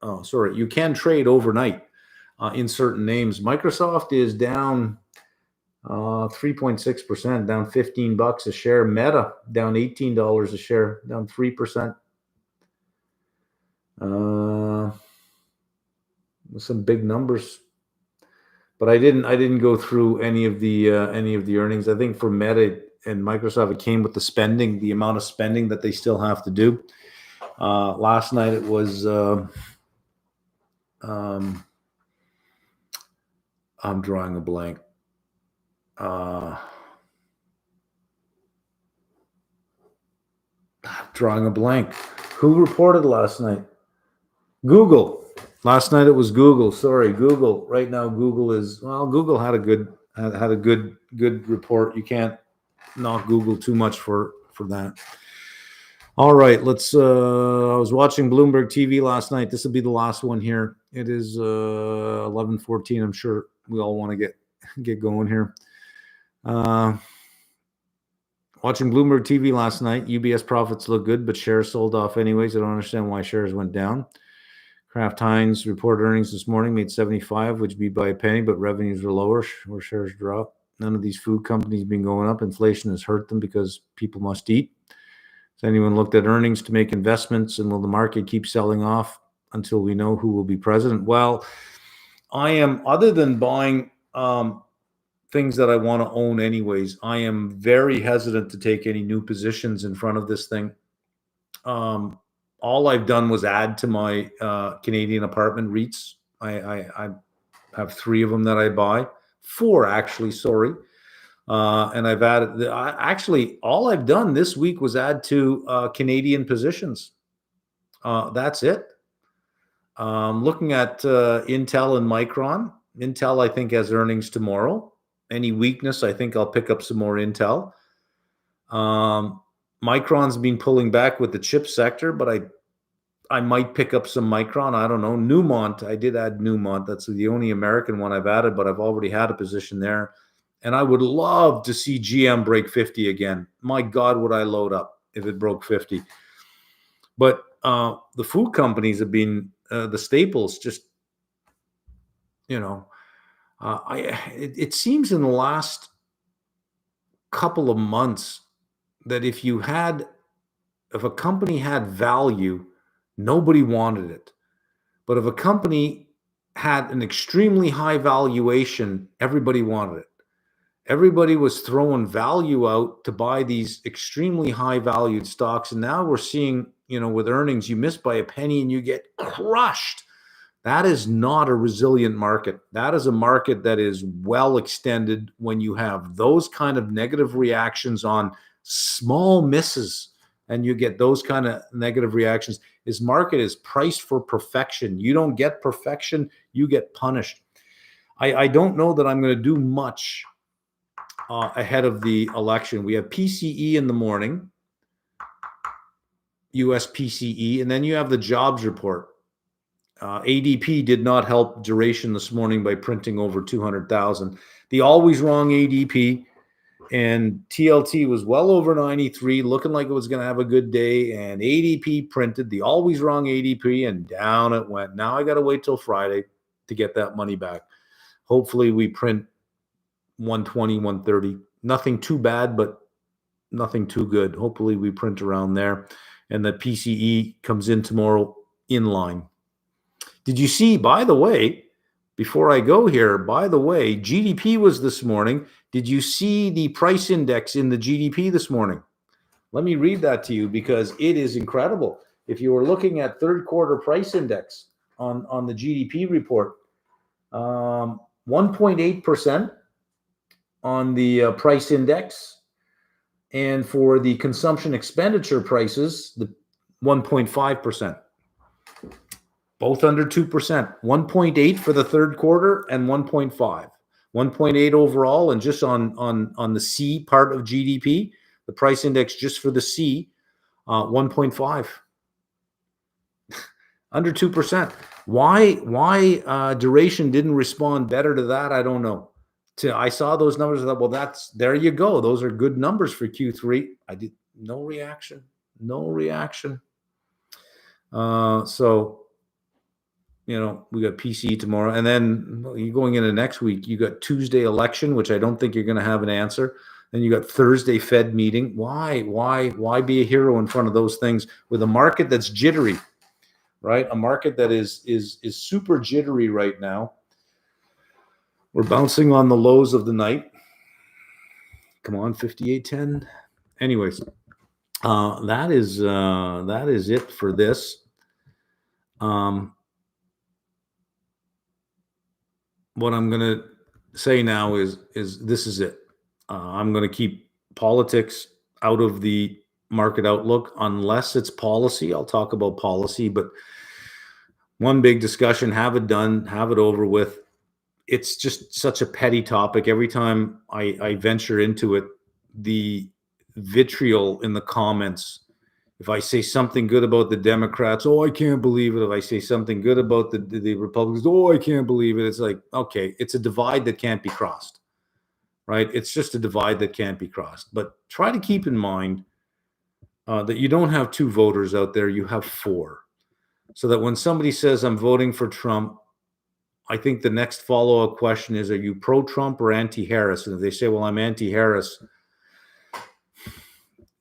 You can trade overnight in certain names. Microsoft is down 3.6%, down $15 a share. Meta down $18 a share, down 3%. Some big numbers, but I didn't go through any of the earnings. I think for Meta and Microsoft, it came with the spending, the amount of spending that they still have to do. Last night it was I'm drawing a blank. Who reported last night? Google. Last night it was Google. Sorry, Google. Right now, Google had a good report. You can't knock Google too much for that. All right, let's. I was watching Bloomberg TV last night. This will be the last one here. It is 11:14. I'm sure we all want to get going here. Watching Bloomberg TV last night, UBS profits look good, but shares sold off anyways. I don't understand why shares went down. Kraft Heinz reported earnings this morning, made 75, which beat by a penny, but revenues were lower, where shares dropped. None of these food companies have been going up. Inflation has hurt them because people must eat. Has anyone looked at earnings to make investments, and will the market keep selling off until we know who will be president? Well, I am, other than buying things that I want to own anyways, I am very hesitant to take any new positions in front of this thing. All I've done was add to my Canadian apartment REITs. I have 3 of them that I buy. 4, actually, sorry. And I've added, actually, all I've done this week was add to Canadian positions. That's it. Looking at Intel and Micron. Intel, I think, has earnings tomorrow. Any weakness, I think I'll pick up some more Intel. Micron's been pulling back with the chip sector, but I might pick up some Micron. I don't know. Newmont, I did add Newmont. That's the only American one I've added, but I've already had a position there. And I would love to see GM break 50 again. My God, would I load up if it broke 50. But the food companies have been, the staples, just, it seems in the last couple of months that if a company had value, nobody wanted it. But if a company had an extremely high valuation, everybody wanted it. Everybody was throwing value out to buy these extremely high valued stocks. And now we're seeing, with earnings, you miss by a penny and you get crushed. That is not a resilient market. That is a market that is well extended when you have those kind of negative reactions on small misses, and you get those kind of negative reactions. This market is priced for perfection. You don't get perfection, you get punished. I don't know that I'm going to do much ahead of the election. We have PCE in the morning, US PCE, and then you have the jobs report. ADP did not help duration this morning by printing over 200,000. The always wrong ADP, and TLT was well over 93, looking like it was going to have a good day, and ADP printed the always wrong ADP, and down it went. Now I got to wait till Friday to get that money back. Hopefully we print 120, 130. Nothing too bad, but nothing too good. Hopefully we print around there, and the PCE comes in tomorrow in line. Did you see, by the way, before I go here, GDP was this morning. Did you see the price index in the GDP this morning? Let me read that to you because it is incredible. If you were looking at third quarter price index on the GDP report, 1.8% on the price index, and for the consumption expenditure prices, the 1.5%. Both under 2%, 1.8 for the third quarter and 1.5, 1.8 overall. And just on the C part of GDP, the price index just for the C, 1.5, under 2%. Why duration didn't respond better to that, I don't know. I saw those numbers. I thought, well, there you go. Those are good numbers for Q3. I did no reaction. So We got PC tomorrow, and then you going into next week, you got Tuesday election, which I don't think you're going to have an answer. Then you got Thursday Fed meeting. Why be a hero in front of those things with a market that's jittery, right? A market that is super jittery right now. We're bouncing on the lows of the night. Come on, 58.10. Anyways, that is it for this. What I'm going to say now is this is it. I'm going to keep politics out of the market outlook unless it's policy. I'll talk about policy, but one big discussion, have it done, have it over with. It's just such a petty topic. Every time I venture into it, the vitriol in the comments. If I say something good about the Democrats, oh, I can't believe it. If I say something good about the Republicans, oh, I can't believe it. It's like, okay, it's a divide that can't be crossed, right? It's just a divide that can't be crossed. But try to keep in mind that you don't have two voters out there, you have four. So that when somebody says, I'm voting for Trump, I think the next follow-up question is, are you pro-Trump or anti-Harris? And if they say, well, I'm anti-Harris,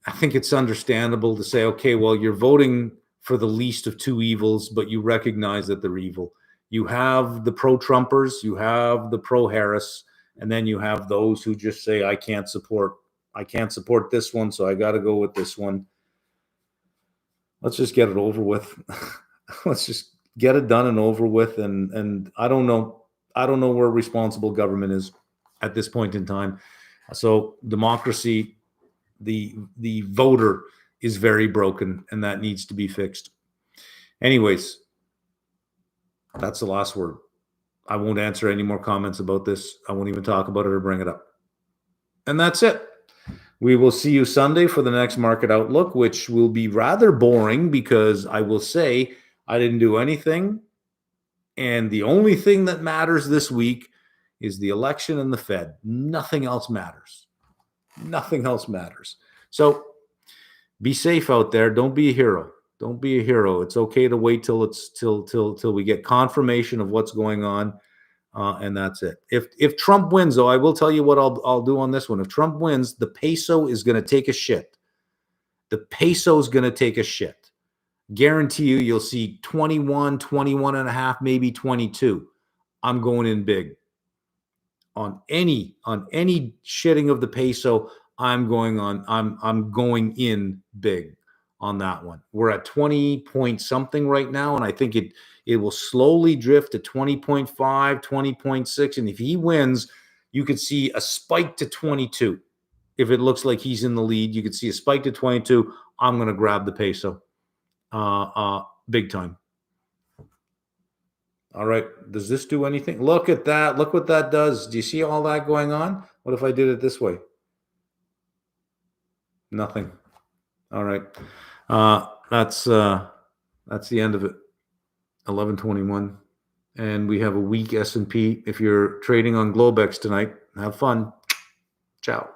I think it's understandable to say, okay, well, you're voting for the least of two evils, but you recognize that they're evil. You have the pro-Trumpers, you have the pro-Harris, and then you have those who just say, I can't support this one, so I got to go with this one. Let's just get it over with. Let's just get it done and over with. And I don't know where responsible government is at this point in time. So democracy, the voter is very broken, and that needs to be fixed. Anyways, that's the last word. I won't answer any more comments about this. I won't even talk about it or bring it up. And that's it. We will see you Sunday for the next market outlook, which will be rather boring because I will say I didn't do anything. And the only thing that matters this week is the election and the Fed. Nothing else matters. Nothing else matters. So be safe out there. Don't be a hero. Don't be a hero. It's okay to wait till we get confirmation of what's going on, and that's it. If Trump wins, though, I will tell you what I'll do on this one. If Trump wins, the peso is going to take a shit. The peso is going to take a shit. Guarantee you'll see 21, 21 and a half, maybe 22. I'm going in big. On any shitting of the peso, I'm going in big on that one. We're at 20 point something right now, and I think it will slowly drift to 20.5, 20.6. And if he wins, you could see a spike to 22. If it looks like he's in the lead, you could see a spike to 22. I'm going to grab the peso big time. All right. Does this do anything? Look at that. Look what that does. Do you see all that going on? What if I did it this way? Nothing. All right. That's the end of it. 11:21. And we have a weak S&P. If you're trading on Globex tonight, have fun. Ciao.